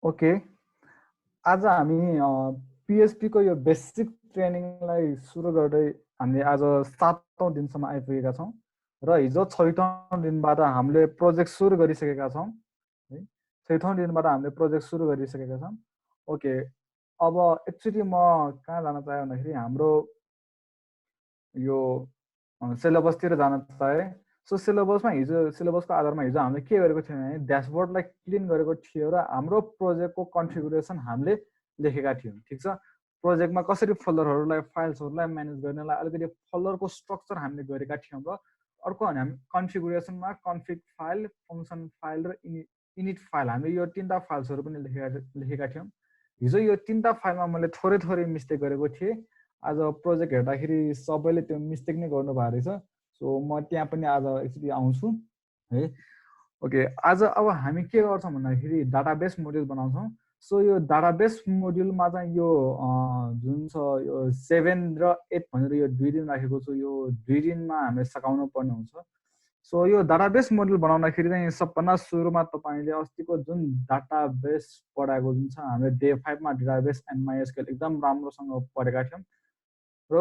Okay, आज हामी PHP को यो बेसिक ट्रेनिङलाई सुरु गर्दै हामीले आज 7औं दिनसम्म आइपुगेका छौँ र हिजो 6औं दिनबाट हामीले प्रोजेक्ट सुरु गरिसकेका छौँ है। 6औं दिनबाट हामीले प्रोजेक्ट सुरु गरिसकेका छौँ। ओके, अब एक्चुअली म कहाँ जान चाहे भन्दाखेरि हाम्रो यो सिलेबसतिर जान चाहे। सो सिलेबसको आधारमा हिजो हामीले के गरेको थियौँ भने ड्यासबोर्डलाई क्लिन गरेको थियो र हाम्रो प्रोजेक्टको कन्फिगुरेसन हामीले लेखेका थियौँ। ठिक छ, प्रोजेक्टमा कसरी फोल्डरहरूलाई फाइल्सहरूलाई म्यानेज गर्नलाई अलिकति फोल्डरको स्ट्रक्चर हामीले गरेका थियौँ र अर्को भने हामी कन्फिगुरेसनमा कन्फिग फाइल, फङ्सन फाइल र इनिट फाइल हामीले यो तीनवटा फाइल्सहरू पनि लेखेका थियौँ। हिजो यो तीनवटा फाइलमा मैले थोरै थोरै मिस्टेक गरेको थिएँ। आज प्रोजेक्ट हेर्दाखेरि सबैले त्यो मिस्टेक नै गर्नुभएको रहेछ। सो म त्यहाँ पनि आज एकचोटि आउँछु है। ओके, आज अब हामी के गर्छौँ भन्दाखेरि डाटाबेस मोड्युल बनाउँछौँ। सो यो डाटाबेस मोड्युलमा चाहिँ यो जुन छ यो 7 र 8 भनेर यो 2 दिन राखेको छु। यो 2 दिनमा हामीले सकाउनु पर्ने हुन्छ। सो यो डाटाबेस मोड्युल बनाउँदाखेरि चाहिँ सबभन्दा सुरुमा तपाईँले अस्तिको जुन डाटाबेस पढाएको जुन छ हामीले डे 5 मा डाटाबेस एन्ड माइएसक्युएल एकदम राम्रोसँग पढेका थियौँ र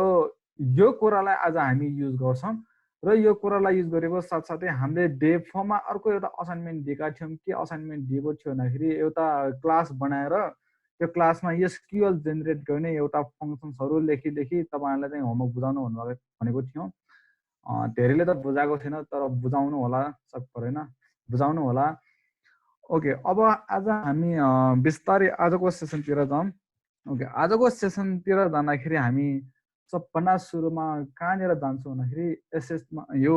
यो कुरालाई आज हामी युज गर्छौँ। र यो कुरालाई युज गरेको साथसाथै हामीले डे 4 मा अर्को एउटा असाइनमेन्ट दिएका थियौँ। के असाइनमेन्ट दिएको थियो भन्दाखेरि एउटा क्लास बनाएर त्यो क्लासमा एसक्युएल जेनेरेट गर्ने एउटा फङ्सन्सहरू लेखी तपाईँहरूलाई चाहिँ होमवर्क बुझाउनु भनेको थियौँ। धेरैले त बुझाएको थिएन, तर बुझाउनु होला, सब परेन, बुझाउनु होला। ओके, अब आज हामी बिस्तारै आजको सेसनतिर जाउँ। ओके, आजको सेसनतिर जाँदाखेरि हामी सबभन्दा सुरुमा कहाँनिर जान्छु भन्दाखेरि एसएसमा यो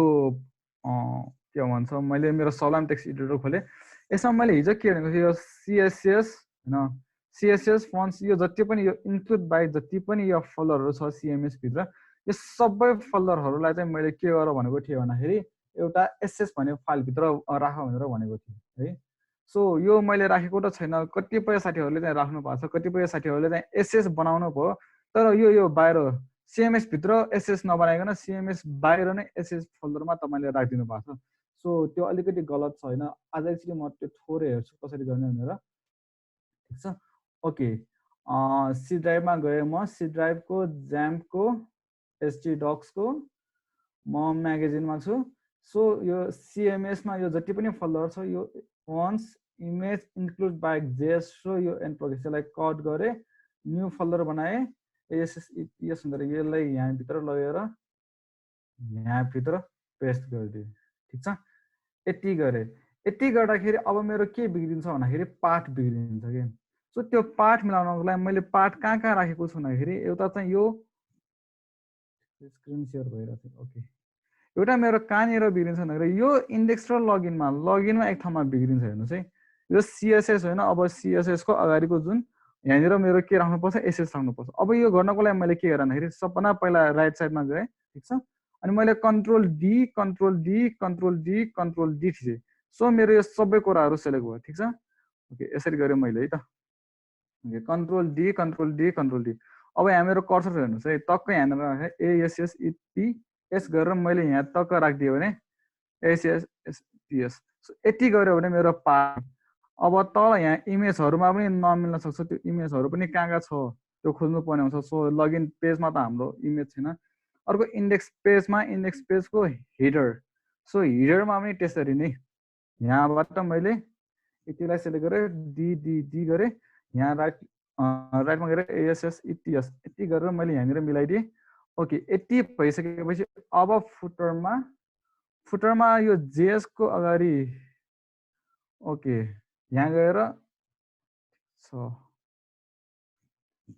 के भन्छ, मैले मेरो सलाम टेक्स्ट एडिटर खोलेँ। यसमा मैले हिजो के भनेको थिएँ, यो सिएसएस होइन, सिएसएस फन्ट्स यो जति पनि यो इन्क्लुड बाई जति पनि यो फोल्डरहरू छ सिएमएस भित्र, यो सबै फोल्डरहरूलाई चाहिँ मैले के गर भनेको थिएँ भन्दाखेरि एउटा एसएस भन्ने फाइलभित्र राख भनेर भनेको थिएँ है। सो यो मैले राखेको त छैन, कतिपय साथीहरूले चाहिँ राख्नु भएको छ, कतिपय साथीहरूले चाहिँ एसएस बनाउनु भयो, तर यो बाहिर सिएमएस भित्र एसएस नबनाइकन सिएमएस बाहिर नै एसएस फोल्डरमा तपाईँले राखिदिनु भएको छ। सो त्यो अलिकति गलत छ होइन। आज एकचोटि म त्यो थोरै हेर्छु कसरी गर्ने भनेर। ठिक छ, ओके, सी ड्राइभमा गएँ म। सी ड्राइभको ज्याम्पको एसटी डक्सको म म्यागजिनमा छु। सो यो सिएमएसमा यो जति पनि फोल्डर छ यो फन्ट्स इमेज इन्क्लुड बाई जेएस र यो एन्ड प्रोग्रेस यसलाई कट गरेँ, न्यू फोल्डर बनाएँ, एसएस भनेर यसलाई यहाँभित्र लगेर यहाँभित्र पेस्ट गरिदिएँ। ठिक छ, यति गरेँ। यति गर्दाखेरि अब मेरो के बिग्रिन्छ भन्दाखेरि पाठ बिग्रिन्छ कि। सो त्यो पाठ मिलाउनको लागि मैले पाठ कहाँ कहाँ राखेको छु भन्दाखेरि एउटा चाहिँ यो स्क्रिन सेयर भइरहेको छ। ओके, एउटा मेरो कहाँनिर बिग्रिन्छ भन्दाखेरि यो इन्डेक्स र लगइनमा एक ठाउँमा बिग्रिन्छ। हेर्नुहोस् है, यो सिएसएस होइन, अब सिएसएसको अगाडिको जुन यहाँनिर मेरो के राख्नुपर्छ, एसएस राख्नुपर्छ। अब यो गर्नको लागि मैले के गरेँ भन्दाखेरि सबभन्दा पहिला राइट साइडमा गएँ। ठिक छ, अनि मैले कन्ट्रोल डी थिचेँ। सो मेरो यो सबै कुराहरू सेलेक्ट भयो। ठिक छ, ओके, यसरी गरेँ मैले है त। Okay, control D. अब यहाँ मेरो कर्सर हेर्नुहोस् है, टक्कै यहाँनिर एएसएसइटी एस गरेर मैले यहाँ टक्क राखिदिएँ भने एसएसएसटिएस। यति गऱ्यो भने मेरो पार्ट। अब तल यहाँ इमेजहरूमा पनि नमिल्न सक्छ, त्यो इमेजहरू पनि कहाँ छ त्यो खोज्नु पर्ने हुन्छ। सो लगइन पेजमा त हाम्रो इमेज छैन। अर्को इन्डेक्स पेजको हिडर। सो हिडरमा पनि त्यसरी नै यहाँबाट मैले यतिलाई सेलेक्ट गरेँ, डी गरेँ, यहाँ राइटमा गएर एएसएसइटिएस यति गरेर मैले यहाँनिर मिलाइदिएँ। ओके, यति भइसकेपछि अब फुटरमा यो जेएसको अगाडि ओके यहाँ गएर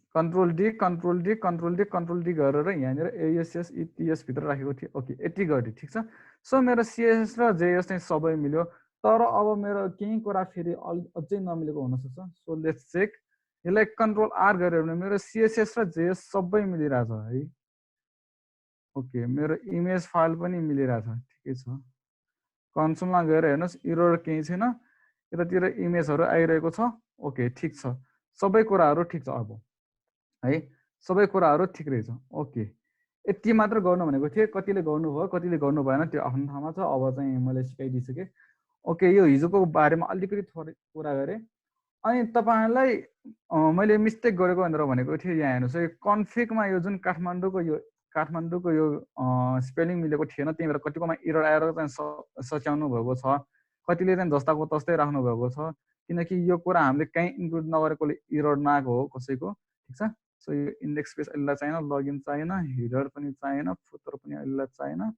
कन्ट्रोल डी गरेर यहाँनिर एएसएसइटिएस भित्र राखेको थिएँ। ओके, यति गरेँ। ठिक छ, सो मेरो सिएसएस र जेएस चाहिँ सबै मिल्यो। तर अब मेरो केही कुरा फेरि अझै नमिलेको हुनसक्छ। So let's check. यसलाई कन्ट्रोल आर गऱ्यो भने मेरो सिएसएस र जेएस सबै मिलिरहेछ है। ओके, मेरो इमेज फाइल पनि मिलिरहेछ। ठिकै छ, कन्सोलमा गएर हेर्नुहोस्, एरर केही छैन, यतातिर इमेजहरू आइरहेको छ। ओके, ठिक छ, सबै कुराहरू ठिक छ अब है, सबै कुराहरू ठिक रहेछ। ओके, यति मात्र गर्नु भनेको थिएँ। कतिले गर्नुभयो कतिले गर्नु भएन त्यो आफ्नो ठाउँमा छ। अब चाहिँ मैले सिकाइदिइसकेँ। ओके, यो हिजोको बारेमा अलिकति थोरै कुरा गरेँ। अनि तपाईहरुलाई मैले मिस्टेक गरेको भनेर भनेको थिएँ। यहाँ हेर्नुस् है, कन्फिगमा यो जुन काठमाडौँको यो स्पेलिङ मिलेको थिएन, त्यही भएर कतिकोमा एरर आएर चाहिँ सच्याउनु भएको छ, कतिले चाहिँ जस्ताको तस्तै राख्नु भएको छ, किनकि यो कुरा हामीले कहीँ इन्क्लुड नगरेकोले एरर नआएको हो कसैको। ठिक छ। सो यो इन्डेक्स पेज यसलाई चाहिएन, लगइन चाहिएन, हेडर पनि चाहिएन, फुटर पनि यसलाई चाहिएन।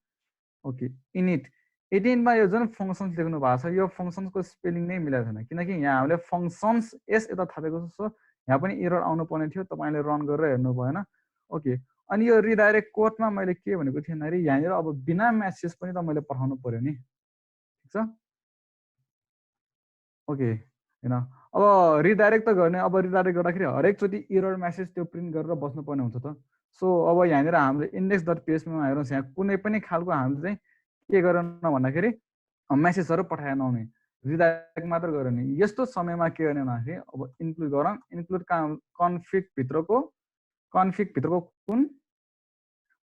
ओके, इनिट 18मा यो जुन फङ्सन्स लेख्नु भएको छ, यो फङ्सन्सको स्पेलिङ नै मिलेको छैन, किनकि यहाँ हामीले फङ्सन्स एस यता थपेको छ। सो यहाँ पनि एरर आउनु पर्ने थियो, तपाईँले रन गरेर हेर्नु भएन। ओके, अनि यो रिडाइरेक्ट कोडमा मैले के भनेको थिएँ भन्दाखेरि यहाँनिर अब बिना म्यासेज पनि त मैले पठाउनु पर्यो नि। ठिक छ। ओके, होइन अब रिडाइरेक्ट त गर्ने, अब रिडाइरेक्ट गर्दाखेरि हरेकचोटि एरर म्यासेज त्यो प्रिन्ट गरेर बस्नुपर्ने हुन्छ त। सो अब यहाँनिर हामीले index.php मा हेर्नुहोस्, यहाँ कुनै पनि खालको हामीले चाहिँ के गरेन भन्दाखेरि म्यासेजहरू पठाएर नहुने, रिडाइरेक्ट मात्र गर्यो नि। यस्तो समयमा के गर्ने भन्दाखेरि अब इन्क्लुड गरौँ। इन्क्लुड कन्फिगभित्रको कुन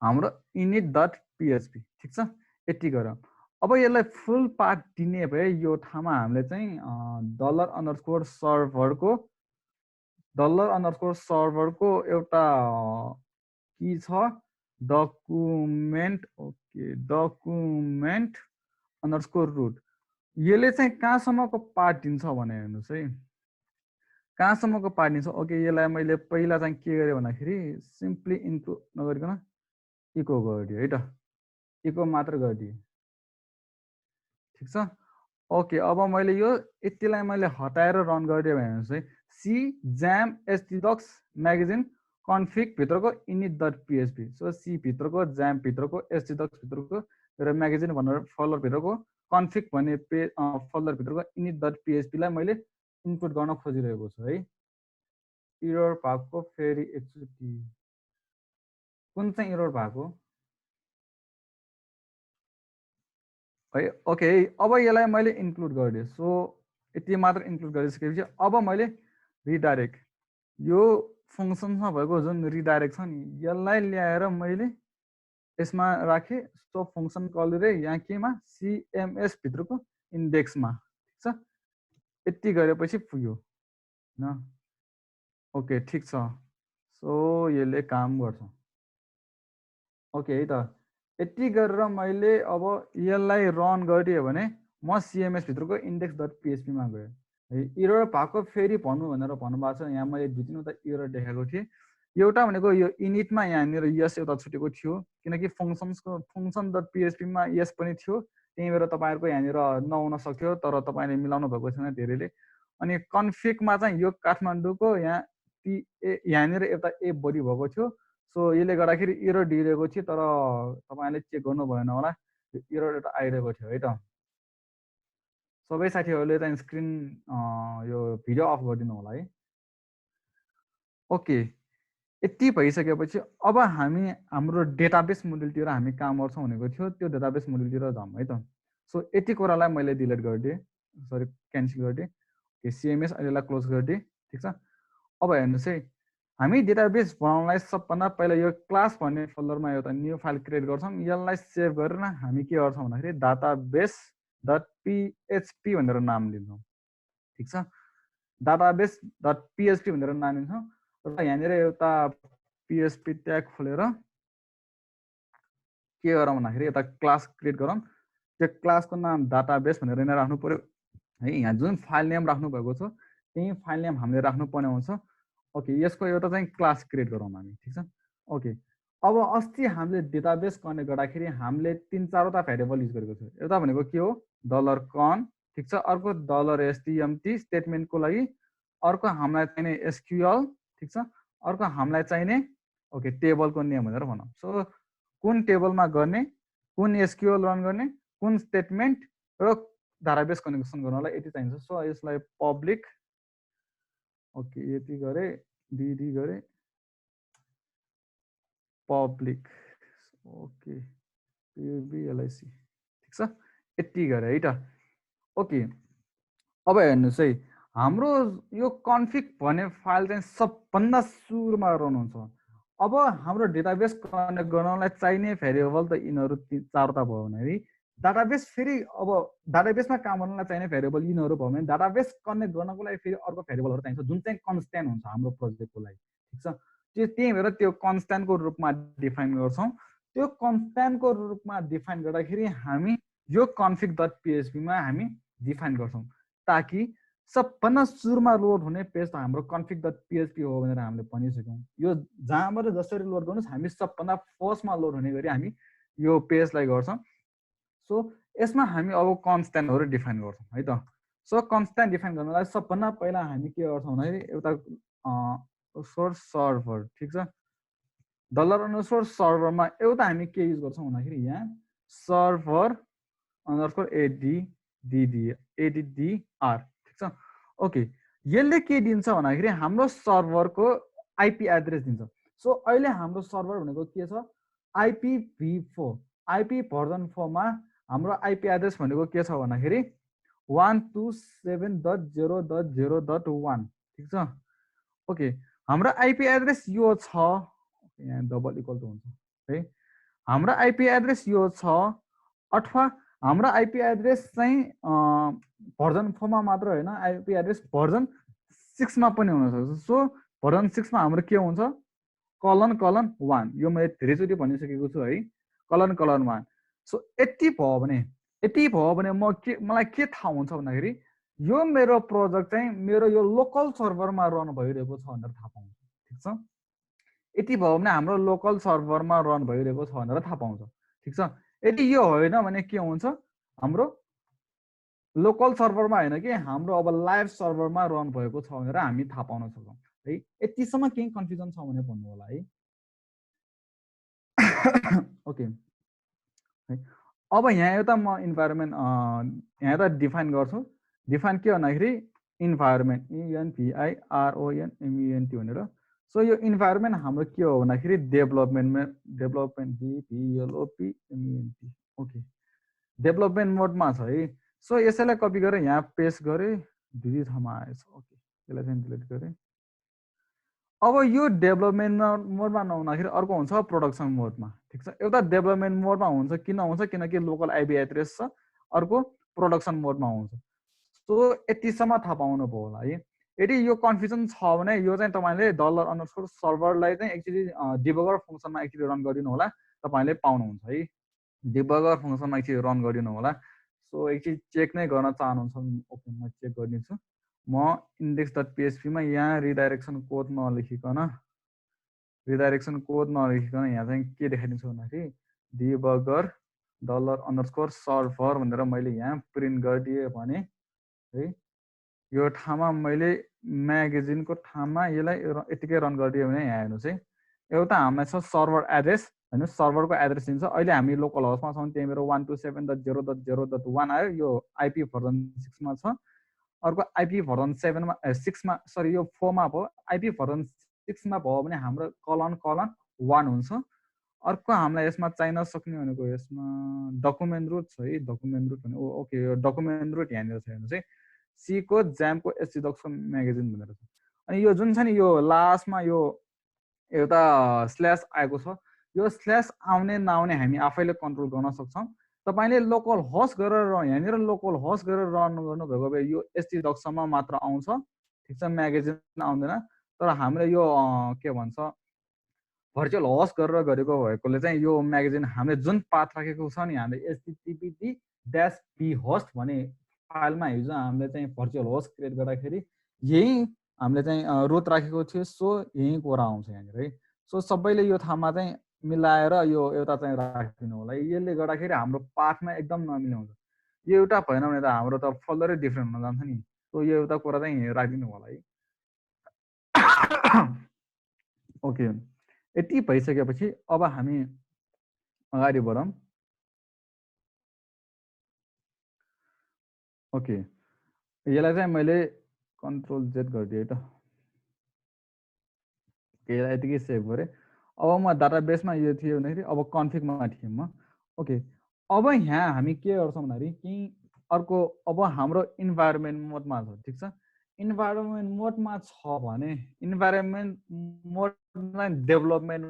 हाम्रो init.php। ठिक छ, यति गरौँ। अब यसलाई फुल पाथ दिने भए यो ठाउँमा हामीले चाहिँ $_सर्भरको एउटा की छ, डकुमेन्ट। Okay, document _root। यसले चाहिँ कहाँसम्मको पार्ट दिन्छ भने हेर्नुहोस् है, कहाँसम्मको पार्ट दिन्छ। ओके, यसलाई मैले पहिला चाहिँ के गरेँ भन्दाखेरि सिम्पली इन्क्लुड नगरिकन इको गरिदियो है त, इको मात्र गरिदिएँ। ठिक छ। ओके, अब मैले यो यतिलाई मैले हटाएर रन गरिदिएँ भने हेर्नुहोस् है, C XAMPP htdocs magazine config भित्रको init.php। सो सी भित्रको ज्याम भित्रको htdocs भित्रको र म्यागजिन भनेर फोल्डर भित्रको कन्फिग भन्ने फोल्डर भित्रको init.php लाई मैले इन्क्लुड गर्न खोजिरहेको छु है। एरर भएको फेरि एकचोटि कुन चाहिँ एरर भएको है। ओके, अब यसलाई मैले इन्क्लुड गरिदिएँ। सो यति मात्र इन्क्लुड गरिसकेपछि अब मैले रिडाइरेक्ट यो फङ्सन्समा भएको जुन रिडाइरेक्ट छ नि, यसलाई ल्याएर मैले यसमा राखेँ। सो फङ्सन कल गरेँ यहाँ केमा, CMS भित्रको इन्डेक्समा। ठिक छ, यति गरेपछि पुग्यो न। ओके, ठिक छ। सो यसले काम गर्छ। ओके है त, यति गरेर मैले अब यसलाई रन गरिदिएँ भने म CMS भित्रको index.php मा गएँ। एरर भएको फेरि भन्नु भनेर भन्नुभएको छ। यहाँ मैले 2-3वटा एरर देखाएको थिएँ। एउटा भनेको यो इनिटमा यहाँनिर यस एउटा छुटेको थियो, किनकि फङ्सन.php मा यस पनि थियो, त्यही भएर तपाईँहरूको यहाँनिर नहुन सक्थ्यो, तर तपाईँले मिलाउनु भएको छैन धेरैले। अनि कन्फिगमा चाहिँ यो काठमाडौँको यहाँनिर एउटा ए बढी भएको थियो। सो यसले गर्दाखेरि एरर दिइरहेको थियो, तर तपाईँले चेक गर्नु भएन होला, एरर एउटा आइरहेको थियो है त। सबै साथीहरूले चाहिँ स्क्रिन यो भिडियो अफ गरिदिनु होला है। ओके, यति भइसकेपछि अब हामी हाम्रो डेटाबेस मोडुलतिर हामी काम गर्छौँ भनेको थियो, त्यो डेटाबेस मोडुलतिर जाउँ है त। सो यति कुरालाई मैले डिलिट गरिदिएँ, सरी क्यान्सल गरिदिएँ। ओके, CMS अहिलेलाई क्लोज गरिदिएँ। ठिक छ। अब हेर्नुहोस् है, हामी डेटाबेस बनाउनलाई सबभन्दा पहिला यो क्लास भन्ने फोल्डरमा एउटा न्यू फाइल क्रिएट गर्छौँ। यसलाई सेभ गरेर हामी के गर्छौँ भन्दाखेरि database.php भनेर नाम दिन्छौँ। ठिक छ, database.php भनेर नाम दिन्छौँ र यहाँनिर एउटा PHP ट्याग खोलेर के गरौँ भन्दाखेरि एउटा क्लास क्रिएट गरौँ। त्यो क्लासको नाम database भनेर नै राख्नु पर्यो है। यहाँ जुन फाइल नेम राख्नु भएको छ त्यही फाइल नेम हामीले राख्नुपर्ने हुन्छ। ओके, यसको एउटा चाहिँ क्लास क्रिएट गरौँ हामी। ठिक छ। ओके, अब अस्ति हामीले डेटाबेस कनेक्ट गर्दाखेरि हामीले 3-4वटा भेरिएबल युज गरेको छौँ। एउटा भनेको के हो, $con। ठिक छ, अर्को $stmt स्टेटमेन्टको लागि, अर्को हामीलाई चाहिने SQL। ठिक छ, अर्को हामीलाई चाहिने ओके टेबलको नेम भनेर भनौँ। सो कुन टेबलमा गर्ने, कुन SQL रन गर्ने, कुन स्टेटमेन्ट र डाटाबेस कनेक्सन गर्नलाई यति चाहिन्छ। सो यसलाई पब्लिक, ओके यति गरे, dd गरे पब्लिक, ओके PBLIC। ठिक छ, यति गरे है त। ओके, अब हेर्नुहोस् है, हाम्रो यो कन्फिग भन्ने फाइल चाहिँ सबभन्दा सुरुमा रन हुन्छ। अब हाम्रो डेटाबेस कनेक्ट गर्नलाई चाहिने भेरिएबल त यिनीहरू 4वटा भयो भने डाटाबेस फेरि अब डाटाबेसमा काम गर्नलाई चाहिने भेरिएबल यिनीहरू भयो भने डाटाबेस कनेक्ट गर्नको लागि फेरि अर्को भेरिएबलहरू चाहिन्छ जुन चाहिँ कन्स्ट्यान्ट हुन्छ हाम्रो प्रोजेक्टको लागि ठिक छ त्यही भएर त्यो कन्स्ट्यान्टको रूपमा डिफाइन गर्छौँ त्यो कन्स्ट्यान्टको रूपमा डिफाइन गर्दाखेरि हामी यो कन्फिग डट पिएचपीमा हामी डिफाइन गर्छौँ ताकि सबभन्दा सुरुमा लोड हुने पेज त हाम्रो कन्फिग डट पिएचपी हो भनेर हामीले भनिसक्यौँ यो जहाँबाट जसरी लोड गर्नुहोस् हामी सबभन्दा फर्स्टमा लोड हुने गरी हामी यो पेजलाई गर्छौँ सो यसमा हामी अब कन्स्ट्यान्टहरू डिफाइन गर्छौँ है त सो कन्स्ट्यान्ट डिफाइन गर्नलाई सबभन्दा पहिला हामी के गर्छौँ भन्दाखेरि एउटा सोर्स सर्भर ठिक छ $_ सर्भरमा एउटा हामी के युज गर्छौँ भन्दाखेरि यहाँ सर्भर _ addr ठिक छ ओके यसले के दिन्छ भन्दाखेरि हाम्रो सर्भरको आइपी एड्रेस दिन्छ सो अहिले हाम्रो सर्भर भनेको के छ IPv4 आइपी भर्जन 4 मा हाम्रो आइपी एड्रेस भनेको के छ भन्दाखेरि 127.0.0.1 ठिक छ ओके हाम्रो आइपी एड्रेस यो छ यहाँ डबल इक्वल टु हुन्छ है हाम्रो आइपी एड्रेस यो छ अथवा हाम्रो आइपी एड्रेस चाहिँ भर्जन 4 मा मात्र हैन आइपी एड्रेस भर्जन 6 मा पनि हुन सक्छ सो भर्जन 6 मा हाम्रो के हुन्छ ::1 यो मैले धेरैचोटि भनिसकेको छु है ::1 सो यति भयो भने मलाई के थाहा हुन्छ भन्दाखेरि यो मेरो प्रोजेक्ट चाहिँ मेरो यो लोकल सर्भरमा रन भइरहेको छ भनेर थाहा पाउँछ ठीक छ यति भयो भने हाम्रो लोकल सर्भरमा रन भइरहेको छ भनेर थाहा पाउँछ ठीक छ यदि यो होइन भने के हुन्छ हाम्रो लोकल सर्भरमा हैन कि हाम्रो अब लाइभ सर्भरमा रन भएको छ भनेर हामी थाहा पाउन सक्छौं है यतिसम्म केही कन्फ्युजन छ भने भन्नु होला है ओके अब यहाँ एउटा म इन्भाइरोमेन्ट यहाँ एउटा डिफाइन गर्छु डिफाइन के भन्दाखेरि इन्भाइरोमेन्ट ENVIRONMENT भनेर सो यो इन्भाइरोमेन्ट हाम्रो के हो भन्दाखेरि डेभलपमेन्ट DEVLOPMENT ओके डेभलपमेन्ट मोडमा छ है सो यसैलाई कपी गरेर यहाँ पेस्ट गरे दुई ठाउँमा आएछ ओके यसलाई चाहिँ डिलिट गरे अब यो डेभलपमेन्ट मोडमा नहुँदाखेरि अर्को हुन्छ प्रोडक्सन मोडमा ठीक छ एउटा डेभलपमेन्ट मोडमा हुन्छ किन हुन्छ किनकि लोकल आइपी एड्रेस छ अर्को प्रोडक्सन मोडमा हुन्छ सो यतिसम्म थाहा पाउनु भयो होला है यदि यो कन्फ्युजन छ भने यो चाहिँ तपाईले $_ सर्भरलाई चाहिँ एक्चुअली डिबगर फंक्सनमा एक्चुअली रन गरिदिनु होला तपाईले पाउनुहुन्छ है डिबगर फंक्सनमा एक्चुअली रन गरिदिनु होला सो एक्चुअली चेक नै गर्न चाहनुहुन्छ ओके म चेक गरिदिन्छु म index.php मा यहाँ रिडाइरेक्सन कोड नलेखिकन यहाँ चाहिँ के देखाइदिन्छु भन्दाखेरि डिबगर $_ भनेर मैले यहाँ प्रिन्ट गरिदिए भने है यो ठाउँमा मैले म्यागजिनको ठाउँमा यसलाई यतिकै रन गरिदियो भने यहाँ हेर्नुहोस् है एउटा हामीलाई छ सर्भर एड्रेस हैन सर्भरको एड्रेस दिन्छ अहिले हामी लोकल होस्टमा छौं त्यही भएर 127.0.0.1 आयो यो आइपी भर्जन 6 मा छ अर्को आइपी भर्जन 7 मा 6 मा सरी यो 4 मा भयो आइपी भर्जन 6 मा भयो भने हाम्रो ::1 हुन्छ अर्को हामीलाई यसमा चाहिन सक्ने भनेको यसमा डकुमेन्ट रुट छ है डकुमेन्ट रुट भने ओके यो डकुमेन्ट रुट यहाँनिर छ हेर्नुहोस् है सी को ज्यामको एचडक्सको म्यागजिन भनेर छ अनि यो जुन छ नि यो लास्टमा यो एउटा स्ल्यास आएको छ यो स्ल्यास आउने नआउने हामी आफैले कन्ट्रोल गर्न सक्छौं तपाईले लोकल होस्ट गरेर यहाँनिर लोकल होस्ट गरेर रन गर्नु भएको भए यो एचडक्समा मात्र आउँछ ठीक छ म्यागजिन आउँदैन तर हामीले यो के भन्छ भर्चुअल होस्ट गरेर गरेको भएकोले चाहिँ यो म्यागजिन हामीले जुन पाथ राखेको छ नि हामीले http-bhost भन्ने फाइलमा हिजो हामीले चाहिँ भर्चुअल होस्ट क्रिएट गर्दाखेरि यही हामीले चाहिँ रुट राखेको थियो सो यही कुरा आउँछ यहाँनिर है सो सबैले यो ठाउँमा चाहिँ मिलाएर यो एउटा चाहिँ राखिदिनु होला यसले गर्दाखेरि हाम्रो पाथमा एकदम नमिल्ने हुन्छ यो एउटा भएन भने त हाम्रो त फल्दरै डिफरेन्ट हुन जान्छ नि सो यो एउटा कुरा चाहिँ राखिदिनु होला है ओके यति भइसकेपछि अब हामी अगाडि बढौँ ओके यसलाई चाहिँ मैले Ctrl+Z गरिदिएँ त यसलाई यतिकै सेभ गरेँ अब म डाटाबेसमा यो थियो भन्दाखेरि अब कन्फिगमा थिएँ म ओके अब यहाँ हामी के गर्छौँ भन्दाखेरि कि अर्को अब हाम्रो इन्भाइरोमेन्ट मोडमा छ ठीक छ इन्भाइरोमेन्ट मोडमा छ भने इन्भाइरोमेन्ट मोडमा डेभलपमेन्ट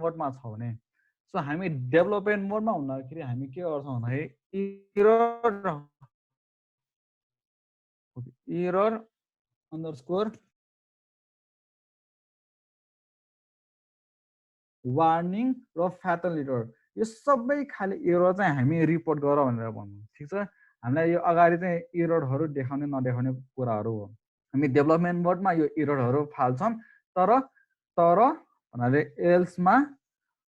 मोडमा छ भने सो हामी डेभलपमेन्ट मोडमा हुँदाखेरि हामी के गर्छौँ भन्दाखेरि error error underscore वार्निङ र फ्याटल एरर यो सबै खाले एरर चाहिँ हामी रिपोर्ट गर भनेर भन्नु ठिक छ हामीलाई यो अगाडि चाहिँ एररहरू देखाउने नदेखाउने कुराहरू हो हामी डेभलपमेन्ट मोडमा यो एररहरू फाल्छौँ तर तर भन्नाले एल्समा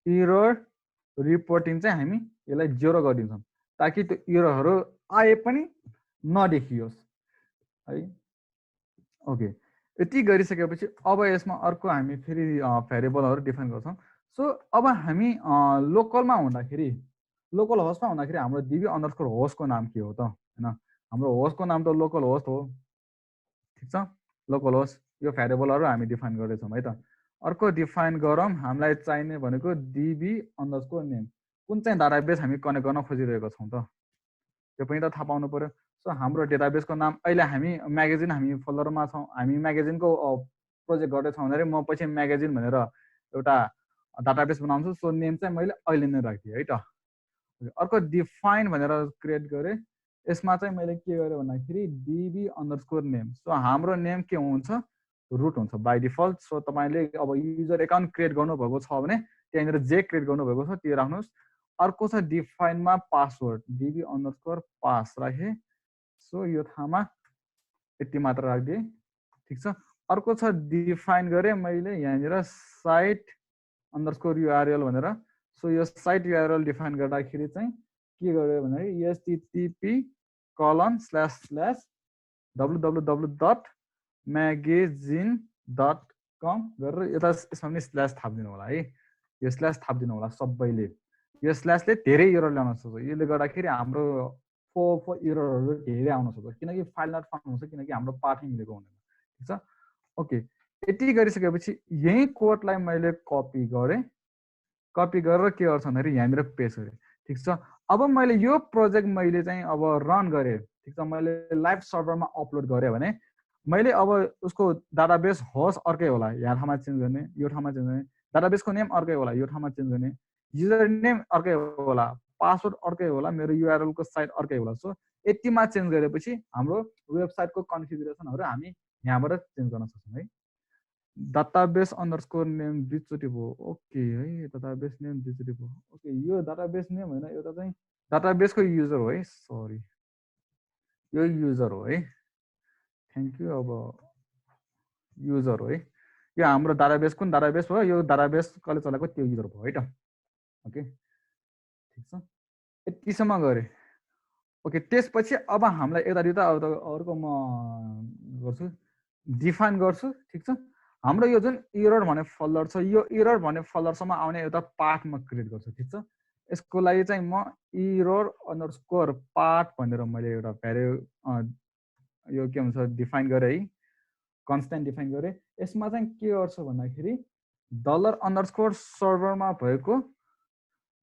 एरर रिपोर्टिङ चाहिँ हामी यसलाई 0 गरिदिन्छौँ ताकि त्यो एररहरू आए पनि नदेखियोस् है ओके यति गरिसकेपछि अब यसमा अर्को हामी फेरि भेरिएबलहरू डिफाइन गर्छौँ सो अब हामी लोकलमा हुँदाखेरि लोकल होस्टमा हुँदाखेरि हाम्रो डिबी अन्डरस्कोर होस्टको नाम के हो त हैन हाम्रो होस्टको नाम त लोकल होस्ट हो ठिक छ लोकल होस्ट यो भेरिएबलहरू हामी डिफाइन गर्दैछौँ है त अर्को डिफाइन गरौँ हामीलाई चाहिने भनेको डिबी अन्डरस्कोर नेम कुन चाहिँ डाटाबेस हामी कनेक्ट गर्न खोजिरहेको छौँ त त्यो पनि त थाहा पाउनु पर्यो सो हाम्रो डेटाबेसको नाम अहिले हामी म्यागजिन हामी फोल्डरमा छौँ हामी म्यागजिनको प्रोजेक्ट गर्दैछौँ भने म पछि म्यागजिन भनेर एउटा डाटाबेस बनाउँछु सो नेम चाहिँ मैले अहिले नै राखिदिएँ है त अर्को डिफाइन भनेर क्रिएट गरेँ यसमा चाहिँ मैले के गरेँ भन्दाखेरि डिबी अन्डरस्कोर नेम सो हाम्रो नेम के हुन्छ रुट हुन्छ बाई डिफल्ट सो तपाईँले अब युजर एकाउन्ट क्रिएट गर्नुभएको छ भने त्यहाँनिर जे क्रिएट गर्नुभएको छ त्यो राख्नुहोस् अर्को छ डिफाइनमा पासवर्ड डिबी अन्डरस्कोर पास राखेँ सो यो ठाउँमा यति मात्र राखिदिएँ ठिक छ अर्को छ डिफाइन गरेँ मैले यहाँनिर साइट अन्डरस्कोर युआरएल भनेर सो यो साइट युआरएल डिफाइन गर्दाखेरि चाहिँ के गर्यो भन्दाखेरि http www.magazine.com गरेर यता यसमा पनि स्ल्यास थापिदिनु होला है यो स्ल्यास थापिदिनु होला सबैले यो स्ल्यासले धेरै एरर ल्याउन सक्छ यसले गर्दाखेरि हाम्रो एररहरू धेरै आउन सक्छ किनकि फाइल नट फाउन्ड हुन्छ किनकि हाम्रो पाठै मिलेको हुँदैन ठिक छ ओके यति गरिसकेपछि यही कोडलाई मैले कपी गरेँ कपी गरेर के गर्छ भन्दाखेरि यहाँनिर पेस्ट गरेँ ठिक छ अब मैले यो प्रोजेक्ट मैले चाहिँ अब रन गरेँ ठिक छ मैले लाइभ सर्भरमा अपलोड गरेँ भने मैले अब उसको डाटाबेस होस् अर्कै होला यहाँ ठाउँमा चेन्ज गर्ने यो ठाउँमा चेन्ज गर्ने डाटाबेसको नेम अर्कै होला यो ठाउँमा चेन्ज गर्ने युजर नेम अर्कै होला पासवर्ड अर्कै होला मेरो युआरएलको साइट अर्कै होला सो यतिमा चेन्ज गरेपछि हाम्रो वेबसाइटको कन्फिगरेसनहरू हामी यहाँबाट चेन्ज गर्न सक्छौँ है डाटाबेस अन्डरस्कोर नेम दुईचोटि भयो ओके है डाटाबेस नेम दुईचोटि भयो ओके यो डाटाबेस नेम होइन एउटा चाहिँ डाटाबेसको युजर हो है सरी यो युजर हो है थ्याङ्क यू अब युजर हो है यो हाम्रो डाटाबेस कुन डाटाबेस हो यो डाटाबेस कसले चलाएको त्यो युजर भयो है त ओके ठिक छ यतिसम्म गरेँ ओके त्यसपछि अब हामीलाई यतातिर अब अर्को म गर्छु डिफाइन गर्छु ठिक छ हाम्रो यो जुन एरर भन्ने फोल्डर छ यो एरर भन्ने फोल्डरसम्म आउने एउटा पार्ट म क्रिएट गर्छु ठिक छ यसको लागि चाहिँ म एरर अन्डरस्कोर पार्ट भनेर मैले एउटा यो के भन्छ डिफाइन गरेँ है कन्स्ट्यान्ट डिफाइन गरेँ यसमा चाहिँ के गर्छु भन्दाखेरि डलर अन्डरस्कोर सर्भरमा भएको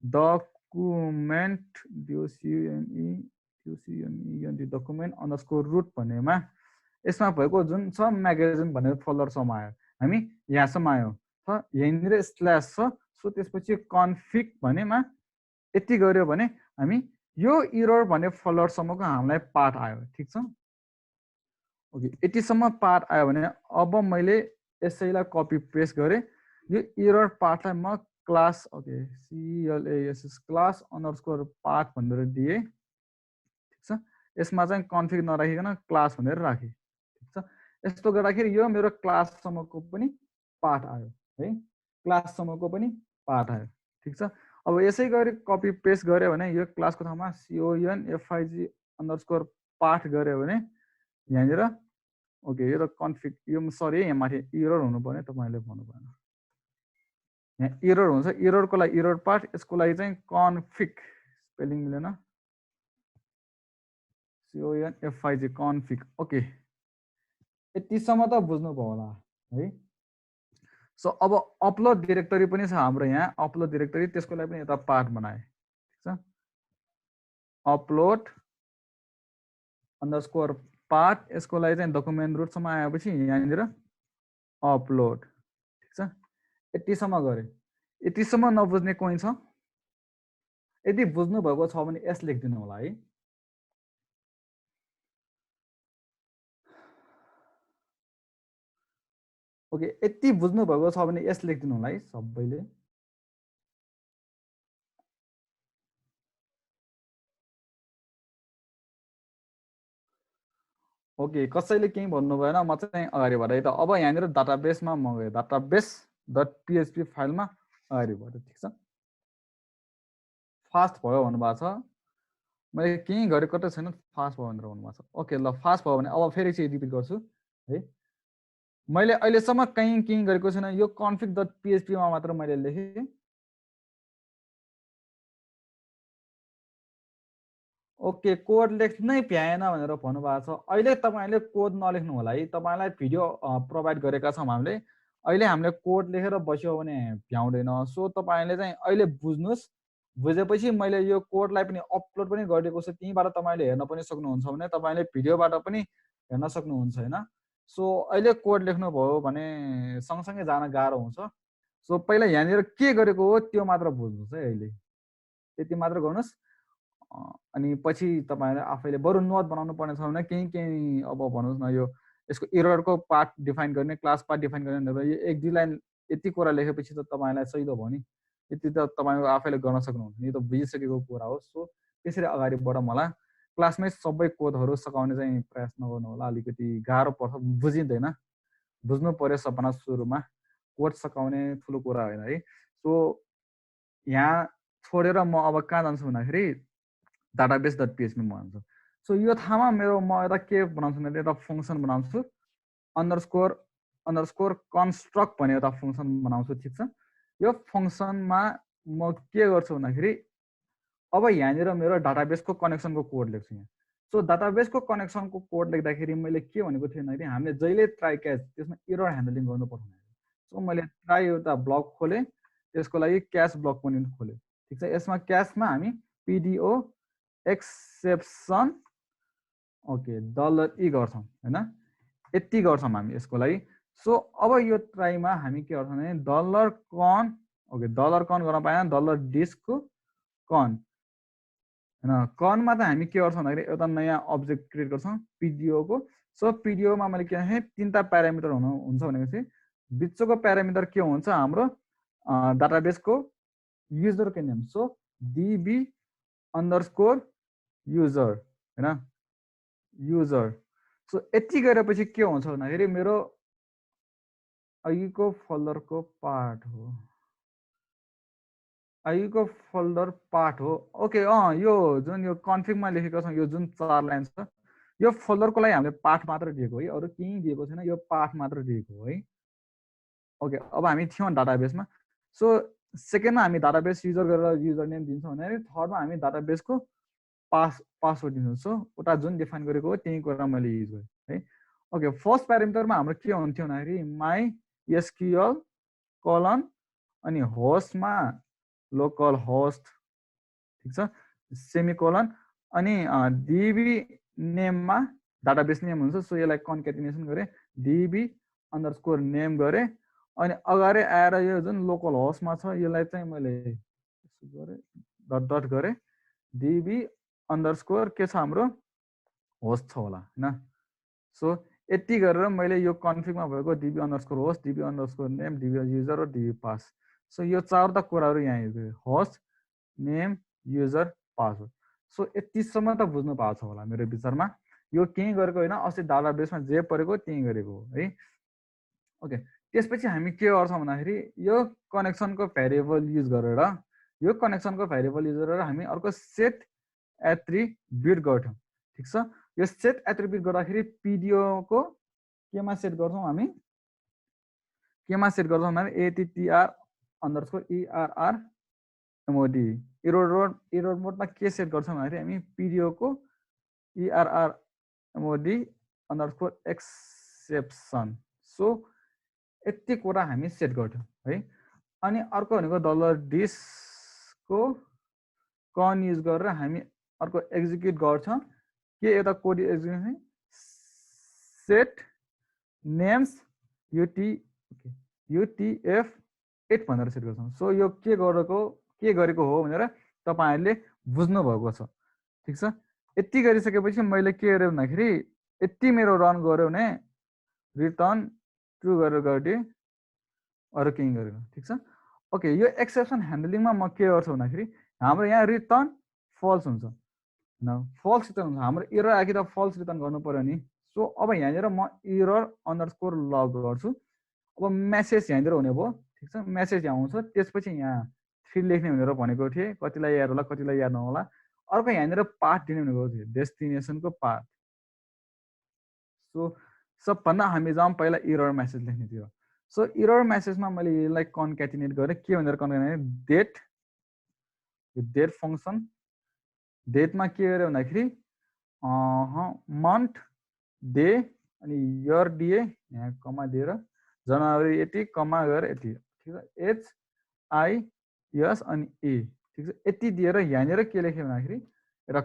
डकुमेन्ट डकुमेन्ट अन्डरस्कोर रुट भन्नेमा यसमा भएको जुन छ म्यागजिन भनेर फोल्डरसम्म आयो हामी यहाँसम्म आयो छ यहाँनिर स्ल्यास छ सो त्यसपछि कन्फिग भनेमा यति गऱ्यो भने हामी यो एरर भन्ने फोल्डरसम्मको हामीलाई पार्ट आयो ठिक छ ओके यतिसम्म पार्ट आयो भने अब मैले यसैलाई कपी पेस्ट गरेँ यो एरर पार्टलाई म class okay CLASS class underscore part भनेर दिएँ ठिक छ यसमा चाहिँ कन्फिग नराखिकन क्लास भनेर राखेँ ठिक छ यस्तो गर्दाखेरि यो मेरो क्लाससम्मको पनि पार्ट आयो है क्लाससम्मको पनि पार्ट आयो ठिक छ अब यसै गरी कपी पेस्ट गऱ्यो भने यो क्लासको ठाउँमा CONFIG अन्डरस्कोर पार्ट गऱ्यो भने यहाँनिर ओके यो त कन्फिग यो सरी यहाँ माथि एरर हुनु पर्ने तपाईँले भन्नु भएन यहाँ एरर हुन्छ एररको लागि एरर पार्ट यसको लागि चाहिँ कन्फिग स्पेलिङ मिलेन CONFIG कन्फिग ओके यतिसम्म त बुझ्नुभयो होला है सो अब अपलोड डिरेक्टरी पनि छ हाम्रो यहाँ अपलोड डिरेक्टरी त्यसको लागि पनि यता पार्ट बनाएँ ठिक छ अपलोड अन्डरस्कोर पार्ट यसको लागि चाहिँ डकुमेन्ट रुटसम्म आएपछि यहाँनिर अपलोड ठिक छ यतिसम्म गरेँ यतिसम्म नबुझ्ने कोही छ यदि बुझ्नु भएको छ भने एस लेखिदिनु होला है। ओके, यति बुझ्नु भएको छ भने एस लेखिदिनु होला है सबैले। ओके, कसैले केही भन्नु भएन, म चाहिँ अगाडि बढेँ त। अब यहाँनिर डाटाबेसमा म गएँ, database.php फाइलमा अगाडि बढेँ, ठिक छ। फास्ट भयो भन्नुभएको छ, मैले केही गरेको त छैन, फास्ट भयो भनेर भन्नुभएको छ। ओके ल, फास्ट भयो भने अब फेरि चाहिँ रिपिट गर्छु है। मैले अहिलेसम्म कहीँ केही गरेको छैन, यो config.php मा मात्र मैले लेखेँ। ओके, कोड लेख्नै भ्याएन भनेर भन्नुभएको छ। अहिले तपाईँले कोड नलेख्नु होला है, तपाईँलाई भिडियो प्रोभाइड गरेका छौँ हामीले। अहिले हामीले कोड लेखेर बस्यो भने भ्याउँदैन। सो तपाईँले चाहिँ अहिले बुझ्नुहोस्, बुझेपछि मैले यो कोडलाई पनि अपलोड पनि गरिदिएको छु, त्यहीँबाट तपाईँले हेर्न पनि सक्नुहुन्छ भने तपाईँले भिडियोबाट पनि हेर्न सक्नुहुन्छ होइन। सो अहिले कोड लेख्नुभयो भने सँगसँगै जान गाह्रो हुन्छ। सो पहिला यहाँनिर के गरेको हो त्यो मात्र बुझ्नुहोस् है, अहिले त्यति मात्र गर्नुहोस्। अनि पछि तपाईँले आफैले बरु नोट बनाउनु पर्ने छ भने केही केही अब भन्नुहोस् न, यो यसको एररको पार्ट डिफाइन गर्ने, क्लास पार्ट डिफाइन गर्ने, यो एक दुई लाइन यति कुरा लेखेपछि त तपाईँलाई सजिलो भयो नि। यति त तपाईँको आफैले गर्न सक्नुहुन्छ, यो त बुझिसकेको कुरा हो। सो त्यसरी अगाडि बढ मलाई क्लासमै सबै कोडहरू सघाउने चाहिँ प्रयास नगर्नु होला, अलिकति गाह्रो पर्छ, बुझिँदैन। बुझ्नु पर्यो सबभन्दा सुरुमा, कोड सघाउने ठुलो कुरा होइन है। सो यहाँ छोडेर म अब कहाँ जान्छु भन्दाखेरि database.php मा जान्छु। सो यो थाहामा मेरो म यता के बनाउँछु भने एउटा फङ्सन बनाउँछु, अन्डरस्कोर कन्स्ट्रक्ट भन्ने एउटा फङ्सन बनाउँछु, ठिक छ। यो फङ्सनमा म के गर्छु भन्दाखेरि अब यहाँनिर मेरो डाटाबेसको कनेक्सनको कोड लेख्छु यहाँ। सो डाटाबेसको कनेक्सनको कोड लेख्दाखेरि मैले के भनेको थिएँ भन्दाखेरि हामीले जहिले ट्राई क्याच त्यसमा एरर ह्यान्डलिङ गर्नुपर्छ। सो मैले ट्राई एउटा ब्लक खोलेँ, त्यसको लागि क्याच ब्लक पनि खोलेँ, ठिक छ। यसमा क्याचमा हामी पिडिओ एक्सेप्सन ओके $e गर्छौँ होइन, यति गर्छौँ हामी यसको लागि। सो अब यो ट्राईमा हामी के गर्छौँ भने $कन ओके $कन गर्न पाएन, $डिस्कको कन होइन। कनमा त हामी के गर्छौँ भन्दाखेरि एउटा नयाँ अब्जेक्ट क्रिएट गर्छौँ पिडिओको। सो पिडिओमा मैले के भने तिनवटा प्यारामिटर हुन्छ भनेपछि बिचको प्यारामिटर के हुन्छ हाम्रो डाटाबेसको युजरको नेम। सो db _ युजर होइन, युजर। सो यति गरेपछि के हुन्छ भन्दाखेरि मेरो अघिको फोल्डरको पार्ट हो, अघिको फोल्डर पार्ट हो। ओके यो जुन यो कन्फिगमा लेखेको छ, यो जुन 4 लाइन छ, यो फोल्डरको लागि हामीले पार्ट मात्र दिएको है, अरू केही दिएको छैन, यो पार्ट मात्र दिएको है। ओके, अब हामी थियौँ डाटाबेसमा। सो सेकेन्डमा हामी डाटाबेस युजर गरेर युजर नेम दिन्छौँ भने थर्डमा हामी डाटाबेसको पासवर्ड दिन्छौँ। सो उता जुन डिफाइन गरेको हो त्यही कुरा मैले युज गरेँ है। ओके, फर्स्ट प्यारामिटरमा हाम्रो के हुन्थ्यो भन्दाखेरि माई एसक्युएल कलन अनि होस्टमा लोकल होस्ट, ठिक छ, सेमिकोलन अनि डिबी नेममा डाटाबेस नेम हुन्छ। सो यसलाई कन्क्याटिनेसन गरेँ, डिबी _ नेम गरेँ, अनि अगाडि आएर यो जुन लोकल होस्टमा छ यसलाई चाहिँ मैले गरेँ डट गरेँ, डिबी _ के छ हाम्रो होस्ट छ होला होइन। सो यति गरेर मैले यो कन्फिगमा भएको DB _ host, DB _ name, DB user र डिबी पास। सो यो चारवटा कुराहरू यहाँ युज गरेँ, host, name, user, password. So यतिसम्म त बुझ्नु पाएको छ होला मेरो विचारमा। यो केही गरेको होइन, अस्ति डाटाबेसमा जे परेको त्यही गरेको हो है। ओके, त्यसपछि हामी के गर्छौँ भन्दाखेरि यो कनेक्सनको भेरिएबल युज गरेर, यो कनेक्सनको भेरिएबल युज गरेर हामी अर्को सेट एट्रिब्युट गर्छौँ, ठिक छ। यो सेट एट्रिब्युट गर्दाखेरि पिडिओको केमा सेट गर्छौँ हामी, केमा सेट गर्छौँ भन्दाखेरि ATTR _ ERR MOD। एरर मोडमा के सेट गर्छौँ भन्दाखेरि हामी पिडिओको ERR MOD _ एक्सेप्सन। सो यति कुरा हामी सेट गर्छौँ है। अनि अर्को भनेको $डिस्कको कन युज गरेर हामी अर्को एक्जिक्युट गर्छौँ के एउटा code execute set names UTF-8 भनेर सेट गर्छौँ। सो यो के गरेको हो भनेर तपाईहरुले बुझ्नु भएको छ ठीक छ यति गरिसकेपछि मैले के गरे भन्दाखेरि यति मेरो रन गर्यो भने रिटर्न ट्रु गरेर गरिदिए अरु केही गरेन ठीक छ ओके यो एक्सेप्सन ह्यान्डलिङमा म के गर्छु भन्दाखेरि हाम्रो यहाँ रिटर्न फल्स हुन्छ न फल्स रिटर्न हुन्छ हाम्रो एरर आयो कि त फल्स रिटर्न गर्नु पर्यो नि सो अब यहाँनिर म एरर अन्डरस्कोर लग गर्छु अब मेसेज यहाँनिर हुने भयो ठीक छ मेसेज यहाँ आउँछ त्यसपछि यहाँ 3 लेख्ने भनेर भनेको थिएँ कतिलाई याद होला कतिलाई याद नहोला अर्को यहाँनिर पाथ दिने भनेको थिएँ डेस्टिनेसनको पाथ सो सबभन्दा हामी जाउँ पहिला एरर मेसेज लेख्नेतिर सो एरर मेसेजमा मैले यसलाई कन्क्याटिनेट गरेँ के भनेर कन्क्याटिनेट डेट फङ्सन डेटमा के गरे भन्दाखेरि मन्थ डे अनि इयर दिए यहाँ कमा दिएर जनवरी यति कमा गरेर यति ठिक छ HIS अनि ए ठिक छ यति दिएर यहाँनिर के लेख्यो भन्दाखेरि एउटा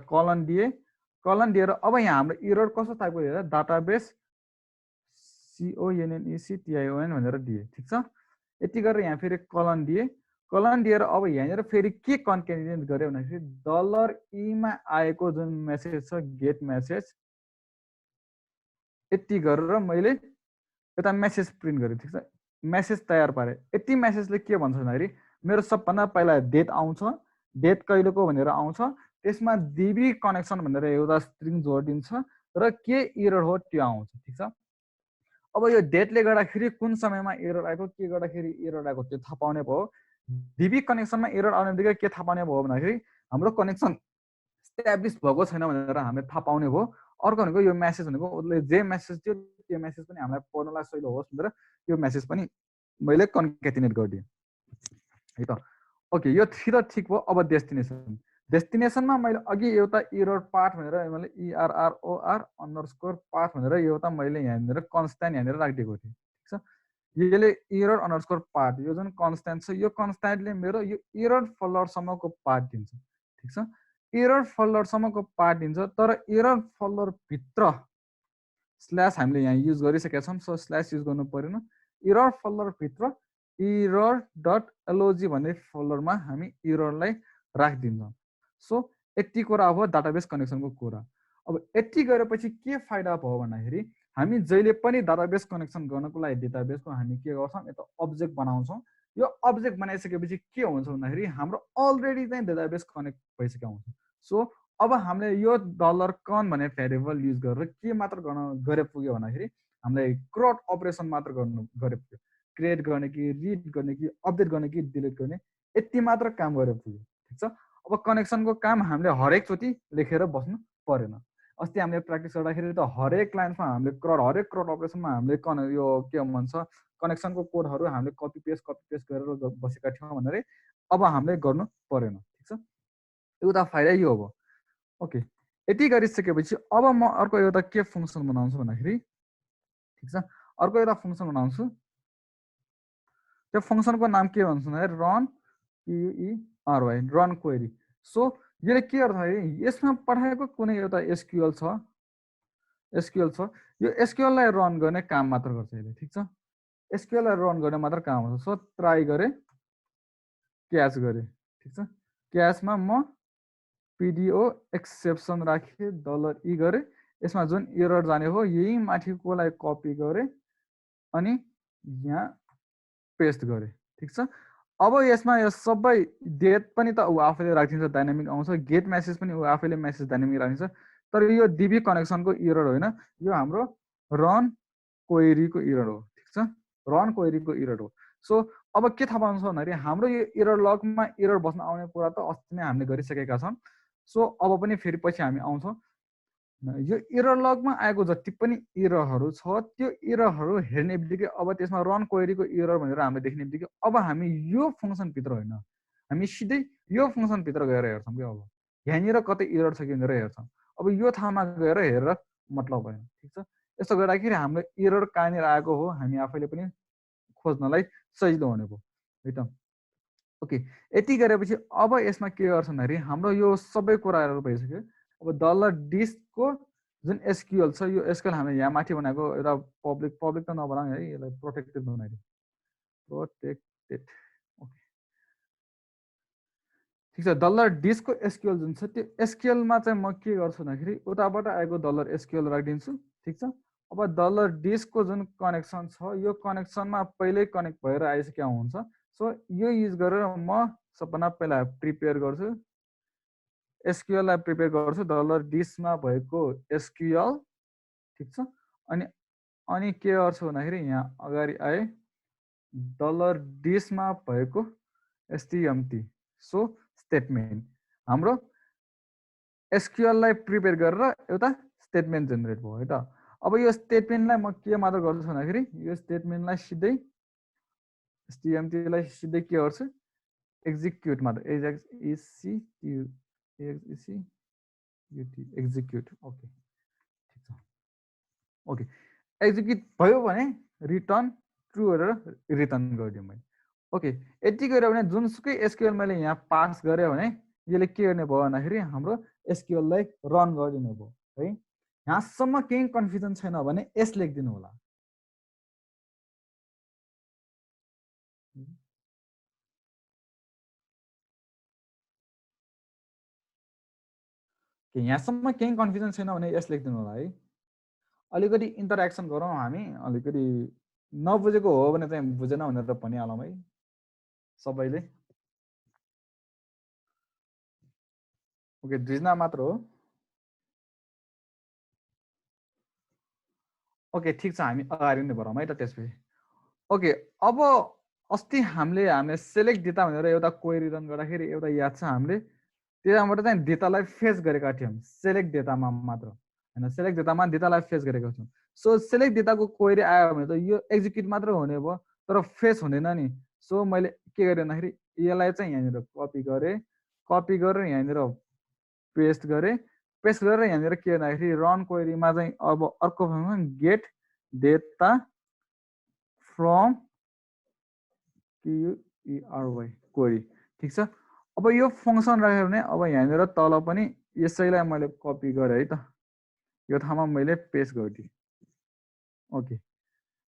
कलन दिएर अब यहाँ हाम्रो एरर कस्तो टाइपको दिएर डाटाबेस CONNECTION भनेर दिए ठिक छ यति गरेर यहाँ फेरि कलन दिएर अब यहाँनिर फेरि के कन्क्याटिनेट गरे भन्दाखेरि $E मा आएको जुन मेसेज छ गेट मेसेज यति गरेर मैले एउटा मेसेज प्रिन्ट गरेँ ठिक छ मेसेज तयार पारेँ यति मेसेजले के भन्छ भन्दाखेरि मेरो सबभन्दा पहिला डेट आउँछ डेट कहिलेको भनेर आउँछ त्यसमा DB कनेक्सन भनेर एउटा स्ट्रिङ जोडिदिन्छ र के एरर हो त्यो आउँछ ठिक छ अब यो डेटले गर्दाखेरि कुन समयमा एरर आएको के गर्दाखेरि एरर आएको त्यो थाहा पाउने भयो DB कनेक्सनमा एरर आउने बित्तिकै के थाहा पाउने भयो भन्दाखेरि हाम्रो कनेक्सन इस्टाब्लिस भएको छैन भनेर हामीले थाहा पाउने भयो अर्को भनेको यो मेसेज भनेको उसले जे मेसेज दियो त्यो मेसेज पनि हामीलाई पढ्नलाई सजिलो होस् भनेर यो मेसेज पनि मैले कन्क्याटिनेट गरिदिएँ है त ओके यो ठिक भयो अब डेस्टिनेसनमा मैले अघि एउटा एरर पाथ भनेर मैले ERROR अन्डरस्कोर पाथ भनेर एउटा मैले यहाँनिर कन्स्ट्यान्ट यहाँनिर राखिदिएको थिएँ ठिक छ यसले एरर अन्डरस्कोर पाथ यो जुन कन्स्ट्यान्ट छ यो कन्स्ट्यान्टले मेरो यो एरर फोल्डरसम्मको पाथ दिन्छ ठिक छ एरर फोल्डरसम्मको पाथ दिन्छ तर एरर फोल्डरभित्र स्ल्यास हामीले यहाँ युज गरिसकेका छौँ सो स्ल्यास युज गर्नु परेन एरर फोल्डरभित्र error.log भन्ने फोल्डरमा हामी एररलाई राखिदिन्छौँ सो यति कुरा अब डाटाबेस कनेक्सनको कुरा अब यति गरेपछि के फाइदा भयो भन्दाखेरि हामी जहिले पनि डाटाबेस कनेक्सन गर्नको लागि डेटाबेसको हामी के गर्छौँ यता अब्जेक्ट बनाउँछौँ यो अब्जेक्ट बनाइसकेपछि के हुन्छ भन्दाखेरि हाम्रो अलरेडी चाहिँ डेटाबेस कनेक्ट भइसकेको हुन्छ सो अब हामीले यो $con भन्ने भेरिएबल युज गरेर के मात्र गरे पुग्यो भन्दाखेरि हामीले क्रट अपरेसन मात्र गरे पुग्यो क्रिएट गर्ने कि रिड गर्ने कि अपडेट गर्ने कि डिलिट गर्ने यति मात्र काम गरे पुग्यो ठिक छ अब कनेक्सनको काम हामीले हरेकचोटि लेखेर बस्नु परेन अस्ति हामीले प्र्याक्टिस गर्दाखेरि त हरेक लाइनमा हामीले हरेक क्रट अपरेसनमा हामीले यो के भन्छ कनेक्सनको कोडहरू हामीले कपी पेस्ट गरेर बसेका थियौँ भनेर अब हामीले गर्नु परेन ठिक छ एउटा फाइदा यो हो ओके यति गरिसकेपछि अब म अर्को एउटा के फङ्सन बनाउँछु भन्दाखेरि ठिक छ अर्को एउटा फङ्सन बनाउँछु त्यो फङ्सनको नाम के भन्छ भन्दाखेरि run QUERY run query so यसले के गर्दाखेरि यसमा पठाएको कुनै एउटा SQL छ यो SQL लाई रन गर्ने काम मात्र गर्छ यसले ठिक छ SQL लाई रन गर्ने मात्र काम हुन्छ सो ट्राई गरे क्याच गरे ठिक छ क्याचमा म PDO एक्सेप्सन राखेँ $E गरे यसमा जुन एरर जाने हो यही माथिकोलाई कपी गरे अनि यहाँ पेस्ट गरे ठिक छ अब यसमा यो सबै डेट पनि त ऊ आफैले राखिदिन्छ डाइनामिक आउँछ गेट मेसेज पनि ऊ आफैले मेसेज डाइनामिक राखिदिन्छ तर यो DB कनेक्सनको एरर होइन यो हाम्रो रन क्वेरीको एरर हो ठिक छ रन क्वेरीको एरर हो सो अब के थाहा पाउनु छ भन्दाखेरि हाम्रो यो एरर लगमा एरर बस्न आउने कुरा त अस्ति नै हामीले गरिसकेका छौँ सो अब पनि फेरि पछि हामी आउँछौँ यो एरर लगमा आएको जति पनि एररहरू छ त्यो एररहरू हेर्ने बित्तिकै अब त्यसमा रन क्वेरीको एरर भनेर हामीले देख्ने बित्तिकै अब हामी यो फङ्सनभित्र होइन हामी सिधै यो फङ्सनभित्र गएर हेर्छौँ कि अब यहाँनिर कतै एरर छ कि भनेर हेर्छौँ अब यो ठाउँमा गएर हेरेर मतलब भएन ठिक छ यसो गर्दाखेरि हाम्रो एरर कहाँनिर आएको हो हामी आफैले पनि खोज्नलाई सजिलो हुने भयो है त ओके यति गरेपछि अब यसमा के गर्छ भन्दाखेरि हाम्रो यो सबै कुराहरू भइसक्यो अब $को जुन SQL छ यो SQL हामीले यहाँ माथि बनाएको एउटा पब्लिक त नबनाऊ है यसलाई प्रोटेक्टेड बनाइदिउँ प्रोटेक्टेड ओके ठिक छ डलर डिसको एसक्युएल जुन छ त्यो एसक्युएलमा चाहिँ म के गर्छु भन्दाखेरि उताबाट आएको डलर एसक्युएल राखिदिन्छु ठिक छ अब डलर डिसको जुन कनेक्सन छ यो कनेक्सनमा पहिल्यै कनेक्ट भएर आइसकेको हुन्छ सो यो युज गरेर म सबभन्दा पहिला प्रिपेयर गर्छु एसक्युएललाई प्रिपेयर गर्छु डलर डिसमा भएको एसक्युएल ठिक छ अनि अनि के गर्छु भन्दाखेरि यहाँ अगाडि आए डलर डिसमा भएको एसटिएमटी सो स्टेटमेन्ट हाम्रो एसक्युएललाई प्रिपेयर गरेर एउटा स्टेटमेन्ट जेनेरेट भयो है त अब यो स्टेटमेन्टलाई म के मात्र गर्छु भन्दाखेरि यो स्टेटमेन्टलाई सिधै एसटिएमटीलाई सिधै के गर्छु एक्जिक्युट मात्र एक्जिक्युट ओके ठिक छ ओके एक्जिक्युट भयो भने रिटर्न ट्रु गरेर रिटर्न गरिदिउँ मैले ओके यति गऱ्यो भने जुनसुकै एसक्युएल मैले यहाँ पास गरेँ भने यसले के गर्ने भयो भन्दाखेरि हाम्रो एसक्युएललाई रन गरिदिनु भयो है यहाँसम्म केही कन्फ्युजन छैन भने एस लेखिदिनु होला यहाँसम्म केही कन्फ्युजन छैन भने एस लेखिदिनु होला है अलिकति इन्टरेक्सन गरौँ हामी अलिकति नबुझेको हो भने चाहिँ बुझेन भनेर भनिहालौँ है सबैले ओके दुईजना मात्र हो ओके ठिक छ हामी अगाडि नै बढौँ है त त्यसपछि ओके अब अस्ति हामीले सेलेक्ट डेटा भनेर एउटा क्वेरी रन गर्दाखेरि एउटा याद छ हामीले त्यहाँबाट चाहिँ डेटालाई फेच गरेका थियौँ सेलेक्ट डेटामा मात्र होइन सेलेक्ट डेटामा डेटालाई फेच गरेका छौँ सो सेलेक्ट डेटाको क्वेरी आयो भने त यो एक्जिक्युट मात्र हुने भयो तर फेच हुँदैन नि सो मैले के गरेँ भन्दाखेरि यसलाई चाहिँ यहाँनिर कपी गरेर यहाँनिर पेस्ट गरेँ पेस्ट गरेर यहाँनिर के भन्दाखेरि रन क्वेरीमा चाहिँ अब अर्को function get data from QUERY query ठिक छ अब यो फङ्सन राख्यो भने अब यहाँनिर तल पनि यसैलाई मैले कपी गरेँ है त यो ठाउँमा मैले पेस्ट गरिदिएँ ओके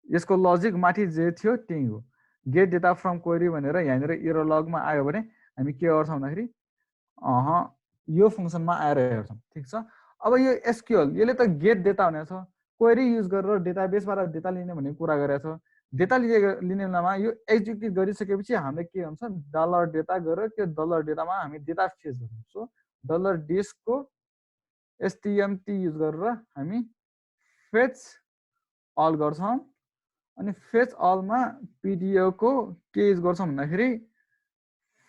यसको लजिक माथि जे थियो त्यही हो गेट डेटा फ्रम क्वेरी भनेर यहाँनिर एरर लगमा आयो भने हामी के गर्छौँ भन्दाखेरि यो फङ्सनमा आएर हेर्छौँ ठिक छ अब यो एसक्युएल यसले त गेट डेटा भनेको छ क्वेरी युज गरेर डेटाबेसबाट डेटा लिने भन्ने कुरा गरेको छ डेटा लिने बेलामा यो एक्जिक्युट गरिसकेपछि हामीले के हुन्छ डलर डेटा गरेर त्यो डलर डेटामा हामी डेटा फेच गर्छौँ सो डलर डिसको एसटिएमटी युज गरेर हामी फेच अल गर्छौँ अनि फेच अलमा पिडिओको के युज गर्छौँ भन्दाखेरि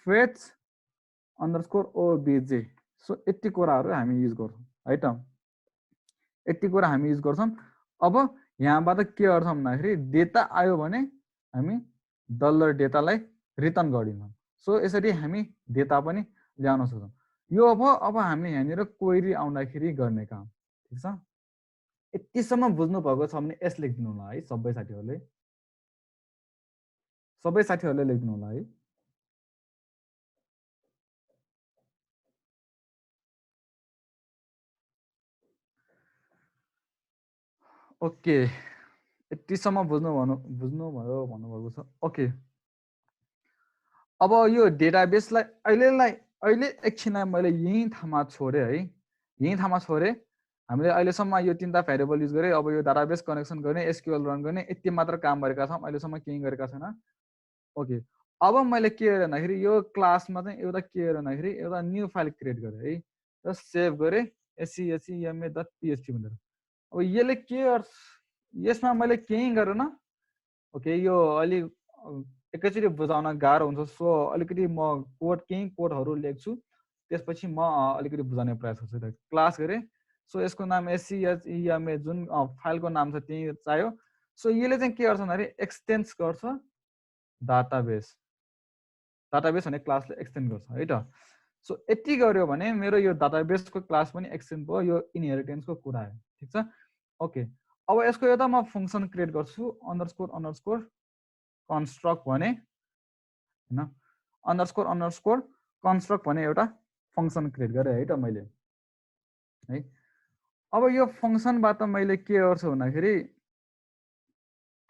फेच अन्डरस्कोर ओबिजे सो यति कुराहरू हामी युज गर्छौँ है त यति कुरा हामी युज गर्छौँ अब यहाँबाट के गर्छौँ भन्दाखेरि डेटा आयो भने हामी डलर डेटालाई रिटर्न गरिदिन्छौँ सो यसरी हामी डेटा पनि ल्याउन सक्छौँ यो अब हामीले यहाँनिर क्वेरी आउँदाखेरि गर्ने काम ठिक छ यतिसम्म बुझ्नु भएको छ भने एस लेखिदिनु होला है सबै साथीहरूले लेख्नु होला है ओके यतिसम्म बुझ्नुभयो भन्नुभएको छ ओके अब यो डेटाबेसलाई अहिले एकछिनलाई मैले यहीँ ठाउँमा छोडेँ है यहीँ ठाउँमा छोडेँ हामीले अहिलेसम्म यो तिनवटा भेरिएबल युज गरेँ अब यो डाटाबेस कनेक्सन गर्ने एसक्युएल रन गर्ने यति मात्र काम गरेका छौँ अहिलेसम्म केही गरेका छैन ओके अब मैले के गरेँ भन्दाखेरि यो क्लासमा चाहिँ एउटा के गरेँ भन्दाखेरि एउटा न्यू फाइल क्रिएट गरेँ है र सेभ गरेँ SCSEMA.php भनेर अब यसले के गर्छ यसमा मैले केही गरेन ओके यो अलिक एकैचोटि बुझाउन गाह्रो हुन्छ सो अलिकति म केही कोडहरू लेख्छु त्यसपछि म अलिकति बुझाउने प्रयास गर्छु क्लास गरेँ सो यसको नाम SCSEMA जुन फाइलको नाम छ त्यही चाहियो सो यसले चाहिँ के गर्छ भन्दाखेरि एक्सटेन्स गर्छ डाटाबेस भने क्लासले एक्सटेन्ड गर्छ है त सो यति गर्यो भने मेरो यो डाटाबेसको क्लास पनि एक्सटेन्ड भयो यो इनहेरिटेन्सको कुरा हो ठिक छ ओके अब यसको एउटा म फङ्सन क्रिएट गर्छु अन्डरस्कोर कन्स्ट्रक्ट भने होइन अन्डरस्कोर कन्स्ट्रक्ट भने एउटा फङ्सन क्रिएट गरेँ है त मैले है अब यो फङ्सनबाट मैले के गर्छु भन्दाखेरि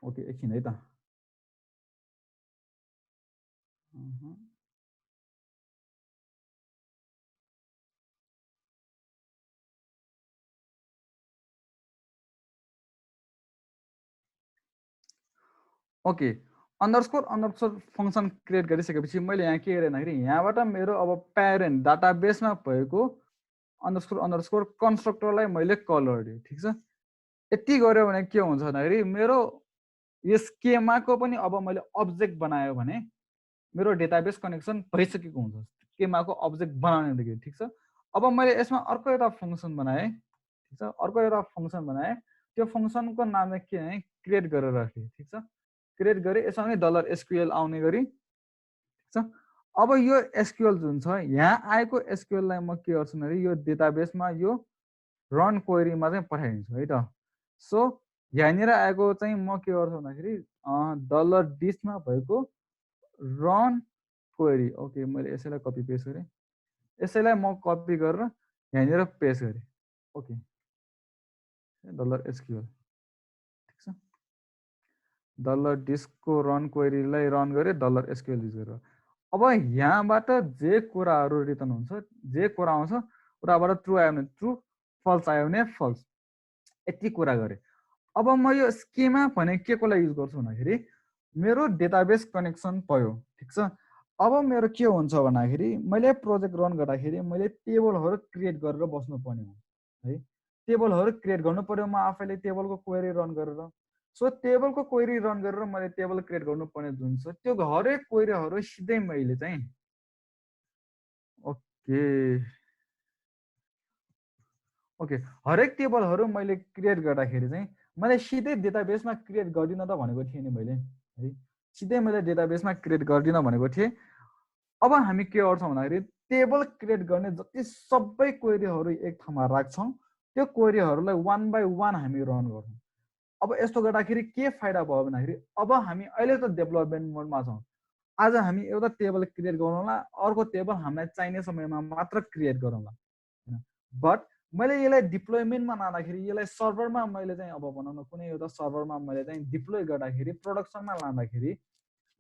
ओके एकछिन है त ओके अन्डरस्कोर फङ्सन क्रिएट गरिसकेपछि मैले यहाँ के गरेँ भन्दाखेरि यहाँबाट मेरो अब प्यारेन्ट डाटाबेसमा भएको अन्डरस्कोर कन्स्ट्रक्टरलाई मैले कल गरेँ ठिक छ। यति गऱ्यो भने के हुन्छ भन्दाखेरि मेरो यस स्केमाको पनि अब मैले अब्जेक्ट बनायो भने मेरो डेटाबेस कनेक्सन भइसकेको हुन्छ स्केमाको अब्जेक्ट बनाउनेदेखि ठिक छ। अब मैले यसमा अर्को एउटा फङ्सन बनाएँ ठिक छ, अर्को एउटा फङ्सन बनाएँ। त्यो फङ्सनको नाम चाहिँ के भने क्रिएट गरेर राखेँ ठिक छ। क्रिएट गरेँ यसमा पनि डलर एसक्युएल आउने गरी ठिक छ। अब यो एसक्युएल जुन छ यहाँ आएको एसक्युएललाई म के गर्छु भने यो डेटाबेसमा यो रन क्वेरीमा चाहिँ पठाइदिन्छु है त। सो यहाँनिर आएको चाहिँ म के गर्छु भन्दाखेरि डलर डिसमा भएको रन क्वेरी ओके मैले यसैलाई कपी पेस्ट गरेँ, यसैलाई म कपी गरेर यहाँनिर पेस्ट गरेँ ओके डलर एसक्युएल ठिक छ। डलर डिसको रन क्वेरीलाई रन गरेँ डलर एसक्युएल युज गरेर। अब यहाँबाट जे कुराहरू रिटर्न हुन्छ जे कुरा आउँछ उताबाट ट्रु आयो भने ट्रु फल्स आयो भने फल्स यति कुरा गरेँ। अब म यो स्केमा भने के को लागि युज गर्छु भन्दाखेरि मेरो डेटाबेस कनेक्सन भयो ठिक छ। अब मेरो के हुन्छ भन्दाखेरि मैले प्रोजेक्ट रन गर्दाखेरि मैले टेबलहरू क्रिएट गरेर बस्नुपर्ने हो है। टेबलहरू क्रिएट गर्नु पर्यो म आफैले टेबलको क्वेरी रन गरेर। सो टेबलको क्वेरी रन गरेर मैले टेबल क्रिएट गर्नुपर्ने जुन छ त्यो हरेक क्वेरीहरू सिधै मैले चाहिँ ओके ओके हरेक टेबलहरू मैले क्रिएट गर्दाखेरि चाहिँ मैले सिधै डेटाबेसमा क्रिएट गर्दिनँ त भनेको थिएँ नि मैले है। सिधै मैले डेटाबेसमा क्रिएट गर्दिनँ भनेको थिएँ। अब हामी के गर्छौँ भन्दाखेरि टेबल क्रिएट गर्ने जति सबै क्वेरीहरू एक ठाउँमा राख्छौँ त्यो क्वेरीहरूलाई वान बाई वान हामी रन गर्छौँ। अब यस्तो गर्दाखेरि के फाइदा भयो भन्दाखेरि अब हामी अहिले त डेभलपमेन्ट मोडमा छौँ। आज हामी एउटा टेबल क्रिएट गरौँला, अर्को टेबल हामीलाई चाहिने समयमा मात्र क्रिएट गरौँला होइन। बट मैले यसलाई डिप्लोइमेन्टमा लाँदाखेरि यसलाई सर्भरमा मैले चाहिँ अब भनौँ न कुनै एउटा सर्भरमा मैले चाहिँ डिप्लोय गर्दाखेरि प्रोडक्सनमा लाँदाखेरि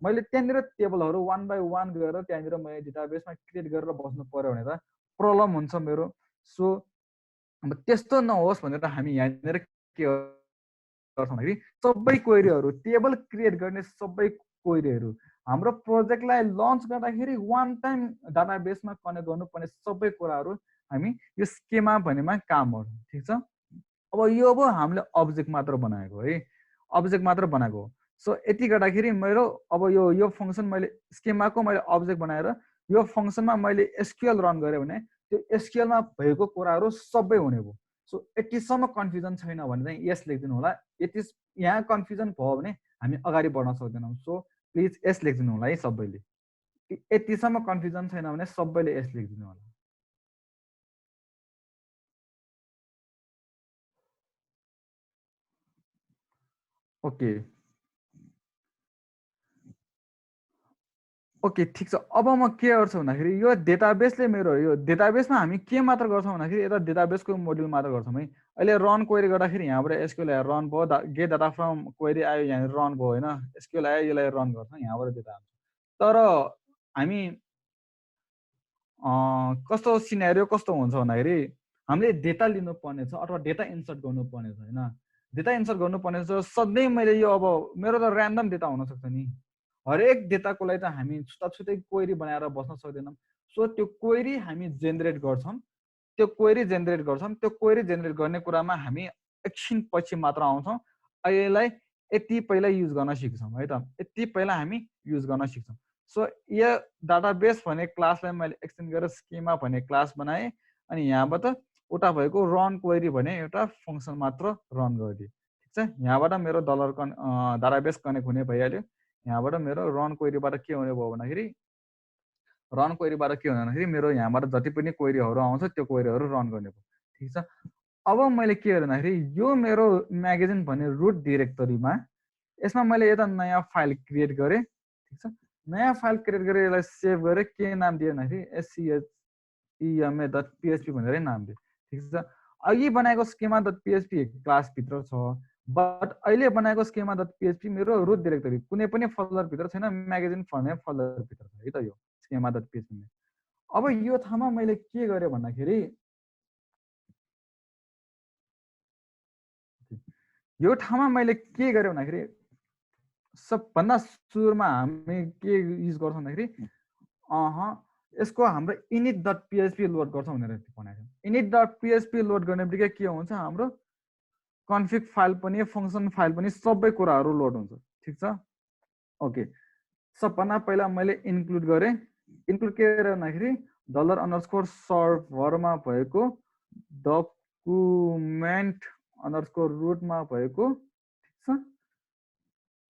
मैले त्यहाँनिर टेबलहरू वान बाई वान गरेर त्यहाँनिर मैले डेटाबेसमा क्रिएट गरेर बस्नु पऱ्यो भने त प्रब्लम हुन्छ मेरो। सो अब त्यस्तो नहोस् भनेर हामी यहाँनिर के गर्छौँ भन्दाखेरि सबै क्वेरीहरू टेबल क्रिएट गर्ने सबै क्वेरीहरू हाम्रो प्रोजेक्टलाई लन्च गर्दाखेरि वान टाइम डाटाबेसमा कनेक्ट गर्नुपर्ने सबै कुराहरू हामी यो स्केमा भन्नेमा काम गर्छौँ ठिक छ। अब यो अब हामीले अब्जेक्ट मात्र बनाएको है, अब्जेक्ट मात्र बनाएको। सो यति गर्दाखेरि मेरो अब यो फङ्सन मैले स्केमाको मैले अब्जेक्ट बनाएर यो फङ्सनमा मैले एसक्युएल रन गरेँ भने त्यो एसक्युएलमा भएको कुराहरू सबै हुने भयो। सो यतिसम्म कन्फ्युजन छैन भने चाहिँ यस लेखिदिनु होला। यति यहाँ कन्फ्युजन भयो भने हामी अगाडि बढ्न सक्दैनौँ। सो प्लिज यस लेखिदिनु होला है सबैले। यतिसम्म कन्फ्युजन छैन भने सबैले यस लेखिदिनु होला। ओके ओके ठिक छ। अब म के गर्छु भन्दाखेरि यो डेटाबेसले मेरो यो डेटाबेसमा हामी के मात्र गर्छौँ भन्दाखेरि यता डेटाबेसको मोड्युल मात्र गर्छौँ है। अहिले रन क्वेरी गर्दाखेरि यहाँबाट एसक्युएल आएर रन भयो, गेट डाटा फ्रम क्वेरी आयो यहाँनिर रन भयो होइन, एसक्युएल आयो यसलाई रन गर्छौँ यहाँबाट डेटा आउँछ। तर हामी कस्तो सिनेरियो कस्तो हुन्छ भन्दाखेरि हामीले डेटा लिनुपर्ने छ अथवा डेटा इन्सर्ट गर्नुपर्ने छ होइन। डेटा इन्सर्ट गर्नुपर्ने छ सधैँ मैले यो अब मेरो त ऱ्यान्डम डेटा हुनसक्छ नि, हरेक डेटाको लागि त हामी छुट्टा छुट्टै क्वेरी बनाएर बस्न सक्दैनौँ। सो त्यो क्वेरी हामी जेनेरेट गर्छौँ, त्यो क्वेरी जेनेरेट गर्छौँ, त्यो क्वेरी जेनेरेट गर्ने कुरामा हामी एकछिन पछि मात्र आउँछौँ। यसलाई यति पहिला युज गर्न सिक्छौँ है त, यति पहिला हामी युज गर्न सिक्छौँ। सो यो डाटाबेस भन्ने क्लासलाई मैले एक्सटेन्ड गरेर स्किमा भन्ने क्लास बनाएँ अनि यहाँबाट उता भएको रन क्वेरी भने एउटा फङ्सन मात्र रन गरिदिएँ ठिक छ। यहाँबाट मेरो डलर डाटाबेस कनेक्ट हुने भइहाल्यो। यहाँबाट मेरो रन क्वेरीबाट के हुने भयो भन्दाखेरि रन क्वेरीबाट के हुने भन्दाखेरि मेरो यहाँबाट जति पनि क्वेरीहरू आउँछ त्यो क्वेरीहरू रन गर्ने भयो ठिक छ। अब मैले के गरेँ भन्दाखेरि यो मेरो म्यागजिन भन्ने रुट डिरेक्टरीमा यसमा मैले एउटा नयाँ फाइल क्रिएट गरेँ ठिक छ। नयाँ फाइल क्रिएट गरेर यसलाई सेभ गरेँ, के नाम दिएँ भन्दाखेरि SCHEMA डट PHP भनेर नाम दिएँ ठिक छ। अघि बनाएको स्केमा डट PHP क्लासभित्र छ, बट अहिले बनाएको स्केमा डट PHP मेरो रुट डिरेक्टरी कुनै पनि फोल्डरभित्र छैन, म्यागजिन भन्ने फोल्डरभित्र छ है त यो स्केमा डट PHP। अब यो ठाउँमा मैले के गरेँ भन्दाखेरि यो ठाउँमा मैले के गरेँ भन्दाखेरि सबभन्दा सुरुमा हामी के युज गर्छौँ भन्दाखेरि यसको हाम्रो init.php लोड गर्छौँ भनेर भनेको छ। init.php लोड गर्ने बित्तिकै के हुन्छ हाम्रो कन्फिग फाइल पनि फङ्सन फाइल पनि सबै कुराहरू लोड हुन्छ। ठिक छ, ओके। सबभन्दा पहिला मैले इन्क्लुड गरेँ। इन्क्लुड के गरेर भन्दाखेरि $_सर्भरमा भएको डकुमेन्ट अंडरस्कोर रूटमा भएको, ठिक छ,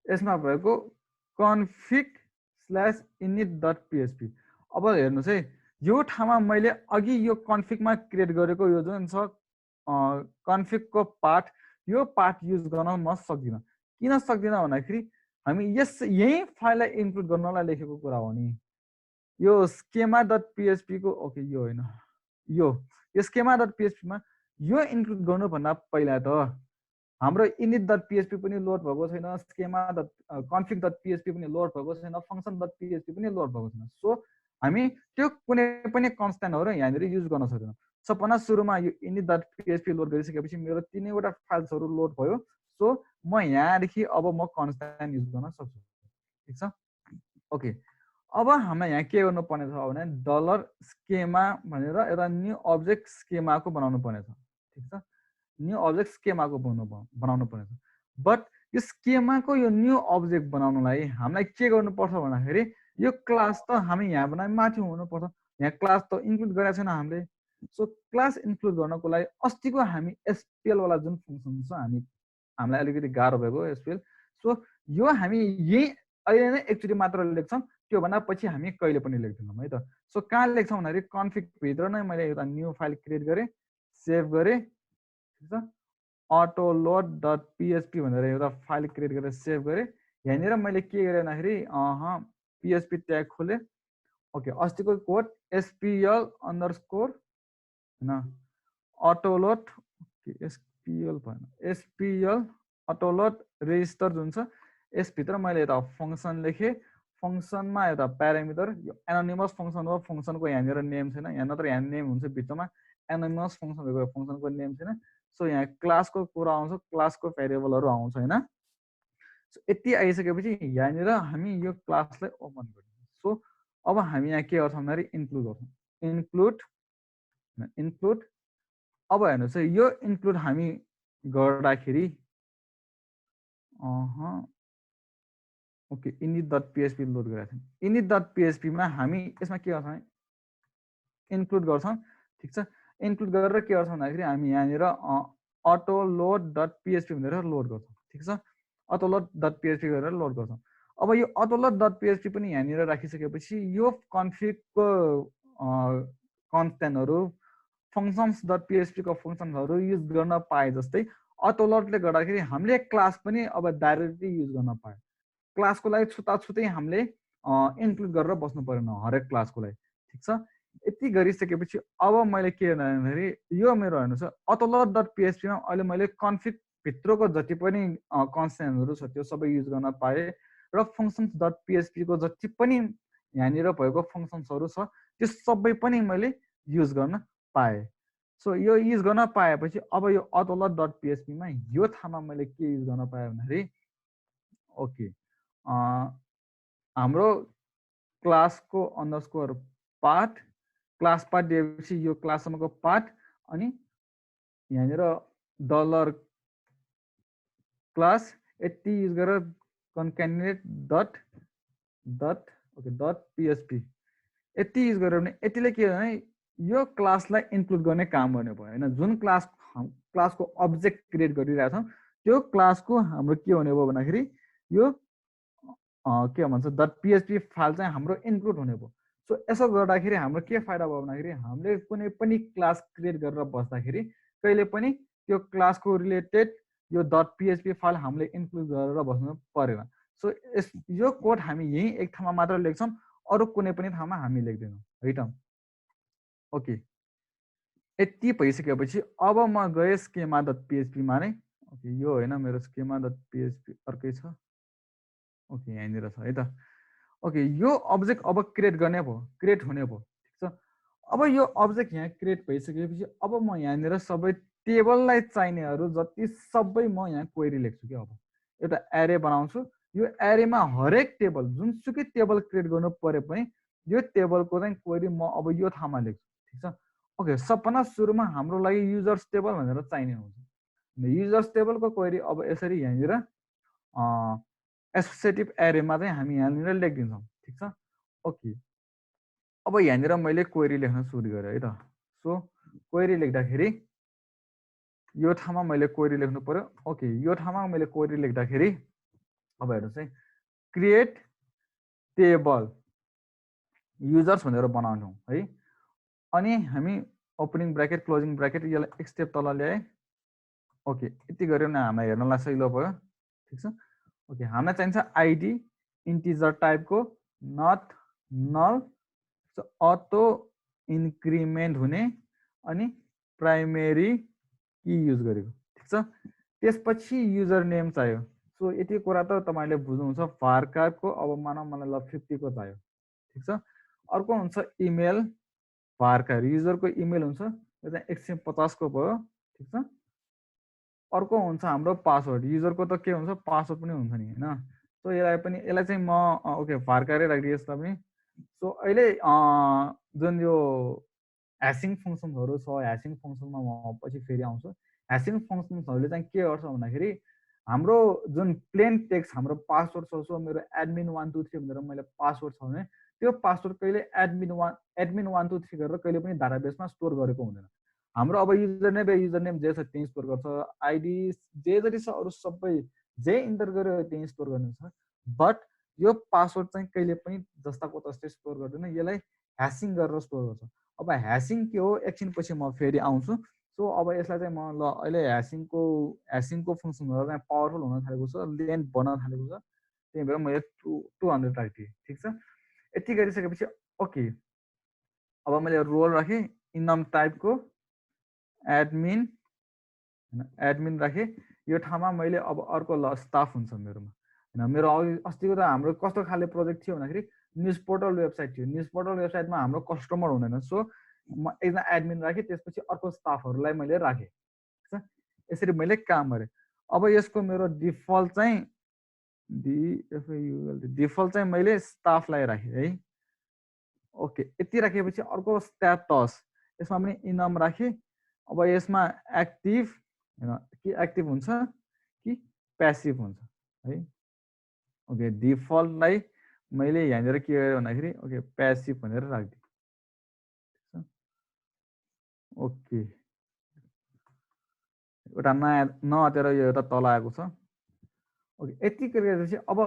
यसमा भएको config/init.php। अब हेर्नुहोस् है, यो ठाउँमा मैले अघि यो कन्फिगमा क्रिएट गरेको यो जुन छ कन्फिगको पार्ट, यो पार्ट युज गर्न म सक्दिनँ। किन सक्दिनँ भन्दाखेरि हामी यही फाइललाई इन्क्लुड गर्नलाई लेखेको कुरा हो नि। यो schema.php को ओके यो होइन, यो schema.php मा यो इन्क्लुड गर्नुभन्दा पहिला त हाम्रो init.php पनि लोड भएको छैन, schema.config.php पनि लोड भएको छैन, function.php पनि लोड भएको छैन। सो हामी त्यो कुनै पनि कन्स्ट्यान्टहरु यहाँनिर युज गर्न सक्दैनौँ। सबभन्दा सुरुमा यो init.php लोड गरिसकेपछि मेरो तीनैवटा फाइल्सहरु लोड भयो। सो म यहाँदेखि अब म कन्स्ट्यान्ट युज गर्न सक्छु। ठीक छ, ओके। अब हामीलाई यहाँ के गर्नु पर्ने छ भने $schema भनेर एउटा न्यू अब्जेक्ट स्केमाको बनाउनु पर्ने छ। ठीक छ, न्यू अब्जेक्ट स्केमाको बनाउनु पर्ने छ। बट यो स्केमाको यो न्यू अब्जेक्ट बनाउनलाई हामीलाई के गर्नुपर्छ भन्दाखेरि यो क्लास त हामी यहाँ बनाए माथि हुनुपर्छ। यहाँ क्लास त इन्क्लुड गरेका छैन हामीले। सो क्लास इन्क्लुड गर्नको लागि अस्तिको हामी एसपीएल वाला जुन फङ्सन छ हामीलाई अलिकति गाह्रो भएको एसपीएल। सो यो हामी यही अहिले नै एकचोटि मात्र लेख्छौँ, त्यो भन्दा पछि हामी कहिले पनि लेख्दैनौँ है त। सो कहाँ लेख्छौँ भन्दाखेरि कन्फिग भित्र नै मैले एउटा न्यू फाइल क्रिएट गरेँ, सेभ गरेँ। ठीक छ, autoload.php भनेर एउटा फाइल क्रिएट गरेर सेभ गरेँ। यहाँनिर मैले के गरेँ भन्दाखेरि php ट्याग खोलेँ। ओके, अस्तिको कोड SPL अंडरस्कोर होइन autoload SPL भएन, SPL autoload रेजिस्टर जुन छ यसभित्र मैले एउटा फङ्सन लेखेँ। फङ्सनमा एउटा प्यारामिटर, यो एनोनिमस फङ्सन हो। फङ्सनको यहाँनिर नेम छैन, यहाँ नत्र यहाँ नेम हुन्छ भित्रमा, एनोनिमस फङ्सन भएको फङ्सनको नेम छैन। सो यहाँ क्लासको कुरा आउँछ, क्लासको भेरिएबलहरू आउँछ होइन। सो यति आइसकेपछि यहाँनिर हामी यो क्लासलाई ओपन गर्छौँ। सो अब हामी यहाँ के गर्छौँ भन्दाखेरि इन्क्लुड गर्छौँ। इन्क्लुड अब हेर्नुहोस् है, यो इन्क्लुड हामी गर्दाखेरि ओके init.php लोड गरेका छौँ। init.php मा हामी यसमा के गर्छौँ, इन्क्लुड गर्छौँ। ठिक छ, इन्क्लुड गरेर के गर्छौँ भन्दाखेरि हामी यहाँनिर autoload.php भनेर लोड गर्छौँ। ठिक छ, autoload.php गरेर लोड गर्छौँ। अब यो autoload.php पनि यहाँनिर राखिसकेपछि यो कन्फिगको कन्स्ट्यान्टहरु functions.php को फङ्सन्सहरु युज गर्न पाए जस्तै autoloadले गर्दाखेरि हामीले क्लास पनि अब डाइरेक्टली युज गर्न पाए। क्लासको लागि छुट्टै हामीले इन्क्लुड गरेर बस्नु परेन हरेक क्लासको लागि। ठिक छ, यति गरिसकेपछि अब मैले के भन्दाखेरि यो मेरो हेर्नुहोस् autoload.php मा अहिले मैले कन्फिग भित्रको जति पनि कन्स्ट्यान्टहरु छ त्यो सबै युज गर्न पाए र functions.php को जति पनि यहाँनिर भएको फङ्सन्सहरु छ त्यो सबै पनि मैले युज गर्न पाए। सो यो युज गर्न पाएपछि अब यो autoload.php मा यो ठाउँमा मैले के युज गर्न पाएँ भन्दाखेरि ओके हाम्रो क्लासको अंडरस्कोर पाथ, क्लास पाथ दिएपछि यो क्लाससम्मको पाथ, अनि यहाँनिर डलर क्लास यति युज गरेर कन्क्याटिनेट डट php यति युज गरेर भने यतिले के भने यो क्लासलाई इन्क्लुड गर्ने काम गर्ने भयो होइन। जुन क्लासको अब्जेक्ट क्रिएट गरिरहेछौँ त्यो क्लासको हाम्रो के हुने भयो भन्दाखेरि यो के भन्छ .php फाइल चाहिँ हाम्रो इन्क्लुड हुने भयो। सो यसो गर्दाखेरि हाम्रो के फाइदा भयो भन्दाखेरि हामीले कुनै पनि क्लास क्रिएट गरेर बस्दाखेरि कहिले पनि त्यो क्लासको रिलेटेड यो .php फाइल हामीले इन्क्लुड गरेर बस्नु परेन। सो यो कोड हामी यही एक ठाउँमा मात्र लेख्छौँ, अरू कुनै पनि ठाउँमा हामी लेख्दैनौँ है त। ओके, यति भइसकेपछि अब म गएँ schema.php मा नै। ओके, यो होइन मेरो schema.php अर्कै छ। ओके, यहाँनिर छ है त। ओके, यो अब्जेक्ट अब क्रिएट गर्ने भयो, क्रिएट हुने भयो। ठिक छ, अब यो अब्जेक्ट यहाँ क्रिएट भइसकेपछि अब म यहाँनिर सबै टेबललाई चाहिनेहरू जति सबै म यहाँ क्वेरी लेख्छु कि अब एउटा एरे बनाउँछु। यो एरेमा हरेक टेबल जुनसुकै टेबल क्रिएट गर्नु परे पनि यो टेबलको चाहिँ क्वेरी म अब यो ठाउँमा लेख्छु, ठिक छ। ओके, सबभन्दा सुरुमा हाम्रो लागि युजर्स टेबल भनेर चाहिने हुन्छ। युजर्स टेबलको क्वेरी अब यसरी यहाँनिर एसोसिएटिभ एरेमा चाहिँ हामी यहाँनिर लेखिदिन्छौँ, ठिक छ। ओके, अब यहाँनिर मैले क्वेरी लेख्न सुरु गरेँ है त। सो क्वेरी लेख्दाखेरि यो ठाउँमा मैले क्वेरी लेख्नु पर्यो। ओके, यो ठाउँमा मैले क्वेरी लेख्दाखेरि अब हेर्नुहोस् है, क्रिएट टेबल युजर्स भनेर बनाउँछौँ है। अनि हामी ओपनिङ ब्राकेट क्लोजिङ ब्राकेट यसलाई एक स्टेप तल ल्याएँ। ओके, यति गऱ्यो भने हामीलाई हेर्नलाई सजिलो भयो, ठिक छ। ओके, हामीलाई चाहिन्छ आइडी इन्टिजर टाइपको, नट नल, अटो इन्क्रिमेन्ट हुने, अनि प्राइमेरी की युज गरेको, ठिक छ। त्यसपछि युजर नेम चाहियो। सो यति कुरा त तपाईँले बुझ्नुहुन्छ। फारकारको अब मानौँ मलाई ल 50 को चाहियो, ठिक छ। अर्को हुन्छ इमेल फारकार, युजरको इमेल हुन्छ, यो चाहिँ 150 को भयो, ठिक छ। अर्को हुन्छ हाम्रो पासवर्ड, युजरको त के हुन्छ पासवर्ड पनि हुन्छ नि हैन। सो यसलाई चाहिँ म ओके फारकारै राखिदिएँ यसलाई पनि। सो अहिले जुन यो ह्यासिङ फङ्सन्सहरू छ, ह्यासिङ फङ्सनमा म पछि फेरि आउँछु। ह्यासिङ फङ्सन्सहरूले चाहिँ के गर्छ भन्दाखेरि हाम्रो जुन प्लेन टेक्स्ट हाम्रो पासवर्ड छ, सो मेरो एडमिन 1 2 3 भनेर मैले पासवर्ड छ भने त्यो पासवर्ड कहिले एडमिन 1 2 3 गरेर कहिले पनि डाटाबेसमा स्टोर गरेको हुँदैन। हाम्रो अब युजर नेम जे छ त्यही स्टोर गर्छ, आइडी जे जति छ अरू सबै जे इन्टर गर्यो त्यही स्टोर गर्नुहुन्छ। बट यो पासवर्ड चाहिँ कहिले पनि जस्ताको तस्तै स्टोर गर्दैन, यसलाई ह्यासिङ गरेर स्टोर गर्छ। अब ह्यासिङ के हो एकछिनपछि म फेरि आउँछु। सो अब यसलाई चाहिँ म ल अहिले ह्यासिङको फङ्सनहरू चाहिँ पावरफुल हुन थालेको छ, लेन्थ बढ्न थालेको छ, त्यही भएर मैले 200 राखिदिएँ, ठिक छ। यति गरिसकेपछि ओके, अब मैले रोल राखेँ इनम टाइपको एडमिन एडमिन राखेँ। यो ठाउँमा मैले अब अर्को ल स्टाफ हुन्छ मेरोमा होइन। मेरो अस्तिको त हाम्रो कस्तो खाले प्रोजेक्ट थियो भन्दाखेरि न्युज पोर्टल वेबसाइट थियो। न्युज पोर्टल वेबसाइटमा हाम्रो कस्टमर हुँदैन, सो म एकजना एडमिन राखेँ, त्यसपछि अर्को स्टाफहरूलाई मैले राखेँ, ठिक छ। यसरी मैले काम गरेँ। अब यसको मेरो डिफल्ट चाहिँ डिफल्ट चाहिँ मैले स्टाफलाई राखेँ है। ओके, यति राखेपछि अर्को स्ट्याटस, यसमा पनि इनम राखेँ। अब यसमा एक्टिभ होइन कि एक्टिभ हुन्छ कि प्यासिभ हुन्छ है। ओके, डिफल्टलाई मैले यहाँनिर के गरेँ भन्दाखेरि ओके प्यासिभ भनेर राखिदिएँ, ठिक छ। ओके, एउटा नयाँ नअतेर यो एउटा तल आएको छ। ओके, यति गरेपछि अब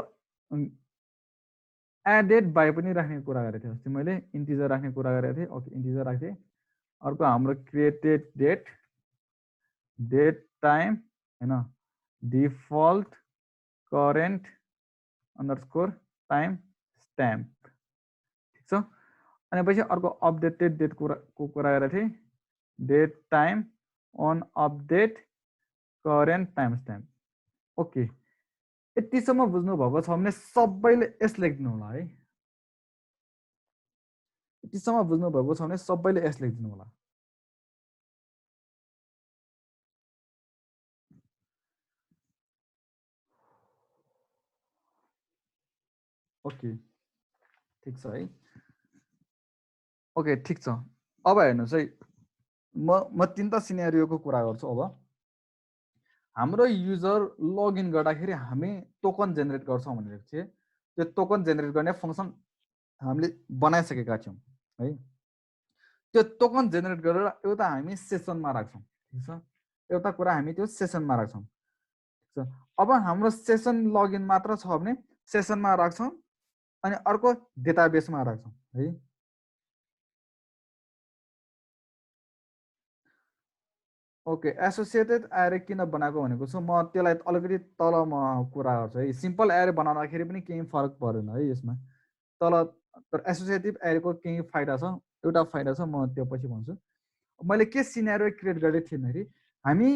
एडेड बाई पनि राख्ने कुरा गरेको थिएँ अस्ति मैले, इन्टिजर राख्ने कुरा गरेको थिएँ। ओके, इन्टिजर राखेँ। अर्को हाम्रो क्रिएटेड डेट टाइम होइन, default current underscore time stamp, ठिक छ। अनि पछि अर्को अपडेटेड डेटको कुरा गरेको थिएँ, date time on update current timestamp. Okay, यतिसम्म बुझ्नुभएको छ भने सबैले एस लेखिदिनु होला है। यतिसम्म बुझ्नुभएको छ भने सबैले एस लेखिदिनु होला। ओके, ठिक छ है। ओके, ठिक छ। अब हेर्नुहोस् है, म तिनवटा सिनेरियोको कुरा गर्छु। अब हाम्रो युजर लगइन गर्दाखेरि हामी टोकन जेनेरेट गर्छौँ भनेको थिएँ। त्यो टोकन जेनेरेट गर्ने फङ्सन हामीले बनाइसकेका थियौँ है। त्यो टोकन जेनेरेट गरेर एउटा हामी सेसनमा राख्छौँ, ठिक छ। एउटा कुरा हामी त्यो सेसनमा राख्छौँ, ठिक छ। अब हाम्रो सेसन लगइन मात्र छ भने सेसनमा राख्छौँ, अनि अर्को डेटाबेसमा राख्छौँ है। ओके, एसोसिएटेड एरे किन बनाएको भनेको छु म, त्यसलाई अलिकति तल म कुरा गर्छु है। सिम्पल एरे बनाउँदाखेरि पनि केही फरक पर्दैन है यसमा तल, तर एसोसिएटिभ एरेको केही फाइदा छ, एउटा फाइदा छ, म त्यो पछि भन्छु। मैले के सिनेरियो क्रिएट गरेको थिएँ भन्दाखेरि हामी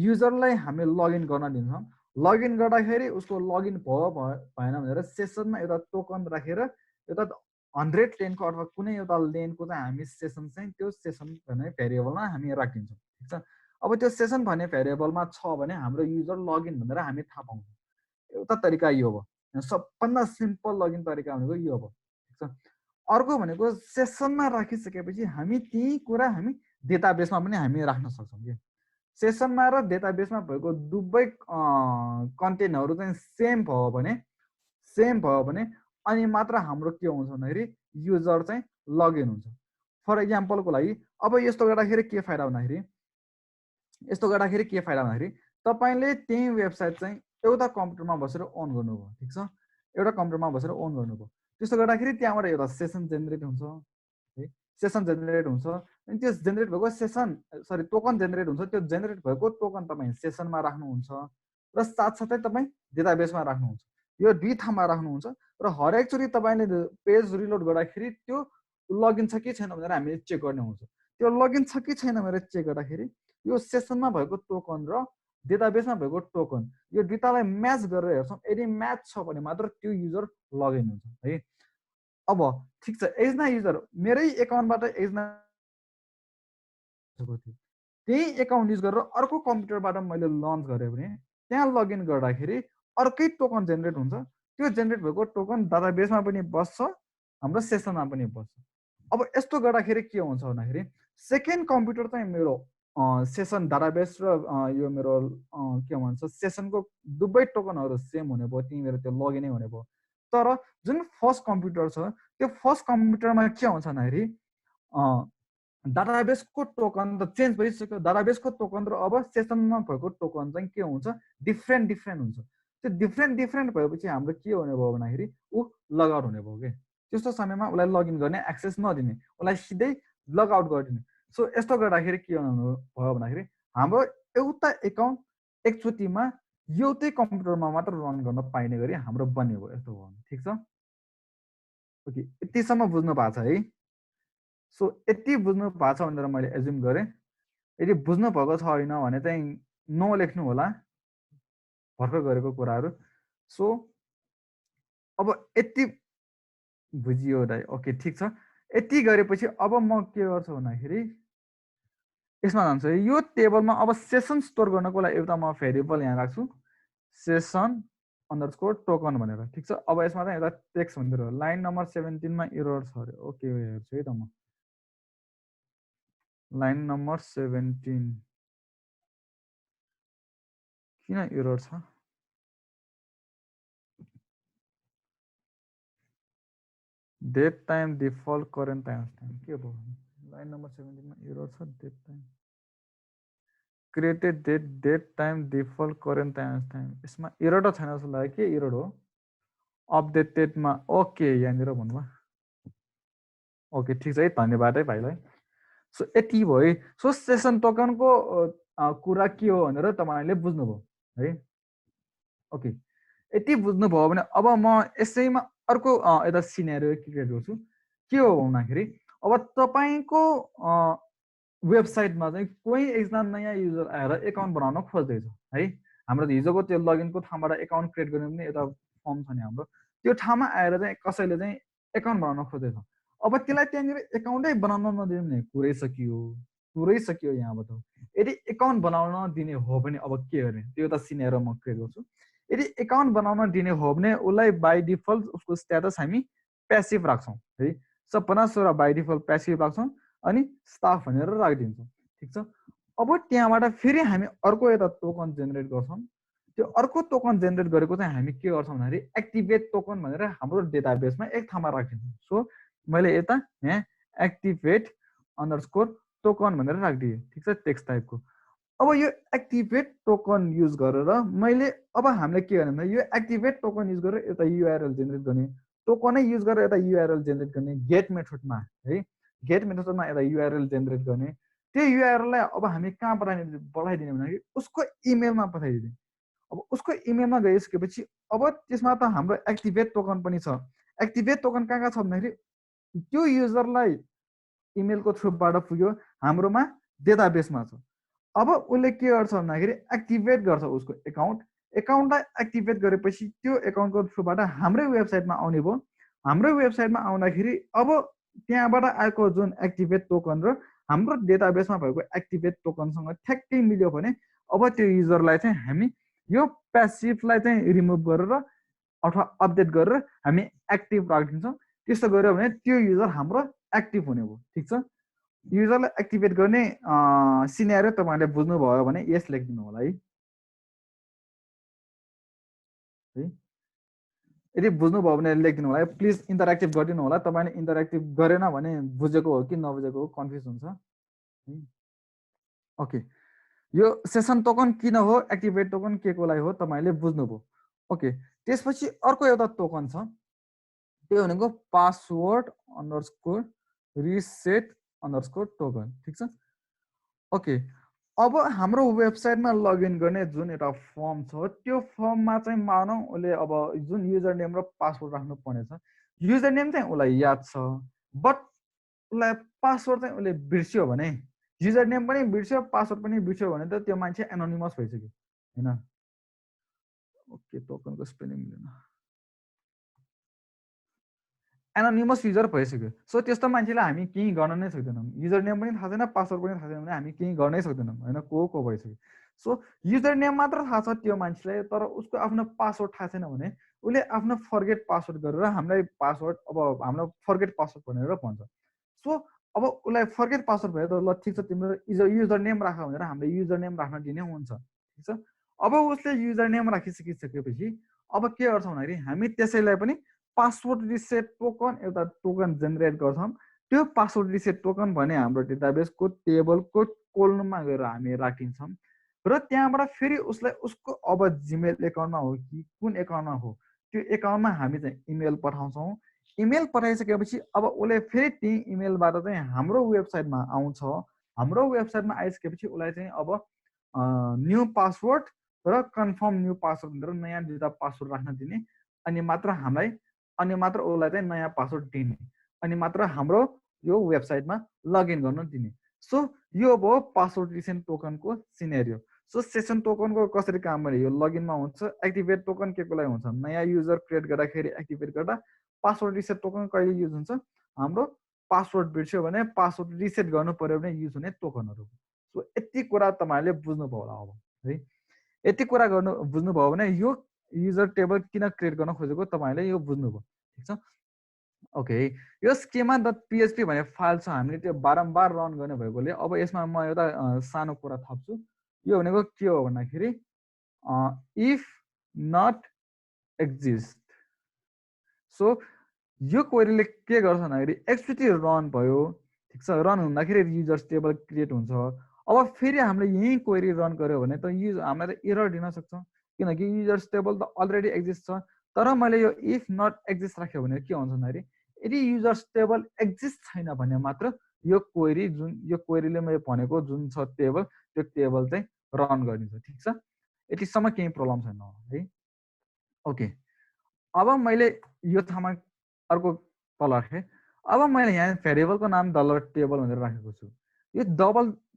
युजरलाई हामी लगइन गर्न दिन्छौँ। लगइन गर्दाखेरि उसको लगइन भयो भएन भनेर सेसनमा एउटा टोकन राखेर एउटा 100 लेनको अथवा कुनै एउटा लेनको चाहिँ हामी सेसन चाहिँ त्यो सेसन भन्ने भेरिएबलमा हामी राखिदिन्छौँ, ठिक छ। अब त्यो सेसन भन्ने भेरिएबलमा छ भने हाम्रो युजर लगइन भनेर हामी थाहा पाउँछौँ। एउटा तरिका यो हो, सबभन्दा सिम्पल लगइन तरिका भनेको यो हो, ठिक छ। अर्को भनेको सेसनमा राखिसकेपछि हामी ती कुरा हामी डेटाबेसमा पनि हामी राख्न सक्छौँ के। सेसनमा र डेटाबेसमा भएको दुवै कन्टेन्टहरू चाहिँ सेम भयो भने अनि मात्र हाम्रो के हुन्छ भन्दाखेरि युजर चाहिँ लगइन हुन्छ। फर इक्जाम्पलको लागि अब यस्तो गर्दाखेरि के फाइदा भन्दाखेरि तपाईँले त्यही वेबसाइट चाहिँ एउटा कम्प्युटरमा बसेर अन गर्नुभयो, ठिक छ, एउटा कम्प्युटरमा बसेर अन गर्नुभयो। त्यस्तो गर्दाखेरि त्यहाँबाट एउटा सेसन जेनेरेट हुन्छ है, सेसन जेनेरेट हुन्छ। अनि त्यो जेनेरेट भएको टोकन जेनेरेट हुन्छ। त्यो जेनेरेट भएको टोकन तपाईँ सेसनमा राख्नुहुन्छ र साथसाथै तपाईँ डेटाबेसमा राख्नुहुन्छ। यो दुई ठाउँमा राख्नुहुन्छ र हरेकचोटि तपाईँले पेज रिलोड गर्दाखेरि त्यो लगइन छ कि छैन भनेर हामीले चेक गर्ने हुन्छ। त्यो लगइन छ कि छैन भनेर चेक गर्दाखेरि यो सेसनमा भएको टोकन र डेटाबेसमा भएको टोकन यो दुईटालाई म्याच गरेर हेर्छौँ। यदि म्याच छ भने मात्र त्यो युजर लगइन हुन्छ है। अब ठिक छ, एकजना युजर मेरै एकाउन्टबाट एकजना त्यही एकाउन्ट युज गरेर अर्को कम्प्युटरबाट मैले लन्च गरेँ भने त्यहाँ लगइन गर्दाखेरि अर्कै टोकन जेनेरेट हुन्छ। त्यो जेनेरेट भएको टोकन डाटाबेसमा पनि बस्छ, हाम्रो सेसनमा पनि बस्छ। अब यस्तो गर्दाखेरि के हुन्छ भन्दाखेरि सेकेन्ड कम्प्युटर चाहिँ मेरो सेसन डाटाबेस र यो मेरो के भन्छ सेसनको दुवै टोकनहरू सेम हुने भयो, त्यही मेरो त्यो लगइनै हुने भयो। तर जुन फर्स्ट कम्प्युटर छ त्यो फर्स्ट कम्प्युटरमा के हुन्छ भन्दाखेरि डाटाबेसको टोकन त चेन्ज भइसक्यो। डाटाबेसको टोकन र अब सेसनमा भएको टोकन चाहिँ के हुन्छ, डिफ्रेन्ट हुन्छ। त्यो डिफ्रेन्ट भएपछि हाम्रो के हुने भयो भन्दाखेरि ऊ लगआउट हुने भयो कि। त्यस्तो समयमा उसलाई लगइन गर्ने एक्सेस नदिने, उसलाई सिधै लगआउट गरिदिने। सो यस्तो गर्दाखेरि के हुनु भयो भन्दाखेरि हाम्रो एउटा एकाउन्ट एकचोटिमा एउटै कम्प्युटरमा मात्र रन गर्न पाइने गरी हाम्रो बन्यो भयो। यस्तो भयो, ठिक छ। ओके, यतिसम्म बुझ्नु भएको छ है। सो यति बुझ्नु भएको छ भनेर मैले एज्युम गरेँ। यदि बुझ्नु भएको छैन भने चाहिँ नलेख्नु होला भर्खर गरेको कुराहरू। सो अब यति बुझियो दाइ, ओके ठिक छ। यति गरेपछि अब म के गर्छु भन्दाखेरि यसमा जान्छु। यो टेबलमा अब सेसन स्टोर गर्नको लागि एउटा म भेरिएबल यहाँ राख्छु, सेसन अंडरस्कोर टोकन भनेर, ठिक छ। अब यसमा चाहिँ एउटा टेक्स्ट भनेर लाइन नम्बर 17 मा एरर छ अरे। ओके हेर्छु है त म लाइन नम्बर 17 किन एरर छ। Date time default current time के भयो, लाइन नम्बर 17 मा एरर छ। Date time created date time default current time यसमा एरर त छैन जस्तो लाग्यो। के एरर हो अपडेटेडमा? ओके यहाँनिर भन्नुभयो। ओके ठिक छ है, धन्यवाद है भाइलाई। सो यति भयो है। सो सेसन टोकनको कुरा के हो भनेर तपाईँले बुझ्नुभयो है। ओके यति बुझ्नुभयो भने अब म यसैमा अर्को एउटा सिनेरियो क्रिएट गर्छु। के हो भन्दाखेरि अब तपाईँको वेबसाइटमा चाहिँ कोही एकजना नयाँ युजर आएर एकाउन्ट बनाउन खोज्दैछ है। हाम्रो हिजोको त्यो लगइनको ठाउँबाट एकाउन्ट क्रिएट गर्ने पनि एउटा फर्म छ नि हाम्रो, त्यो ठाउँमा आएर चाहिँ कसैले चाहिँ एकाउन्ट बनाउन खोज्दैछ। अब त्यसलाई त्यहाँनिर एकाउन्टै बनाउन नदिने भने पुरै सकियो यहाँबाट। यदि एकाउन्ट बनाउन दिने हो भने अब के गर्ने, त्यो एउटा सिनेरियो म क्रिएट गर्छु। यदि एकाउन्ट बनाउन दिने हो भने उसलाई बाई डिफल्ट उसको स्ट्याटस हामी प्यासिभ राख्छौँ है। सबभन्दा सुरु बाई डिफल्ट प्यासिभ राख्छौँ अनि स्टाफ भनेर राखिदिन्छौँ, ठिक छ। अब त्यहाँबाट फेरि हामी अर्को एउटा टोकन जेनेरेट गर्छौँ। त्यो अर्को टोकन जेनेरेट गरेको चाहिँ हामी के गर्छौँ भन्दाखेरि एक्टिभेट टोकन भनेर हाम्रो डेटाबेसमा एक ठाउँमा राखिदिन्छौँ। सो मैले यता यहाँ एक्टिभेट अंडरस्कोर टोकन भनेर राखिदिएँ, ठिक छ, टेक्स्ट टाइपको। अब यो एक्टिभेट टोकन युज गरेर मैले अब हामीले के गर्ने भन्दा यो एक्टिभेट टोकन युज गरेर एउटा युआरएल जेनेरेट गर्ने, टोकनै युज गरेर एउटा युआरएल जेनेरेट गर्ने गेट मेथडमा है। गेट मेथडमा एउटा युआरएल जेनेरेट गर्ने। त्यो युआरएललाई अब हामी कहाँ पठाइदिने भन्दाखेरि उसको इमेलमा पठाइदिने। अब उसको इमेलमा गइसकेपछि अब त्यसमा त हाम्रो एक्टिभेट टोकन पनि छ। एक्टिभेट टोकन कहाँ छ भन्दाखेरि त्यो युजरलाई इमेलको थ्रुबाट पुग्यो, हाम्रोमा डेटाबेसमा छ। अब उसले के गर्छ भन्दाखेरि एक्टिभेट गर्छ उसको एकाउन्टलाई एक्टिभेट गरेपछि त्यो एकाउन्टको थ्रुबाट हाम्रै वेबसाइटमा आउने भयो। हाम्रो वेबसाइटमा आउँदाखेरि अब त्यहाँबाट आएको जुन एक्टिभेट टोकन र हाम्रो डेटाबेसमा भएको एक्टिभेट टोकनसँग ठ्याक्कै मिल्यो भने अब त्यो युजरलाई चाहिँ हामी यो प्यासिभलाई चाहिँ रिमुभ गरेर अथवा अपडेट गरेर हामी एक्टिभ राखिदिन्छौँ। त्यस्तो गर्यो भने त्यो युजर हाम्रो एक्टिभ हुने भयो। ठिक छ, युजरलाई एक्टिभेट गर्ने सिनेरियो तपाईँले बुझ्नुभयो भने यस लेखिदिनु होला है। यदि बुझ्नुभयो भने लेखिदिनु होला है। प्लिज इन्टरेक्टिभ गरिदिनु होला। तपाईँले इन्टरेक्टिभ गरेन भने बुझेको हो कि नबुझेको हो कन्फ्युज हुन्छ। ओके, यो सेसन टोकन किन हो, एक्टिभेट टोकन के को लागि हो तपाईँले बुझ्नुभयो। ओके, त्यसपछि अर्को एउटा टोकन छ, त्यो भनेको password underscore reset underscore token. ठिक छ, ओके। अब हाम्रो वेबसाइटमा लगइन गर्ने जुन एउटा फर्म छ त्यो फर्ममा चाहिँ मानौँ उसले अब जुन युजर नेम र पासवर्ड राख्नु पर्ने छ, युजर नेम चाहिँ उसलाई याद छ बट उसलाई पासवर्ड चाहिँ उसले बिर्स्यो भने, युजर नेम पनि बिर्स्यो पासवर्ड पनि बिर्स्यो भने त त्यो मान्छे एनोनिमस भइसक्यो हैन। ओके, टोकनको स्पेलिङ मिलेन, एनोनिमस युजर भइसक्यो। सो त्यस्तो मान्छेलाई हामी केही गर्न नै सक्दैनौँ। युजर नेम पनि थाहा छैन पासवर्ड पनि थाहा छैन भने हामी केही गर्नै सक्दैनौँ हैन, को भइसक्यो। सो युजर नेम मात्र थाहा छ त्यो मान्छेलाई, तर उसको आफ्नो पासवर्ड थाहा छैन भने उसले आफ्नो फर्गेट पासवर्ड गरेर हामीलाई पासवर्ड अब हाम्रो फर्गेट पासवर्ड भनेर भन्छ। सो अब उसलाई फर्गेट पासवर्ड भयो त ल ठिक छ, तिम्रो युजर नेम राख भनेर हामीले युजर नेम राख्न दिने हुन्छ। ठिक छ, अब उसले युजर नेम राखिसकिसकेपछि अब के गर्छौँ भन्दाखेरि हामी त्यसैलाई पनि पासवर्ड रिसेट टोकन एउटा टोकन जेनेरेट गर्छौँ। त्यो पासवर्ड रिसेट टोकन भने हाम्रो डेटाबेसको टेबलको कोलममा गएर हामी राखिन्छौँ र त्यहाँबाट फेरि उसलाई उसको अब जिमेल एकाउन्टमा हो कि कुन एकाउन्टमा हो त्यो एकाउन्टमा हामी चाहिँ इमेल पठाउँछौँ। इमेल पठाइसकेपछि अब उसले फेरि त्यही इमेलबाट चाहिँ हाम्रो वेबसाइटमा आउँछ। हाम्रो वेबसाइटमा आइसकेपछि उसलाई चाहिँ अब न्यू पासवर्ड र कन्फर्म न्यू पासवर्ड भनेर नयाँ दुईवटा पासवर्ड राख्न दिने, अनि मात्र हामीलाई अनि मात्र उसलाई चाहिँ नयाँ पासवर्ड दिने, अनि मात्र हाम्रो यो वेबसाइटमा लगइन गर्न दिने। सो यो भयो पासवर्ड रिसेट टोकनको सिनेरियो। सो सेसन टोकनको कसरी काम गर्ने, यो लगइनमा हुन्छ। एक्टिभेट टोकन के को लागि हुन्छ, नयाँ युजर क्रिएट गर्दाखेरि एक्टिभेट गर्दा। पासवर्ड रिसेट टोकन कहिले युज हुन्छ, हाम्रो पासवर्ड बिर्स्यो भने पासवर्ड रिसेट गर्नु पर्यो भने युज हुने टोकनहरू। सो यति कुरा तपाईँहरूले बुझ्नुभयो होला अब है। यति कुरा गर्नु बुझ्नुभयो भने यो युजर टेबल किन क्रिएट गर्न खोजेको तपाईँहरूले यो बुझ्नुभयो। ठिक छ, ओके। यो स्केमा डट पिएचपी भन्ने फाइल छ, हामीले त्यो बारम्बार रन गर्ने भएकोले अब यसमा म एउटा सानो कुरा थप्छु। यो भनेको के हो भन्दाखेरि इफ नट एक्जिस्ट। सो यो क्वेरीले के गर्छ भन्दाखेरि एकचोटि रन भयो, ठिक छ, रन हुँदाखेरि युजर्स टेबल क्रिएट हुन्छ। अब फेरि हामीले यही क्वेरी रन गर्यो भने त हामीलाई त एरर दिन सक्छ, किनकि युजर्स टेबल त अलरेडी एक्जिस्ट छ। तर मैले यो इफ नट एक्जिस्ट राख्यो भने के हुन्छ भन्दाखेरि यदि युजर्स टेबल एक्जिस्ट छैन भने मात्र यो क्वेरीले मैले भनेको जुन छ टेबल, त्यो टेबल चाहिँ रन गरिन्छ। ठिक छ, यतिसम्म केही प्रब्लम छैन है। ओके, अब मैले यो ठाउँमा अर्को तल राखेँ। अब मैले यहाँ भेरिएबलको नाम डलर टेबल भनेर राखेको छु। यो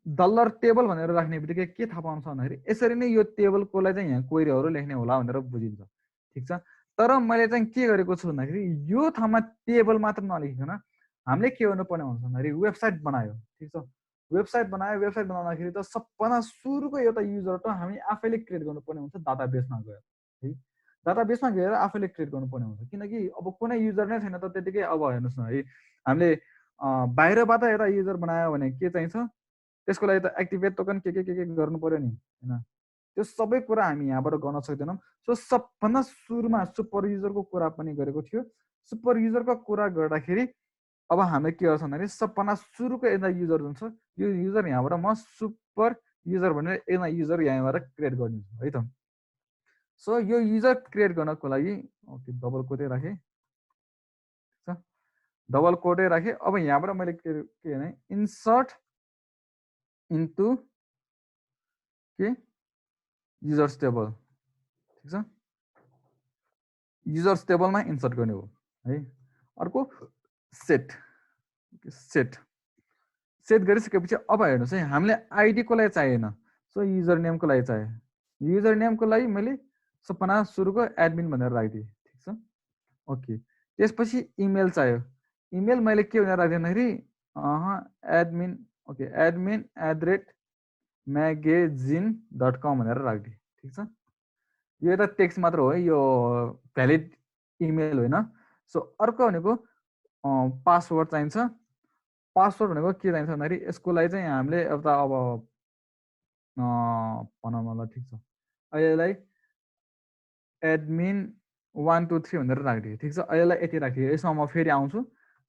डलर टेबल भनेर राख्ने बित्तिकै के थाहा पाउँछ भन्दाखेरि यसरी नै यो टेबलकोलाई चाहिँ यहाँ क्वेरीहरू लेख्ने होला भनेर बुझिन्छ। ठिक छ, तर मैले चाहिँ के गरेको छु भन्दाखेरि यो ठाउँमा टेबल मात्र नलेखिकन हामीले के गर्नुपर्ने हुन्छ भन्दाखेरि वेबसाइट बनायो। ठिक छ, वेबसाइट बनाउँदाखेरि त सबभन्दा सुरुको एउटा युजर त हामी आफैले क्रिएट गर्नुपर्ने हुन्छ डाटाबेसमा गएर है। डाटाबेसमा गएर आफैले क्रिएट गर्नुपर्ने हुन्छ, किनकि अब कुनै युजर नै छैन त त्यतिकै अब हेर्नुहोस् न है, हामीले बाहिरबाट एउटा युजर बनायो भने के चाहिन्छ, त्यसको लागि त एक्टिभेट टोकन के गर्नु पर्यो नि होइन। त्यो सबै कुरा हामी यहाँबाट गर्न सक्दैनौँ। सो सबभन्दा सुरुमा सुपर युजरको कुरा पनि गरेको थियो। सुपर युजरको कुरा गर्दाखेरि अब हामीले के गर्छ भन्दाखेरि सबभन्दा सुरुको एउटा युजर जुन छ यो युजर यहाँबाट म सुपर युजर भनेर एउटा युजर यहाँबाट क्रिएट गरिदिन्छु है त। सो यो युजर क्रिएट गर्नको लागि ओके डबल कोटै राखेँ, डबल कोटै राखेँ। अब यहाँबाट मैले के भने इन्सर्ट इन्टु के युजर्स टेबल। ठिक छ, युजर्स टेबलमा इन्सर्ट गर्ने हो है। अर्को सेट, सेट गरिसकेपछि अब हेर्नुहोस् है, हामीले आइडीको लागि चाहिएन, सो युजर नेमको लागि चाहियो। युजर नेमको लागि मैले सबभन्दा सुरुको एडमिन भनेर राखिदिएँ। ठिक छ, ओके। त्यसपछि इमेल चाहियो। इमेल मैले के भनेर राखिदिएँ भन्दाखेरि एडमिन, ओके, admin@magazine.com भनेर राखिदिएँ। ठिक छ, यो त टेक्स्ट मात्र हो है, यो भ्यालिड इमेल होइन। सो अर्को भनेको पासवर्ड चाहिन्छ। पासवर्ड भनेको के चाहिन्छ भन्दाखेरि यसको लागि चाहिँ हामीले एउटा अब भनौँ न ल, ठिक छ, अहिलेलाई एडमिन 1 2 3 भनेर राखिदिएँ, ठिक छ। अहिलेलाई यति राखिदिएँ। यसमा म फेरि आउँछु,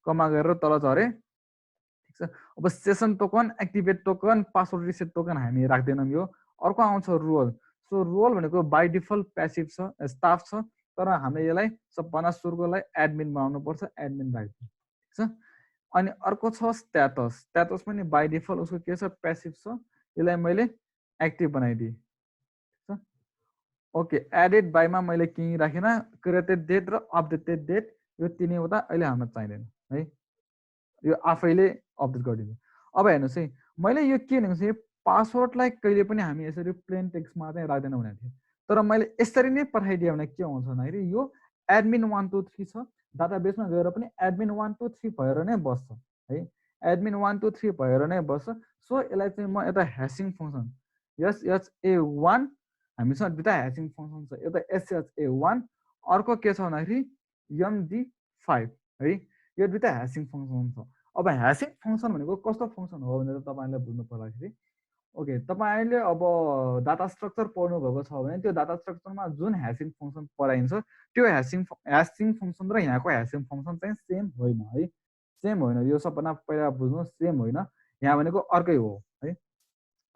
कमा गरेर तल झरेँ, ठिक छ। अब session token, activate token, password reset token हामी राख्दैनौँ। यो अर्को आउँछ रोल। सो रोल भनेको बाई डिफल्ट प्यासिभ छ, स्टाफ छ, तर हामीले यसलाई सबभन्दा सुरुकोलाई एडमिन बनाउनु पर्छ, एडमिन राखिदिउँ, ठिक छ। अनि अर्को छ स्ट्याटस। स्ट्याटस पनि बाई डिफल्ट उसको के छ, प्यासिभ छ, यसलाई मैले एक्टिभ बनाइदिएँ, ठिक छ। ओके, एडेड बाईमा मैले केही राखेन, क्रिएटेड डेट र अपडेटेड डेट यो तिनैवटा अहिले हामीलाई चाहिँदैन है, यो आफैले अपडेट गरिदिन्छ। अब हेर्नुहोस् है, मैले यो के भनेको चाहिँ पासवर्डलाई कहिले पनि हामी यसरी प्लेन टेक्स्टमा चाहिँ राख्दैनौँ भनेको थिएँ, तर मैले यसरी नै पठाइदिएँ भने के हुन्छ भन्दाखेरि यो एडमिन 1 2 3 छ, डाटाबेसमा गएर पनि एडमिन 1 2 3 भएर नै बस्छ है, एडमिन 1 2 3 भएर नै बस्छ। सो यसलाई चाहिँ म एउटा ह्यासिङ फङ्सन SHA1, हामीसँग दुईवटा ह्यासिङ फङ्सन छ, एउटा SHA1, अर्को के छ भन्दाखेरि MD5 है, यो दुईवटा ह्यासिङ फङ्सन छ। अब ह्यासिङ फङ्सन भनेको कस्तो फङ्सन हो भनेर तपाईँले बुझ्नु पर्दाखेरि, ओके, तपाईँले अब डाटा स्ट्रक्चर पढ्नु भएको छ भने त्यो डाटा स्ट्रक्चरमा जुन ह्यासिङ फङ्सन पढाइन्छ त्यो ह्यासिङ फङ्सन र यहाँको ह्यासिङ फङ्सन चाहिँ सेम होइन है, सेम होइन। यो सबभन्दा पहिला बुझ्नु, सेम होइन, यहाँ भनेको अर्कै हो है।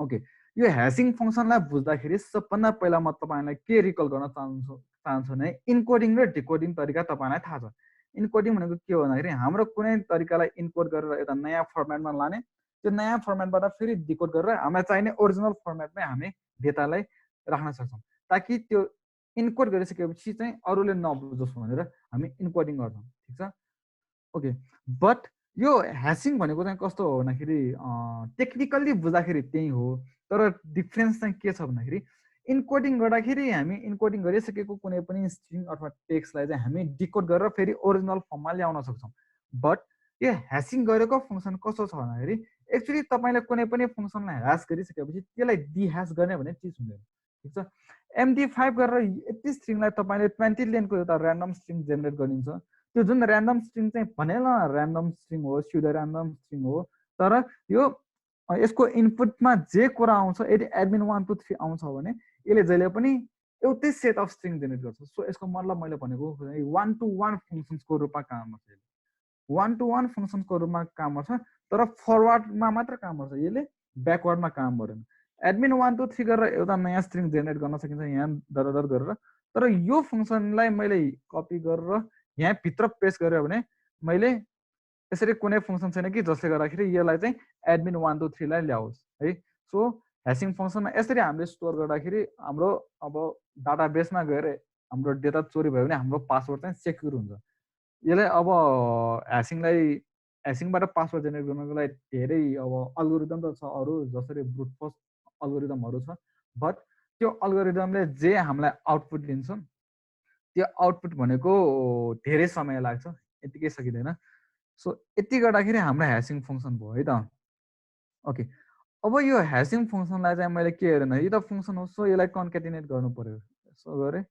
ओके, यो ह्यासिङ फङ्सनलाई बुझ्दाखेरि सबभन्दा पहिला म तपाईँलाई के रिकल गर्न चाहन्छु भने इन्कोडिङ र डिकोडिङ तरिका तपाईँलाई थाहा छ। इन्कोडिङ भनेको के हो भन्दाखेरि हाम्रो कुनै तरिकालाई इन्कोड गरेर एउटा नयाँ फर्मेटमा लाने, त्यो नयाँ फर्मेटबाट फेरि डिकोड गरेर हामीलाई चाहिने ओरिजिनल फर्मेटमै हामी डेटालाई राख्न सक्छौँ, ताकि त्यो इन्कोड गरिसकेपछि चाहिँ अरूले नबुझोस् भनेर हामी इन्कोडिङ गर्छौँ, ठिक छ। ओके, बट यो ह्यासिङ भनेको चाहिँ कस्तो हो भन्दाखेरि टेक्निकल्ली बुझ्दाखेरि त्यही हो, तर डिफ्रेन्स चाहिँ के छ भन्दाखेरि इन्कोडिङ गर्दाखेरि हामी इन्कोडिङ गरिसकेको कुनै पनि स्ट्रिङ अथवा टेक्स्टलाई चाहिँ हामी डिकोड गरेर फेरि ओरिजिनल फर्ममा ल्याउन सक्छौँ। बट यो ह्यासिङ गरेको फङ्सन कस्तो छ भन्दाखेरि एक्चुली तपाईँले कुनै पनि फङ्सनलाई ह्यास गरिसकेपछि त्यसलाई डिह्यास गर्ने भन्ने चिज हुँदैन, ठिक छ। MD5 गरेर यति स्ट्रिङलाई तपाईँले 20 लेनको एउटा ऱ्यान्डम स्ट्रिङ जेनेरेट गरिन्छ, त्यो जुन ऱ्यान्डम स्ट्रिङ चाहिँ भनेर ऱ्यान्डम स्ट्रिङ हो, स्युडो ऱ्यान्डम स्ट्रिङ हो, तर यो यसको इनपुटमा जे कुरा आउँछ, यदि एडमिन 1 2 3 आउँछ भने यसले जहिले पनि एउटै सेट अफ स्ट्रिङ जेनेरेट गर्छ। सो यसको मतलब मैले भनेको 1 to 1 फङ्सन्सको रूपमा काम गर्छ, 1 to 1 फङ्सन्सको रूपमा काम गर्छ, तर फरवर्डमा मात्र काम गर्छ, यसले ब्याकवर्डमा काम गर्दैन। एडमिन 1 2 3 गरेर एउटा नयाँ स्ट्रिङ जेनेरेट गर्न सकिन्छ यहाँ दर गरेर, तर यो फङ्सनलाई मैले कपी गरेर यहाँ भित्र पेस्ट गरेँ भने मैले यसरी कुनै फङ्सन छैन कि जसले गर्दाखेरि यसलाई चाहिँ एडमिन 1 2 3 लाई ल्याओस् है। सो ह्यासिङ फङ्सनमा यसरी हामीले स्टोर गर्दाखेरि हाम्रो अब डाटाबेसमा गएर हाम्रो डेटा चोरी भयो भने हाम्रो पासवर्ड चाहिँ सेक्युर हुन्छ। यसलाई अब ह्यासिङबाट पासवर्ड जेनेरेट गर्नको लागि धेरै अब अल्गोरिदम त छ अरू, जसरी ब्रुट फोर्स अल्गोरिदमहरू छ, बट त्यो अल्गोरिदमले जे हामीलाई आउटपुट दिन्छ त्यो आउटपुट भनेको धेरै समय लाग्छ, यतिकै सकिँदैन। सो यति गर्दाखेरि हाम्रो ह्यासिङ फङ्सन भयो है त। ओके, अब यो ह्यासिङ फङ्सनलाई चाहिँ मैले के हेरेन, यो त फङ्सन हो, सो यसलाई कन्क्याटिनेट गर्नु पर्यो। यसो गरेँ,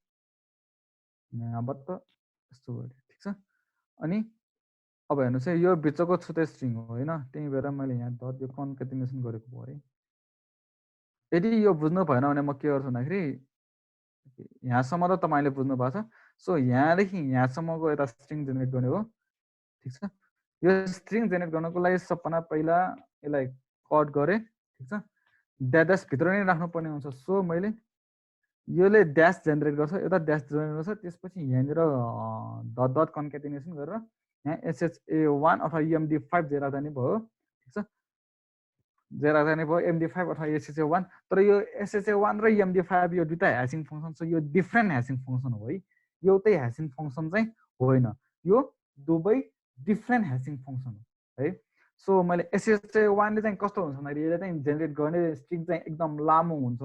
यहाँबाट यस्तो गरेँ, ठिक छ। अनि अब हेर्नुहोस् है, यो भित्रको छुट्टै स्ट्रिङ हो होइन, त्यही भएर मैले यहाँ डट यो कन्क्याटिनेसन गरेको भयो है। यदि यो बुझ्नु भएन भने म के गर्छु भन्दाखेरि यहाँसम्म त तपाईँले बुझ्नु भएको छ। सो यहाँदेखि यहाँसम्मको यता स्ट्रिङ जेनेरेट गर्ने हो, ठिक छ। यो स्ट्रिङ जेनेरेट गर्नको लागि सबभन्दा पहिला यसलाई कट गरेँ, ठिक छ। ड्यास भित्र नै राख्नुपर्ने हुन्छ। सो मैले यसले ड्यास जेनेरेट गर्छ, एउटा ड्यास जेनेरेट गर्छ, त्यसपछि यहाँनिर डट डट कन्क्याटिनेसन गरेर यहाँ SHA1 अथवा MD5 जे राख्दा नि भयो, ठिक छ। जे राख्दा नि भयो MD5 अथवा SHA1। तर यो SHA1 र MD5 यो दुईवटा ह्यासिङ फङ्सन छ, यो डिफ्रेन्ट ह्यासिङ फङ्सन हो है, एउटै ह्यासिङ फङ्सन चाहिँ होइन, यो दुवै डिफ्रेन्ट ह्यासिङ फङ्सन हो है। सो मैले SHA1ले चाहिँ कस्तो हुन्छ भन्दाखेरि यसले चाहिँ जेनेरेट गर्ने स्ट्रिङ चाहिँ एकदम लामो हुन्छ,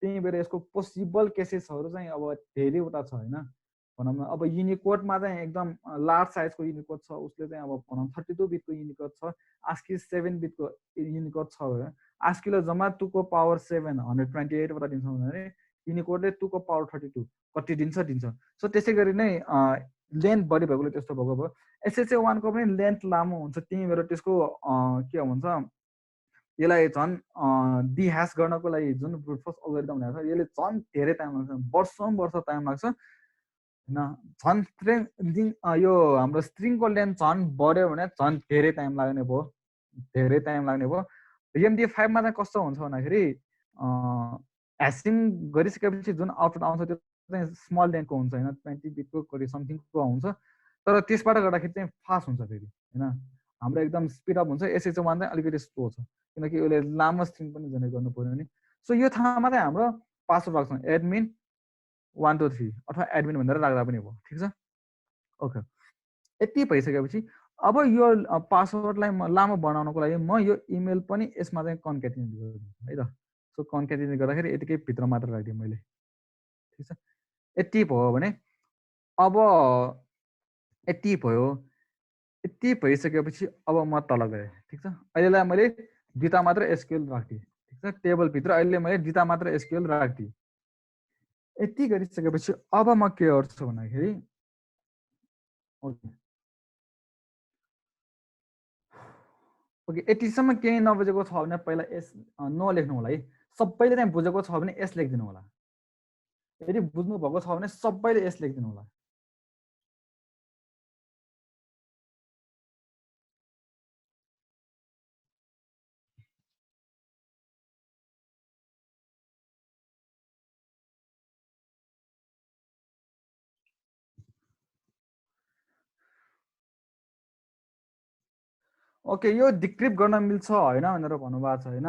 त्यही भएर यसको पोसिबल केसेसहरू चाहिँ अब धेरैवटा छ होइन। भनौँ न अब युनिकोडमा चाहिँ एकदम लार्ज साइजको युनिकोड छ, उसले चाहिँ अब भनौँ 32 बिटको युनिकोड छ, आस्की 7 बिटको युनिकोड छ भने आस्कीले जम्मा 2 को पावर 7 128 वटा दिन्छ भने युनिकोडले 2 को पावर 32 कति दिन्छ सो त्यसै गरी नै लेन्थ बढी भएकोले त्यस्तो भएको भयो SHA1 को पनि लेन्थ लामो हुन्छ त्यही भएर त्यसको के भन्छ यसलाई झन् डिह्यास गर्नको लागि जुन ब्रुट फोर्स अल्गोरिदम भनेको छ यसले झन् धेरै टाइम लाग्छ वर्ष टाइम लाग्छ हैन झन् स्ट्रिङ यो हाम्रो स्ट्रिङको लेन्थ झन् बढ्यो भने झन् धेरै टाइम लाग्ने भयो MD5 मा चाहिँ कस्तो हुन्छ भन्दाखेरि ह्यासिङ गरिसकेपछि जुन आउटपुट आउँछ त्यो चाहिँ स्मल लेन्थको हुन्छ हैन 20 बिटको कति समथिङको हुन्छ तर त्यसबाट गर्दाखेरि चाहिँ फास्ट हुन्छ फेरि हैन हाम्रो एकदम स्पिड अप हुन्छ SHA1 चाहिँ अलिकति स्लो छ किनकि यसले लामो स्ट्रिङ पनि जेनेरेट गर्नु पर्यो नि सो यो ठाउँमा चाहिँ हाम्रो पासवर्ड राख्छौँ एडमिन 1 2 3 अथवा एडमिन भनेर राख्दा पनि भयो ठिक छ ओके यति भइसकेपछि अब यो पासवर्डलाई म लामो बनाउनको लागि म यो इमेल पनि यसमा चाहिँ कन्क्याटिनेट गरिदिन्छु है त सो कन्क्याटिनेट गर्दाखेरि यतिकै भित्र मात्र राखिदिएँ मैले ठिक छ यति भयो भने अब यति भयो यति भइसकेपछि अब म तल गएँ ठिक छ अहिलेलाई मैले दुईटा मात्र एसक्यूएल राख्दिएँ ठिक छ टेबलभित्र अहिले मैले दुईटा मात्र एसक्यूएल राख्दिएँ यति गरिसकेपछि अब म के गर्छु भन्दाखेरि ओके ओके यतिसम्म केही नबुझेको छ भने पहिला एस नलेख्नु होला है सबैले चाहिँ बुझेको छ भने एस लेखिदिनु होला यदि बुझ्नु भएको छ भने सबैले एस लेखिदिनु होला ओके यो डिक्रिप्ट गर्न मिल्छ हैन भनेर भन्नुभएको छ हैन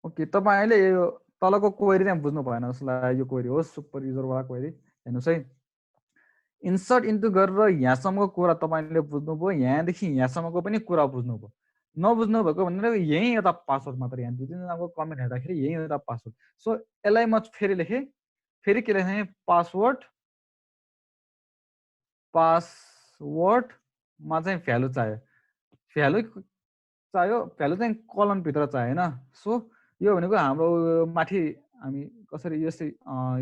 ओके तपाईहरुले यो तलको क्वेरी चाहिँ बुझ्नु भएन जस्तो लाग्यो यो क्वेरी हो सुपर युजरवाला क्वेरी हेर्नुस् है इन्सर्ट इन्टु गरेर यहाँसम्मको कुरा तपाईले बुझ्नुभयो यहाँदेखि यहाँसम्मको पनि कुरा बुझ्नुभयो नबुझ्नु भएको भनेर यही एउटा पासवर्ड मात्र यहाँ दुई तीनजनाको कमेन्ट हेर्दाखेरि यही एउटा पासवर्ड सो यसलाई म फेरि लेखेँ फेरि के लेखेँ पासवर्डमा चाहिँ भ्यालु चाहियो भ्यालु चाहिँ कलमभित्र चाहियो हैन सो यो भनेको हाम्रो माथि हामी कसरी यसै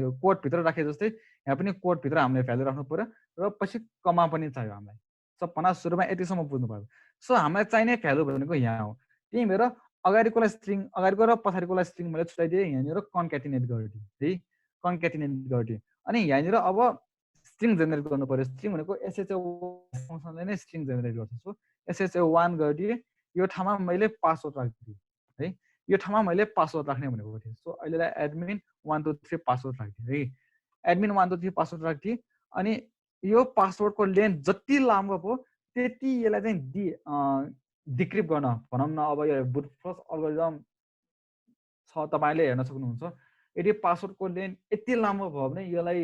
यो कोडभित्र राखे जस्तै यहाँ पनि कोडभित्र हामीले भ्यालु राख्नु पर्यो र पछि कमा पनि चाहियो हामीलाई सबभन्दा सुरुमा यतिसम्म बुझ्नुभयो सो हामीलाई चाहिने भ्यालु भनेको यहाँ हो त्यही भएर अगाडिकोलाई स्ट्रिङ अगाडिको र पछाडिकोलाई स्ट्रिङ मैले छुट्याइदिएँ यहाँनिर कन्क्याटिनेट गरिदिएँ है कन्क्याटिनेट गरिदिएँ अनि यहाँनिर अब स्ट्रिङ जेनेरेट गर्नु पर्यो स्ट्रिङ भनेको SHA1 फङ्सनले नै स्ट्रिङ जेनेरेट गर्छ सो SHA1 गरिदिएँ यो ठाउँमा मैले पासवर्ड राखिदिएँ है यो ठाउँमा मैले पासवर्ड राख्ने भनेको थिएँ सो अहिलेलाई एडमिन 1 2 3 पासवर्ड राखिदिएँ है एडमिन 1 2 3 पासवर्ड राखिदिएँ अनि यो पासवर्डको लेन्थ जति लामो भयो त्यति यसलाई चाहिँ डिक्रिप्ट गर्न भनौँ न अब यो ब्रुट फोर्स अल्गोरिदम छ तपाईले हेर्न सक्नुहुन्छ यदि पासवर्डको लेन्थ यति लामो भयो भने यसलाई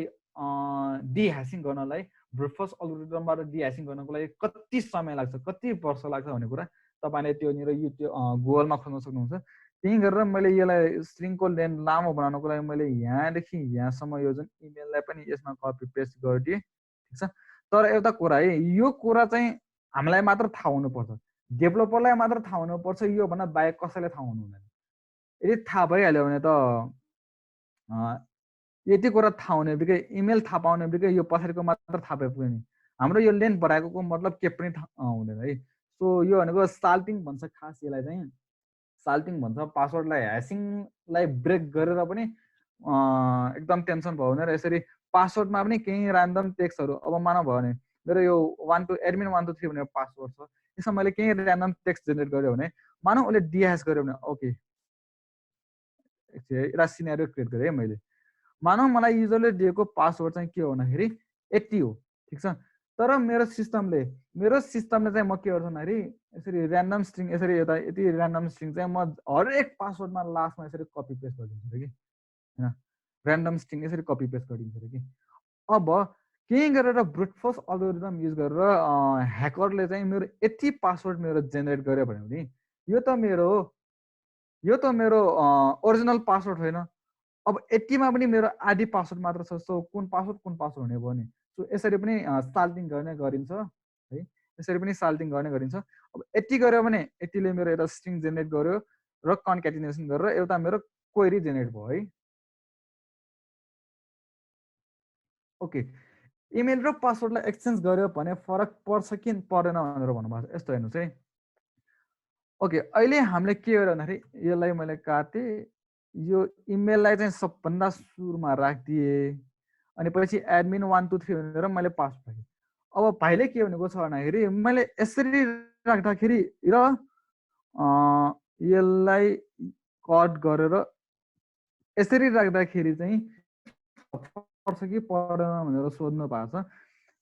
डिह्यासिङ गर्नलाई ब्रुट फोर्स अल्गोरिदमबाट डिह्यासिङ गर्नको लागि कति समय लाग्छ कति वर्ष लाग्छ भन्ने कुरा तपाईले त्योनिर युट्युब गुगलमा खोज्न सक्नुहुन्छ त्यही गरेर मैले यसलाई स्ट्रिङको लेन्थ लामो बनाउनको लागि मैले यहाँदेखि यहाँसम्म यो जुन इमेललाई पनि यसमा कपी पेस्ट गरिदिएँ ठिक छ तर एउटा कुरा है यो कुरा चाहिँ हामीलाई मात्र थाहा हुनुपर्छ डेभलपरलाई मात्र थाहा हुनुपर्छ यो भन्दा बाहेक कसैलाई थाहा हुनु हुँदैन यदि थाहा भइहाल्यो भने त यति कुरा थाहा हुने बित्तिकै इमेल थाहा पाउने बित्तिकै यो पछाडिको मात्र थाहा पाए पुग्यो नि हाम्रो यो लेन्थ बढाएको मतलब के पनि हुँदैन है सो यो भनेको साल्टिङ भन्छ खास यसलाई चाहिँ साल्टिङ भन्छ पासवर्डलाई ह्यासिङलाई ब्रेक गरेर पनि एकदम टेन्सन भयो भने यसरी पासवर्डमा पनि केही ऱ्यान्डम टेक्स्टहरू अब मानव भयो भने मेरो यो एडमिन 1 2 3 भनेको पासवर्ड छ त्यसमा मैले केही ऱ्यान्डम टेक्स्ट जेनेरेट गर्यो भने मानव उसले डिह्यास गर्यो भने ओके एउटा सिनेरियो क्रिएट गरेँ है मैले मानव मलाई युजरले दिएको पासवर्ड चाहिँ के हो भन्दाखेरि यति हो ठिक छ तर मेरो सिस्टमले चाहिँ म के गर्छु भन्दाखेरि यसरी ऱ्यान्डम स्ट्रिङ यसरी यता यति ऱ्यान्डम स्ट्रिङ चाहिँ म हरेक पासवर्डमा लास्टमा यसरी कपी पेस्ट गरिदिन्छु कि हैन ऱ्यान्डम स्ट्रिङ यसरी कपी पेस्ट गरिदिन्छु कि अब केही गरेर ब्रुट फोर्स अल्गोरिदम युज गरेर ह्याकरले चाहिँ मेरो यति पासवर्ड मेरो जेनेरेट गर्यो भने यो त मेरो ओरिजिनल पासवर्ड होइन अब यतिमा पनि मेरो आधी पासवर्ड मात्र छ सो कुन पासवर्ड हुने भयो नि सो यसरी पनि साल्टिङ गर्ने गरिन्छ है यसरी पनि साल्टिङ गर्ने गरिन्छ अब यति गर्यो भने यतिले मेरो एउटा स्ट्रिङ जेनेरेट गर्यो र कन्क्याटिनेसन गरेर एउटा मेरो क्वेरी जेनेरेट भयो है ओके, इमेल र पासवर्डलाई एक्सचेन्ज गर्यो भने फरक पर्छ कि पर्दैन भनेर भन्नुभएको छ। यस्तो हेर्नुहोस् है। ओके, अहिले हामीले के गर्यो भन्दाखेरि यसलाई मैले काटेँ, यो इमेललाई चाहिँ सबभन्दा सुरुमा राखिदिएँ, अनि पछि एडमिन 1 2 3 भनेर मैले पासवर्ड राखेँ। अब भाइले के भनेको छ भन्दाखेरि मैले यसरी राख्दाखेरि र यसलाई कट गरेर यसरी राख्दाखेरि चाहिँ पर्छ कि पर्दैन भनेर सोध्नु भएको छ।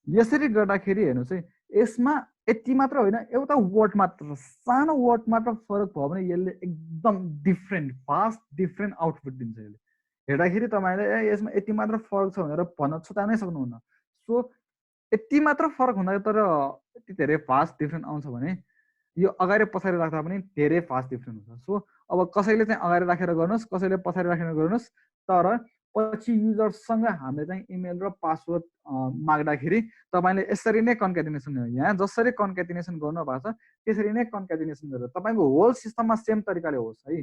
यसरी गर्दाखेरि हेर्नुहोस् है, यसमा यति मात्र होइन, एउटा वर्ड मात्र, सानो वर्ड मात्र फरक भयो भने यसले एकदम डिफ्रेन्ट, भास्ट डिफ्रेन्ट आउटपुट दिन्छ। यसले हेर्दाखेरि तपाईँले ए यसमा यति मात्र फरक छ भनेर भन्न छुटाउनै सक्नुहुन्न। सो यति मात्र फरक हुँदा तर यति धेरै फास्ट डिफ्रेन्ट आउँछ भने यो अगाडि पछाडि राख्दा पनि धेरै फास्ट डिफ्रेन्ट हुन्छ। सो अब कसैले चाहिँ अगाडि राखेर गर्नुहोस्, कसैले पछाडि राखेर गर्नुहोस्, तर पछि युजरसँग हामीले चाहिँ इमेल र पासवर्ड माग्दाखेरि तपाईँले यसरी नै कन्क्याटिनेसन, यहाँ जसरी कन्क्याटिनेसन गर्नुभएको छ त्यसरी नै कन्क्याटिनेसन गरेर तपाईँको होल सिस्टममा सेम तरिकाले होस् है।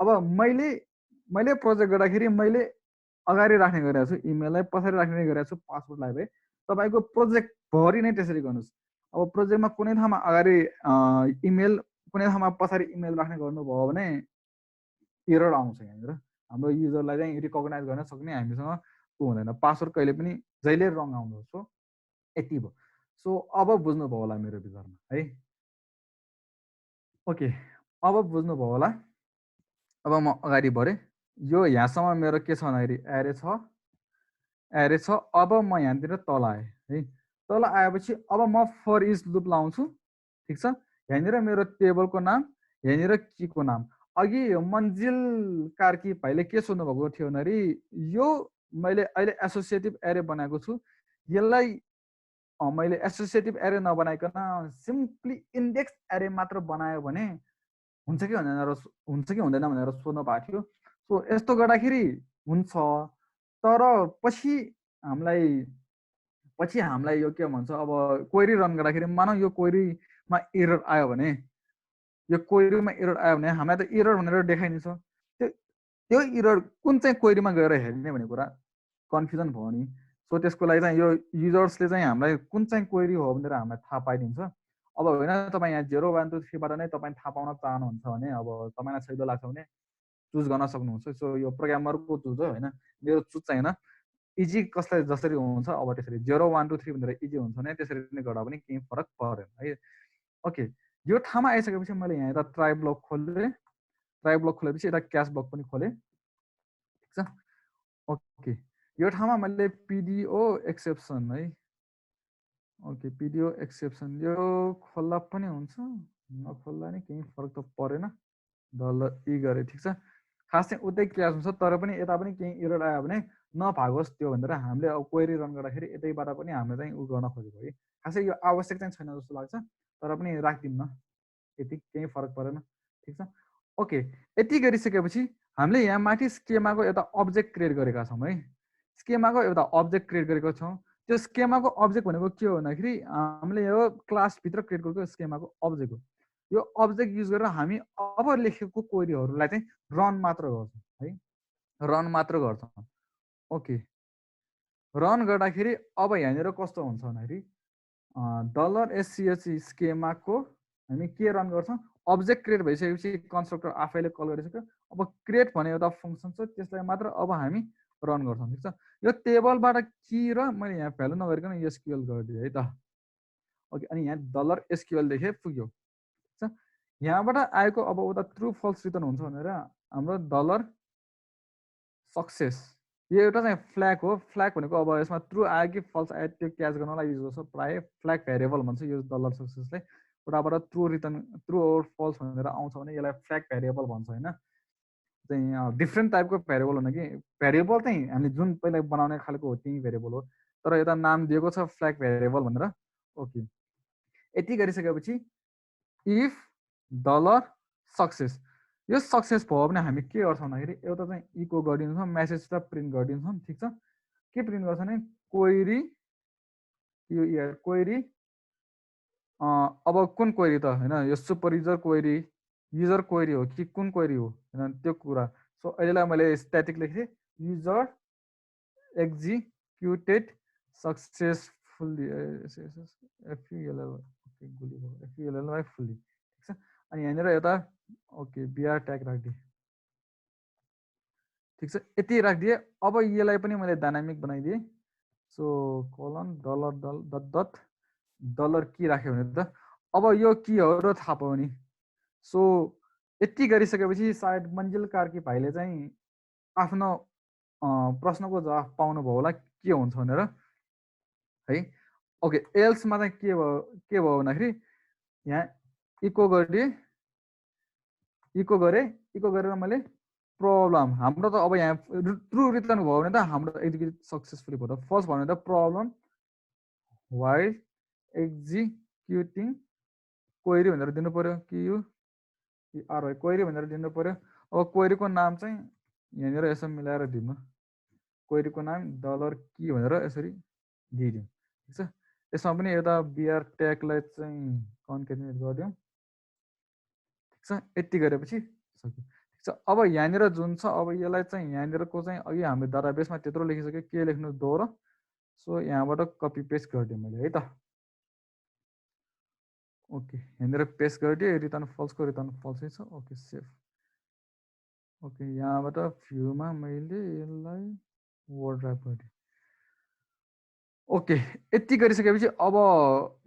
अब मैले प्रोजेक्ट गर्दाखेरि मैले अगाडि राख्ने गरेको छु इमेललाई, पछाडि राख्ने गरेको छु पासवर्डलाई भए तपाईँको प्रोजेक्टभरि नै त्यसरी गर्नुहोस्। अब प्रोजेक्टमा कुनै ठाउँमा अगाडि इमेल, कुनै ठाउँमा पछाडि इमेल राख्ने गर्नुभयो भने एरर आउँछ। यहाँनिर हाम्रो युजरलाई चाहिँ रिकगनाइज गर्न सक्ने हामीसँग त्यो हुँदैन, पासवर्ड कहिले पनि जहिले रङ आउँदो। सो यति भयो। सो अब बुझ्नुभयो होला मेरो विचारमा है। ओके, अब बुझ्नुभयो होला। अब म अगाडि बढेँ। यो यहाँसम्म मेरो के छ भन्दाखेरि एरे छ। अब म यहाँतिर तल आएँ है। तल आएपछि अब म फर इच लुप लाउँछु, ठिक छ। यहाँनिर मेरो टेबलको नाम, यहाँनिर कीको नाम। अघि मन्जिल कार्की भाइले के सोध्नु भएको थियो भन्दाखेरि यो मैले अहिले एसोसिएटिभ एरे बनाएको छु, यसलाई मैले एसोसिएटिभ एरे नबनाइकन सिम्पली इन्डेक्स एरे मात्र बनायो भने हुन्छ कि हुँदैन भनेर सोध्नु भएको थियो। सो यस्तो गर्दाखेरि हुन्छ, तर पछि हामीलाई यो के भन्छ, अब क्वेरी रन गर्दाखेरि मानौ यो क्वेरीमा एरर आयो भने हामीलाई त एरर भनेर देखाइदिन्छ। त्यो एरर कुन चाहिँ क्वेरीमा गएर हेर्ने भन्ने कुरा कन्फ्युजन भयो नि। सो त्यसको लागि चाहिँ यो युजर्सले चाहिँ हामीलाई कुन चाहिँ क्वेरी हो भनेर हामीलाई थाहा पाइदिन्छ। अब होइन तपाईँ यहाँ 0 1 2 3 बाट नै तपाईँ थाहा पाउन चाहनुहुन्छ भने अब तपाईँलाई सजिलो लाग्छ भने चुज गर्न सक्नुहुन्छ। सो यो प्रोग्रामरको चुज हो, होइन मेरो चुज चाहिँ होइन। इजी कसलाई जसरी हुन्छ अब त्यसरी 0 1 2 3 भनेर इजी हुन्छ भने त्यसरी नै गर्दा पनि केही फरक परेन है। ओके, यो ठाउँमा आइसकेपछि मैले यहाँ यता ट्राई ब्लक खोलेँ। ट्राई ब्लक खोलेपछि यता क्यास ब्लक पनि खोलेँ, ठिक छ। ओके, यो ठाउँमा मैले पिडिओ एक्सेप्सन है। ओके, पिडिओ एक्सेप्सन यो खोल्दा पनि हुन्छ, नखोल्दा नि केही फरक त परेन। $E गरेँ, ठिक छ। खास चाहिँ उतै क्यास हुन्छ, तर पनि यता पनि केही एरर आयो भने नभागोस् त्यो भनेर हामीले अब क्वेरी रन गर्दाखेरि यतैबाट पनि हामीले चाहिँ उ गर्न खोजेको है। खासै यो आवश्यक चाहिँ छैन जस्तो लाग्छ, तर पनि राखिदिउँ न, यति केही फरक परेन, ठिक छ। ओके, यति गरिसकेपछि हामीले यहाँ माथि स्केमाको एउटा अब्जेक्ट क्रिएट गरेका छौँ है। स्केमाको एउटा अब्जेक्ट क्रिएट गरेको छौँ। त्यो स्केमाको अब्जेक्ट भनेको के हो भन्दाखेरि हामीले यो क्लासभित्र क्रिएट गरेको स्केमाको अब्जेक्ट हो। यो अब्जेक्ट युज गरेर हामी अब लेखेको क्वेरीहरूलाई चाहिँ रन मात्र गर्छौँ है, रन मात्र गर्छौँ। ओके, रन गर्दाखेरि अब यहाँनिर कस्तो हुन्छ भन्दाखेरि $SCH स्केमाको हामी के रन गर्छौँ, अब्जेक्ट क्रिएट भइसकेपछि कन्स्ट्रक्टर आफैले कल गरिसक्यो। अब क्रिएट भन्ने एउटा फङ्सन छ, त्यसलाई मात्र अब हामी रन गर्छौँ, ठिक छ। यो टेबलबाट की र मैले यहाँ भ्यालु नगरिकन एसक्युएल गरिदिएँ है त। ओके, अनि यहाँ $SQL लेखे पुग्यो, ठिक छ। यहाँबाट आएको अब उता ट्रु फल्स रिटर्न हुन्छ भनेर हाम्रो $सक्सेस यो एउटा चाहिँ फ्ल्याग हो। फ्ल्याग भनेको अब यसमा ट्रु आयो कि फल्स आयो त्यो क्याच गर्नलाई युज गर्छ प्रायः। फ्ल्याग भेरिएबल भन्छ यो $सक्सेसलाई। उताबाट ट्रु ओर फल्स भनेर आउँछ भने यसलाई फ्ल्याग भेरिएबल भन्छ होइन। चाहिँ डिफ्रेन्ट टाइपको भेरिएबल हुन कि भेरिएबल चाहिँ हामीले जुन पहिला बनाउने खालको हो त्यही भेरिएबल हो, तर यता नाम दिएको छ फ्ल्याग भेरिएबल भनेर। ओके, यति गरिसकेपछि इफ $सक्सेस यो सक्सेस भयो भने हामी के गर्छौँ भन्दाखेरि एउटा चाहिँ इको गरिदिन्छौँ, मेसेज त प्रिन्ट गरिदिन्छौँ, ठिक छ। के प्रिन्ट गर्छ भने क्वेरी, यो क्वेरी अब कुन क्वेरी त होइन, यो सुपरयुजर क्वेरी, युजर क्वेरी हो कि कुन क्वेरी हो होइन त्यो कुरा। सो अहिलेलाई मैले स्ट्याटिक लेखेँ, user executed successfully FULL okay गुली भयो FULL फुल्ली ठिक छ अनि यहाँनिर यता ओके बिआर ट्याग राखिदिएँ ठिक छ यति राखिदिएँ अब यसलाई पनि मैले डाइनामिक बनाइदिएँ so colon dollar dot dot dollar की राख्यो भने त अब यो कीहरू थाहा पायो नि सो यति गरिसकेपछि सायद मन्जिल कार्की भाइले चाहिँ आफ्नो प्रश्नको जवाफ पाउनुभयो होला के हुन्छ भनेर है ओके एल्समा चाहिँ के भयो भन्दाखेरि यहाँ इको गरेँ इको गरेर मैले प्रब्लम हाम्रो त अब यहाँ ट्रु रिटर्न भयो भने त हाम्रो एक्जिक्युट सक्सेसफुली भयो त फर्स्ट भन्यो त प्रब्लम वाइल एक्जिक्युटिङ क्वेरी भनेर दिनु पर्यो कि यो आर क्वेरी भनेर दिनु पर्यो अब क्वेरीको नाम चाहिँ यहाँनिर यसो मिलाएर दिनु क्वेरीको नाम डलर की भनेर यसरी दिइदिउँ ठिक छ यसमा पनि यता बिआर ट्यागलाई चाहिँ कन्केटिनेट गरिदिउँ ठिक छ यति गरेपछि सक्यो ठिक छ अब यहाँनिर जुन छ अब यसलाई चाहिँ यहाँनिरको चाहिँ अघि हामीले डाटाबेसमा त्यत्रो लेखिसक्यो के लेख्नु दोहोरो सो यहाँबाट कपी पेस्ट गरिदिएँ मैले है त ओके यहाँनिर पेस्ट गरिदिएँ रिटर्न फल्सै छ ओके सेभ ओके यहाँबाट भ्यूमा मैले यसलाई वर्ड ड्राइभ गरिदिएँ ओके यति गरिसकेपछि अब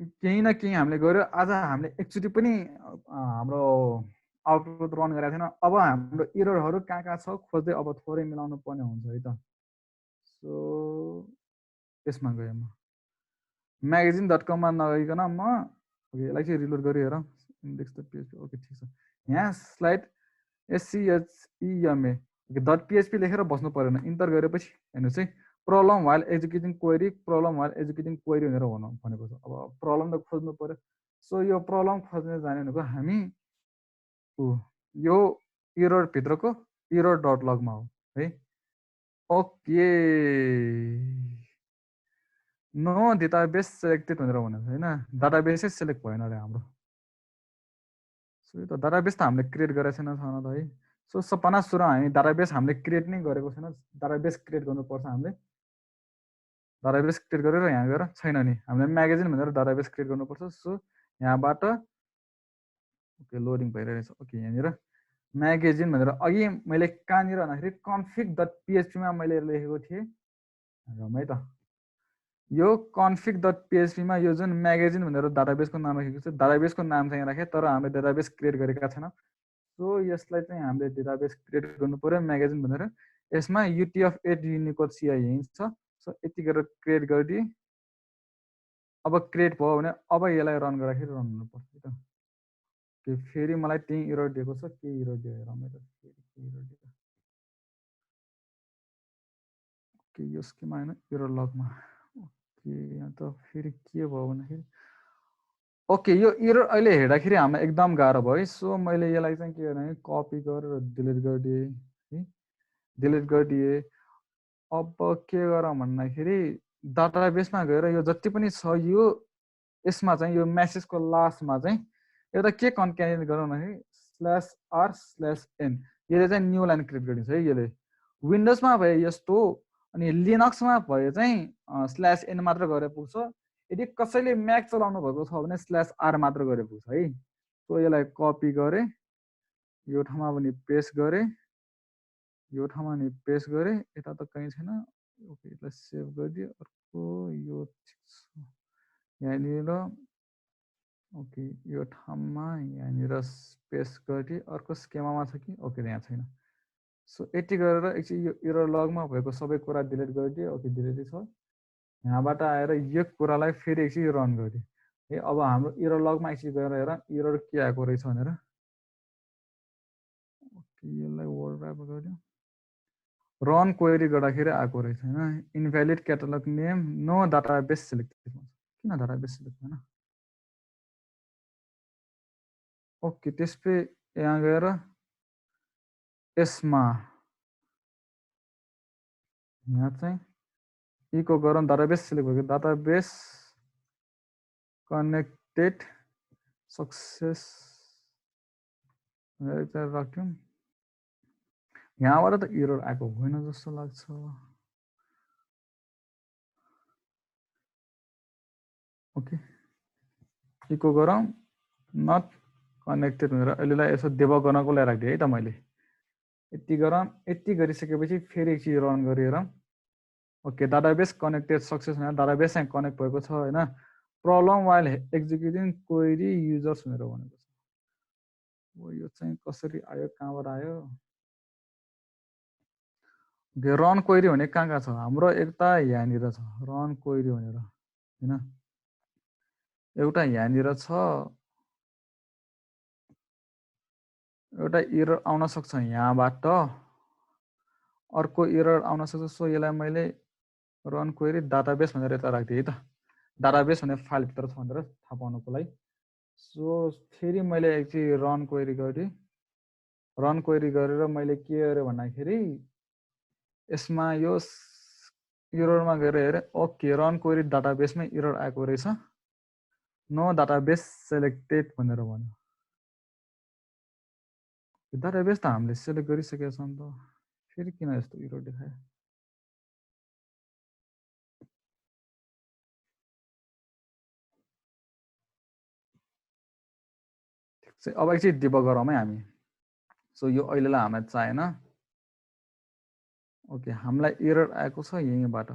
केही न केही हामीले गर्यो आज हामीले एकचोटि पनि हाम्रो आउटपुट रन गरेको थिएन अब हाम्रो इररहरू कहाँ छ खोज्दै अब थोरै मिलाउनु पर्ने हुन्छ है त सो यसमा गएँ म magazine.com मा नगइकन म ओके यसलाई चाहिँ रिलोड गरी हेरौँ index.php ओके ठिक छ यहाँ स्लाइड SCHEMA ओके .php लेखेर बस्नु परेन इन्टर गरेपछि हेर्नुहोस् है प्रब्लम वाइल एक्जिक्युटिङ क्वेरी भनेर भनेको छ अब प्रब्लम त खोज्नु पर्यो सो यो प्रब्लम खोज्ने जाने भनेको हामी यो इरर भित्रको इरर डट लगमा हो है ओके नो डाटाबेस सेलेक्टेड भनेर भनेको होइन डाटाबेसै सेलेक्ट भएन अरे हाम्रो सो यो त डाटाबेस त हामीले क्रिएट गरेको छैन त है सो सबभन्दा सुरु हामी डाटाबेस हामीले क्रिएट नै गरेको छैन डाटाबेस क्रिएट गर्नुपर्छ हामीले डाटाबेस क्रिएट गरेर यहाँ गएर छैन नि हामीले म्यागजिन भनेर डाटाबेस क्रिएट गर्नुपर्छ सो यहाँबाट ओके लोडिङ भइरहेछ ओके यहाँनिर म्यागजिन भनेर अघि मैले कहाँनिर भन्दाखेरि config.php मैले लेखेको थिएँ है त यो config.php यो जुन म्यागजिन भनेर डाटाबेसको नाम राखेको छ डाटाबेसको नाम चाहिँ राखेँ तर हामीले डाटाबेस क्रिएट गरेका छैनौँ सो यसलाई चाहिँ हामीले डाटाबेस क्रिएट गर्नु पर्यो म्यागजिन भनेर यसमा UTF-8 युनिकोड CI यहीँ छ सो यति गरेर क्रिएट गरिदिएँ अब क्रिएट भयो भने अब यसलाई रन गर्दाखेरि रन हुनुपर्छ त के फेरि मलाई त्यही इरर दिएको छ के इरर दियो हेरौँ त फेरि के इरर दियो ओके यो स्किममा होइन इरर लगमा ओके यहाँ त फेरि के भयो भन्दाखेरि ओके यो इरर अहिले हेर्दाखेरि हामीलाई एकदम गाह्रो भयो है सो मैले यसलाई चाहिँ के भने कपी गरेर डिलिट गरिदिएँ है डिलिट गरिदिएँ अब के गरौँ भन्दाखेरि डाटाबेसमा गएर यो जति पनि छ यो यसमा चाहिँ यो मेसेजको लास्टमा चाहिँ एउटा के कन्क्यानेट गरौँ भन्दाखेरि /r/n यसले चाहिँ न्यू लाइन क्रिएट गरिदिन्छ है यसले विन्डोजमा भए यस्तो अनि लिनक्समा भए चाहिँ /n मात्र गरेर पुग्छ यदि कसैले म्याक चलाउनु भएको छ भने /r मात्र गरेर पुग्छ है सो यसलाई कपी गरेँ यो ठाउँमा पनि पेस्ट गरेँ यो ठाउँमा नि पेस्ट गरेँ यता त कहीँ छैन ओके यसलाई सेभ गरिदिएँ अर्को यो यहाँनिर ओके यो ठाउँमा यहाँनिर पेस्ट गरिदिएँ अर्को स्केमामा छ कि ओके यहाँ छैन सो यति गरेर एकछिन यो इरर लगमा भएको सबै कुरा डिलिट गरिदिएँ ओके डिलिटै छ यहाँबाट आएर यो कुरालाई फेरि एकछिन रन गरिदिएँ है अब हाम्रो इरर लगमा एकछिन गएर हेर इरर के आएको रहेछ भनेर ओके यसलाई वर्ड ऱ्याप गरिदिउँ रन क्वेरी गर्दाखेरि आएको रहेछ होइन invalid catalogue name no database selected किन डाटाबेस सेलेक्ट भएन ओके त्यसपछि यहाँ गएर यसमा यहाँ चाहिँ इको गरौँ डाटाबेस सेलेक्ट भएको डाटाबेस कनेक्टेड सक्सेस राख्यौँ यहाँबाट त इरर आएको होइन जस्तो लाग्छ ओके इको गरौँ नट कनेक्टेड भनेर अहिलेलाई यसो डेबग गर्नको लागि राखिदिएँ है त मैले यति गरौँ यति गरिसकेपछि फेरि एकचोटि रन गरेर ओके डाटाबेस कनेक्टेड सक्सेस भनेर डाटाबेस चाहिँ कनेक्ट भएको छ होइन problem while executing query users भनेर भनेको छ यो चाहिँ कसरी आयो कहाँबाट आयो रन क्वेरी भने कहाँ कहाँ छ हाम्रो एउटा यहाँनिर छ रन क्वेरी भनेर हैन एउटा यहाँनिर छ एउटा एरर आउन सक्छ यहाँबाट अर्को एरर आउन सक्छ सो यसलाई मैले रन क्वेरी डाटाबेस भनेर यता राखिदिएँ है त डाटाबेस भन्ने फाइलभित्र छ भनेर थाहा पाउनुको लागि सो फेरि मैले एकचोटि रन क्वेरी गरेँ रन क्वेरी गरेर मैले के गरेँ भन्दाखेरि यसमा यो एररमा गएर हेरेँ ओके रन क्वेरी डाटाबेसमै एरर आएको रहेछ नो डाटाबेस सेलेक्टेड भनेर भन्यो डाटाबेस त हामीले सेलेक्ट गरिसकेका छौँ त फेरि किन यस्तो एरर देखायो ठिक छ अब एकचोटि डिबग गरौँ है हामी सो यो अहिलेलाई हामीलाई चाहिएन ओके हामीलाई एरर आएको छ यहीँबाट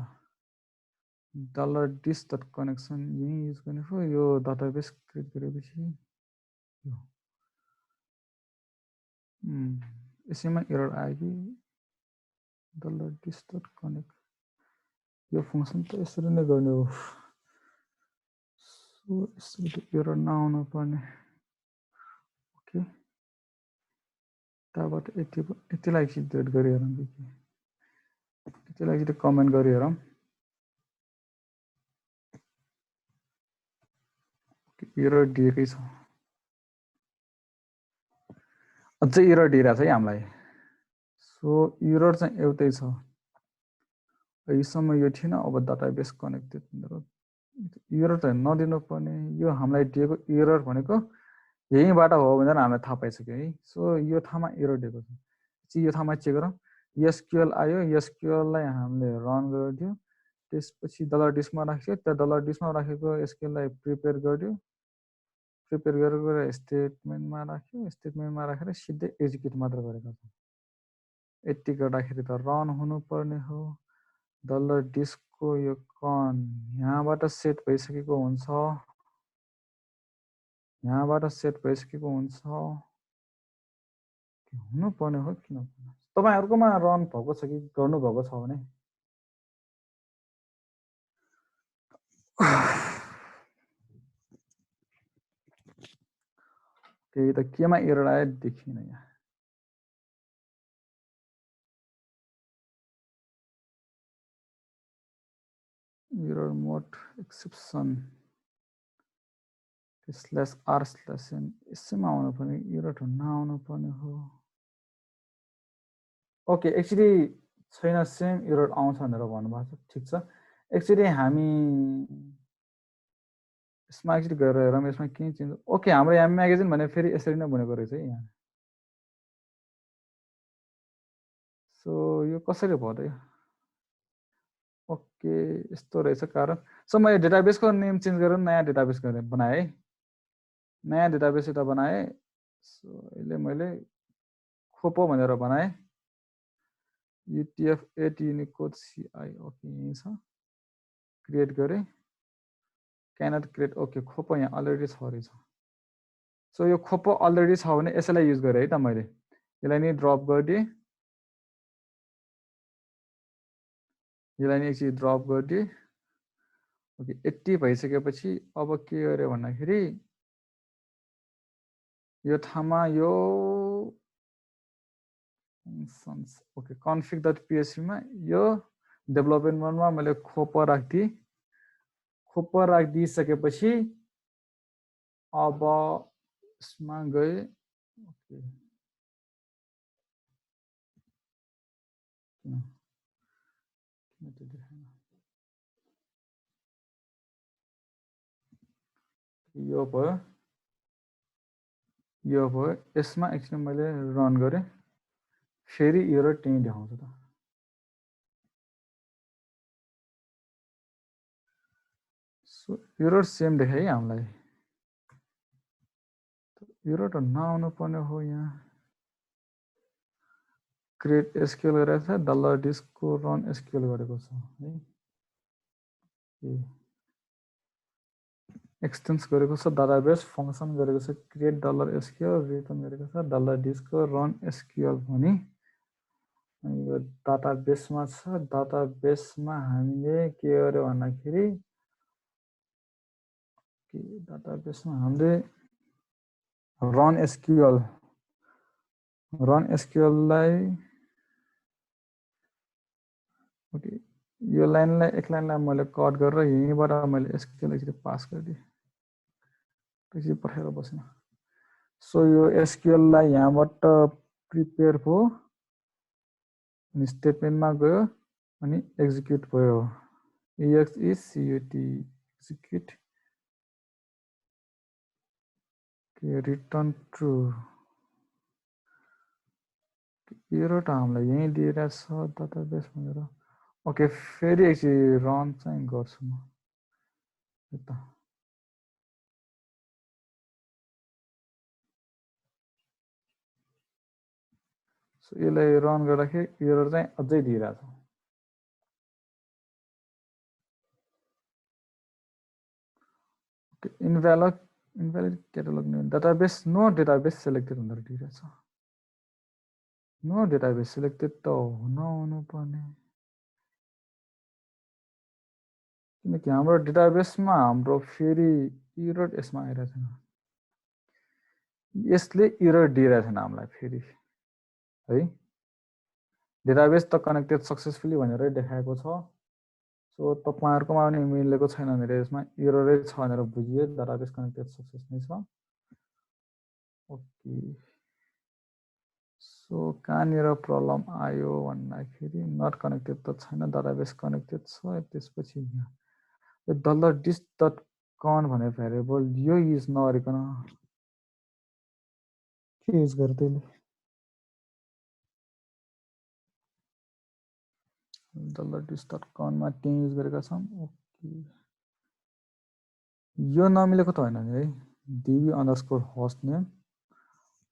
$dis डट कनेक्सन यहीँ युज गर्ने हो यो डाटाबेस क्रिएट गरेपछि यसैमा एरर आयो कि $dis डट कनेक्ट यो फङ्सन त यसरी नै गर्ने हो सो यसरी एरर नआउनु पर्ने ओके त्यहाँबाट यतिलाई एकचोटि डिलिट गरिहेरौँ कि यतिलाई एकचोटि कमेन्ट गरिहेरौँ एरर दिएकै छ अझै एरर दिइरहेको छ है हामीलाई सो एरर चाहिँ एउटै छ यहीसम्म यो थिएन अब डाटाबेस कनेक्टेड भनेर एरर त नदिनु पर्ने यो हामीलाई दिएको एरर भनेको यहीँबाट हो भनेर हामीलाई थाहा पाइसक्यो है सो यो ठाउँमा एरर दिएको छ यो ठाउँमा चेक गरौँ एसक्युएल आयो एसक्युएललाई हामीले रन गरिदियो त्यसपछि $डिसमा राख्यो त्यो $डिसमा राखेको एसक्युएललाई प्रिपेयर गरिदियो प्रिपेयर गरेर स्टेटमेन्टमा राख्यो स्टेटमेन्टमा राखेर सिधै एक्जिक्युट मात्र गरेको छ यति गर्दाखेरि त रन हुनुपर्ने हो $डिसको यो कन यहाँबाट सेट भइसकेको हुन्छ यहाँबाट सेट भइसकेको हुन्छ हुनुपर्ने हो किन तपाईँहरूकोमा रन भएको छ कि गर्नुभएको छ भने त्यही त केमा एरर आयो देखिन यहाँ एरर मोड एक्सेप्सन /r/n यसैमा आउनुपर्ने एरर नआउनु पर्ने हो ओके एक्चुअली छैन सेम एरर आउँछ भनेर भन्नुभएको छ ठिक छ एक्चुअली हामी यसमा एक्चुअली गएर हेरौँ यसमा केही चेन्ज ओके हाम्रो यहाँ म्यागजिन भने फेरि यसरी नै बनेको रहेछ है यहाँ सो यो कसरी भयो त यो ओके यस्तो रहेछ कारण सो मैले डेटाबेसको नेम चेन्ज गरेर नयाँ डेटाबेस गरेर बनाएँ है नयाँ डेटाबेस एउटा बनाएँ सो अहिले मैले खोपो भनेर बनाएँ UTF-8 युनिकोड CI ओके यहीँ छ क्रिएट गरेँ क्यानट क्रिएट ओके खोपो यहाँ अलरेडी छ रहेछ सो यो खोपो अलरेडी छ भने यसैलाई युज गरेँ है त मैले यसलाई नि ड्रप गरिदिएँ यसलाई नि एकचोटि ड्रप गरिदिएँ ओके यति भइसकेपछि अब के गर्यो भन्दाखेरि यो ठाउँमा यो ओके config.phpमा यो डेभलपमेन्टमा मैले खोप राखिदिएँ खोप राखिदिइसकेपछि अब यसमा गएँ ओके यो भयो यसमा एकछिन मैले रन गरेँ फेरि एरर त्यही देखाउँछ त सो एरर सेम देखायो है हामीलाई एरर त नआउनु पर्ने हो यहाँ क्रिएट एसक्यूएल गरेको छ डलर डिस्कको रन एसक्यूएल गरेको छ है एक्सटेन्स गरेको छ डाटाबेस फङ्सन गरेको छ क्रिएट डलर एसक्यूएल रिटर्न गरेको छ डलर डिस्कको रन एसक्यूएल पनि यो डाटाबेसमा छ डाटाबेसमा हामीले के गर्यो भन्दाखेरि डाटाबेसमा हामीले रन एसक्यूएललाई ओके यो लाइनलाई एक लाइनलाई मैले कट गरेर यहीँबाट मैले एसक्यूएल एकचोटि पास गरिदिएँ पछि पठाएर बस्न सो यो एसक्यूएललाई यहाँबाट प्रिपेयर भयो अनि स्टेटमेन्टमा गयो अनि एक्जिक्युट भयो EXECUT execute return true error त हामीलाई यहीँ दिइरहेछ डाटाबेस भनेर ओके फेरि एकचोटि रन चाहिँ गर्छु म यता सो यसलाई रन गर्दाखेरि एरर चाहिँ अझै दिइरहेछ okay invalid catalog name database no database selected भनेर दिइरहेछ नो डेटाबेस सेलेक्टेड त नहुनु पर्ने किनकि हाम्रो डेटाबेसमा हाम्रो फेरि एरर यसमा आइरहेको छैन यसले एरर दिइरहेको छैन हामीलाई फेरि है डेटाबेस त कनेक्टेड सक्सेसफुली भनेरै देखाएको छ सो तपाईँहरूकोमा पनि मिलेको छैन भने यसमा एररै छ भनेर बुझियो डाटाबेस कनेक्टेड सक्सेस नै छ ओके सो कहाँनिर प्रब्लम आयो भन्दाखेरि नट कनेक्टेड त छैन डाटाबेस कनेक्टेड छ त्यसपछि यहाँ डलर डिस डट कन भन्ने भेरिएबल यो युज नगरिकन के युज गर्यो त्यसले डलर डिस डट कनमा त्यही युज गरेका छौँ ओके यो नमिलेको त होइन नि है डिबी अन्डरस्कोर होस्ट नेम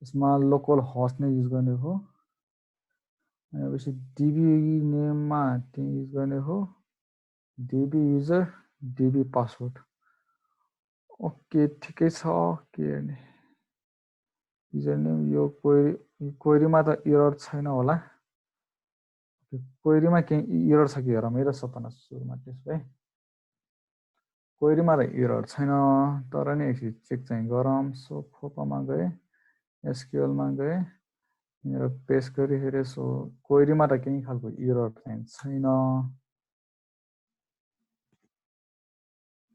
यसमा लोकल होस्ट नेम युज गर्ने हो भनेपछि डिबी नेममा त्यही युज गर्ने हो DB user DB password okay ठिकै छ के गर्ने युजर नेम यो क्वेरीमा त एरर छैन होला क्वेरीमा केही एरर छ कि हेरौँ हेर सपना सुरुमा त्यसो भए क्वेरीमा त एरर छैन तर नि एकचोटि चेक चाहिँ गरौँ सो खोपामा गएँ एसक्युएलमा गएँ मेरो पेस्ट गरी हेरेँ सो क्वेरीमा त केही खालको एरर चाहिँ छैन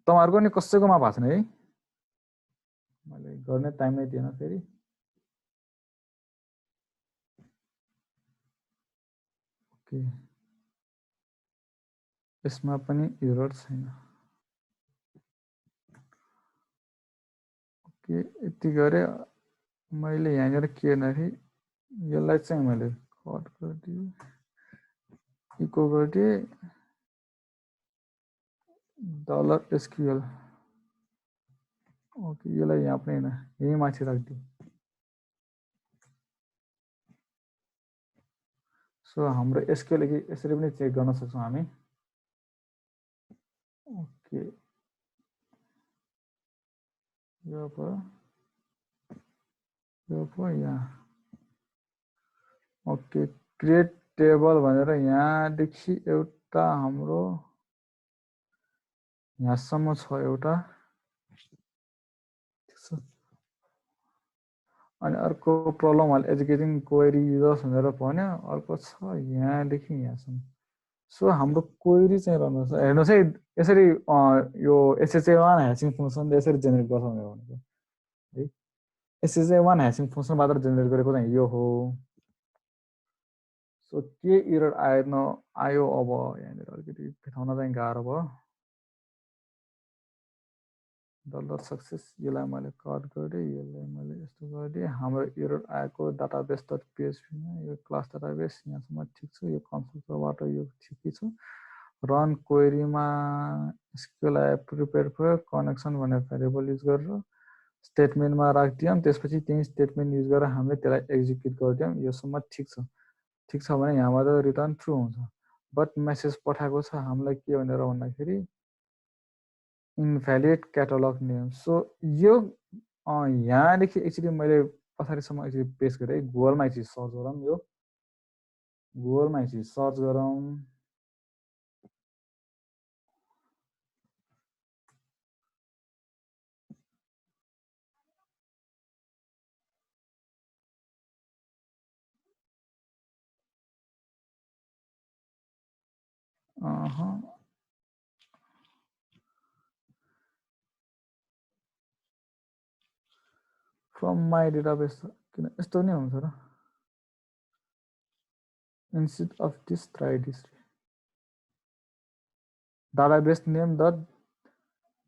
तपाईँहरूको नि कसैकोमा भएको छैन है मैले गर्ने टाइमै दिएन फेरि ओके यसमा पनि एरर छैन ओके यति गरेँ मैले यहाँनिर के गर्दाखेरि यसलाई चाहिँ मैले कट गरिदिएँ इको गरिदिएँ डलर एसक्युएल ओके यसलाई यहाँ पनि होइन यहीँ माथि राखिदिउँ सो हाम्रो एसक्युएल यसरी पनि चेक गर्न सक्छौँ हामी ओके यो भयो यहाँ ओके क्रिएट टेबल भनेर यहाँदेखि एउटा हाम्रो यहाँसम्म छ एउटा अनि अर्को problem wall educating query users भनेर भन्यो अर्को छ यहाँदेखि यहाँसम्म सो हाम्रो क्वेरी चाहिँ रहन्छ हेर्नुहोस् है यसरी यो SHA1 ह्यासिङ फङ्सन यसरी जेनेरेट गर्छ भनेको है SHA1 ह्यासिङ फङ्सनबाट जेनेरेट गरेको चाहिँ यो हो सो के एरर आयो अब यहाँनिर अलिकति भेटाउन चाहिँ गाह्रो भयो डलर सक्सेस यसलाई मैले कट गरेँ यसलाई मैले यस्तो गरिदिएँ हाम्रो एरर आएको डाटाबेस डट पिएचपीमा यो क्लास डाटाबेस यहाँसम्म ठिक छ यो कन्सोलबाट यो ठिकै छ रन क्वेरीमा SQL I prepare for connection भनेर भेरिएबल युज गरेर स्टेटमेन्टमा राखिदियौँ, त्यसपछि त्यही स्टेटमेन्ट युज गरेर हामीले त्यसलाई एक्जिक्युट गरिदियौँ। योसम्म ठिक छ। ठिक छ भने यहाँबाट रिटर्न ट्रु हुन्छ। बट मेसेज पठाएको छ हामीलाई के भनेर भन्दाखेरि इनभ्यालिड क्याटलग नेम। सो यो यहाँदेखि एक्चुअली मैले पछाडिसम्म एकचोटि पेस्ट गरेँ। गुगलमा एकचोटि सर्च गरौँ। यो गुगलमा एकचोटि सर्च गरौँ। फ्रम माई डेटाबेस किन यस्तो नै हुन्छ र? Instead of this try this database name dot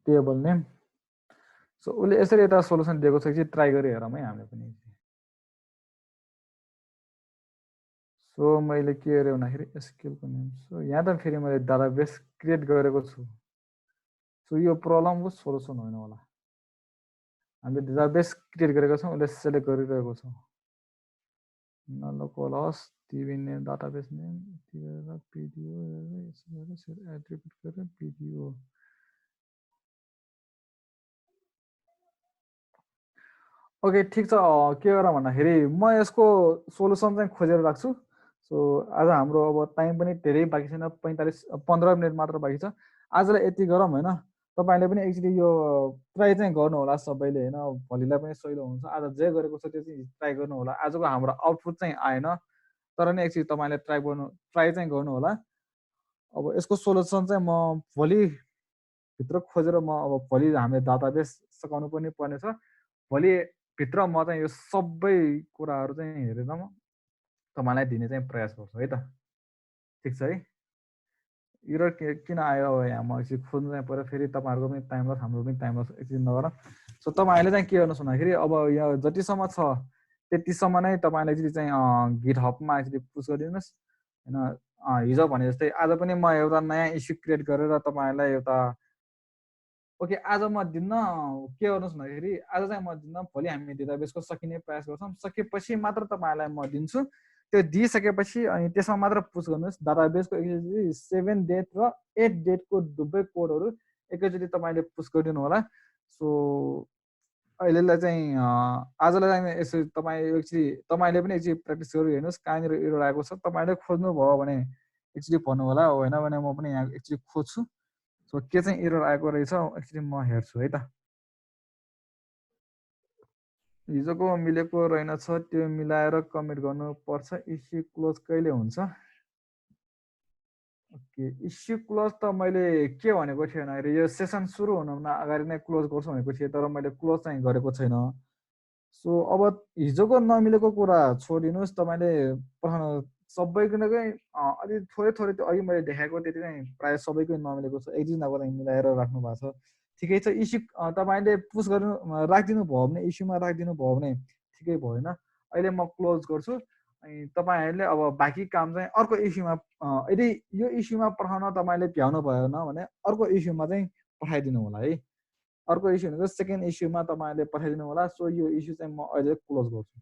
table name. So उसले यसरी एउटा सोल्युसन दिएको छ कि ट्राई गरी हेरौँ है हामीले पनि। सो मैले के गरेँ भन्दाखेरि एसक्युएलको नेम। सो यहाँ त फेरि मैले डाटाबेस क्रिएट गरेको छु। सो यो प्रब्लमको सोल्युसन होइन होला। हामीले डेटाबेस क्रिएट गरेको छौँ, उसले सेलेक्ट गरिरहेको छ। Local host TV name database name यति गरेर पिडिओ यसो गरेर एट्रिब्युट गरेर पिडिओ। ओके ठिक छ। के गरौँ भन्दाखेरि म यसको सोल्युसन चाहिँ खोजेर राख्छु। सो आज हाम्रो अब टाइम पनि धेरै बाँकी छैन, 15 मिनट मात्र बाँकी छ। आजलाई यति गरौँ होइन? तपाईँले पनि एक्चुअली यो ट्राई चाहिँ गर्नु होला सबैले होइन? भोलिलाई पनि सहिलो हुन्छ। आज जे गरेको छ त्यो चाहिँ ट्राई गर्नु होला। आजको हाम्रो आउटपुट चाहिँ आएन, तर नि एकचोटि तपाईँले ट्राई चाहिँ गर्नु होला। अब यसको सोल्युसन चाहिँ म भोलिभित्र खोजेर म अब भोलि हामीले डाटाबेस सघाउनु पनि पर्नेछ। भोलिभित्र म चाहिँ यो सबै कुराहरू चाहिँ हेरेर म तपाईँलाई दिने चाहिँ प्रयास गर्छु है त। ठिक छ है? इरर किन आयो अब यहाँ म एकचोटि खोज्नु चाहिँ पऱ्यो। फेरि तपाईँहरूको पनि टाइम लस, हाम्रो पनि टाइम लस एकचोटि नगर। सो तपाईँहरूले चाहिँ के गर्नुहोस् भन्दाखेरि अब यो जतिसम्म छ त्यतिसम्म नै तपाईँले एकचोटि चाहिँ गिट हबमा एकचोटि पुस गरिदिनुहोस् होइन? हिजो भने जस्तै आज पनि म एउटा नयाँ इस्यु क्रिएट गरेर तपाईँहरूलाई एउटा ओके आज म दिन्न। के गर्नुहोस् भन्दाखेरि आज चाहिँ म दिन्न, भोलि हामी डेटाबेसको सकिने प्रयास गर्छौँ। सकेपछि मात्र तपाईँहरूलाई म दिन्छु। त्यो दिइसकेपछि अनि त्यसमा मात्र पुस गर्नुहोस्। डाटाबेसको एकचोटि 7 डेट र 8 डेटको दुवै कोडहरू एकैचोटि तपाईँले पुस गरिदिनु होला। सो अहिलेलाई चाहिँ आजलाई चाहिँ यसरी तपाईँ एकचोटि तपाईँले पनि एकचोटि प्र्याक्टिस गरेर हेर्नुहोस् कहाँनिर एरर आएको छ। तपाईँले खोज्नुभयो भने एकचोटि भन्नु होला, होइन भने म पनि यहाँ एकचोटि खोज्छु। सो के चाहिँ एरर आएको रहेछ एकचोटि म हेर्छु है त। हिजोको मिलेको रहेनछ, त्यो मिलाएर कमिट गर्नुपर्छ। इस्यु क्लोज कहिले हुन्छ? ओके इस्यु क्लोज त मैले के भनेको थिएँ भन्दाखेरि यो सेसन सुरु हुनुभन्दा अगाडि नै क्लोज गर्छु भनेको थिएँ, तर मैले क्लोज चाहिँ गरेको छैन। सो अब हिजोको नमिलेको कुरा छोडिदिनुहोस्। तपाईँले पठाउन सबैकै अलिक थोरै थोरै त्यो अघि मैले देखाएको त्यति चाहिँ प्रायः सबैकै नमिलेको छ। एक दुईजनाको चाहिँ मिलाएर राख्नु भएको छ। ठिकै छ। इस्यु तपाईँले पुस गर्नु राखिदिनु भयो भने, इस्युमा राखिदिनु भयो भने ठिकै भएन। अहिले म क्लोज गर्छु अनि तपाईँहरूले अब बाँकी काम चाहिँ अर्को इस्युमा यदि यो इस्युमा पठाउन तपाईँले भ्याउनु भएन भने अर्को इस्युमा चाहिँ पठाइदिनु होला है। अर्को इस्यु भनेको सेकेन्ड इस्युमा तपाईँहरूले पठाइदिनु होला। सो यो इस्यु चाहिँ म अहिले क्लोज गर्छु।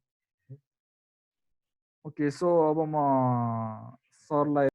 ओके सो अब म सरलाई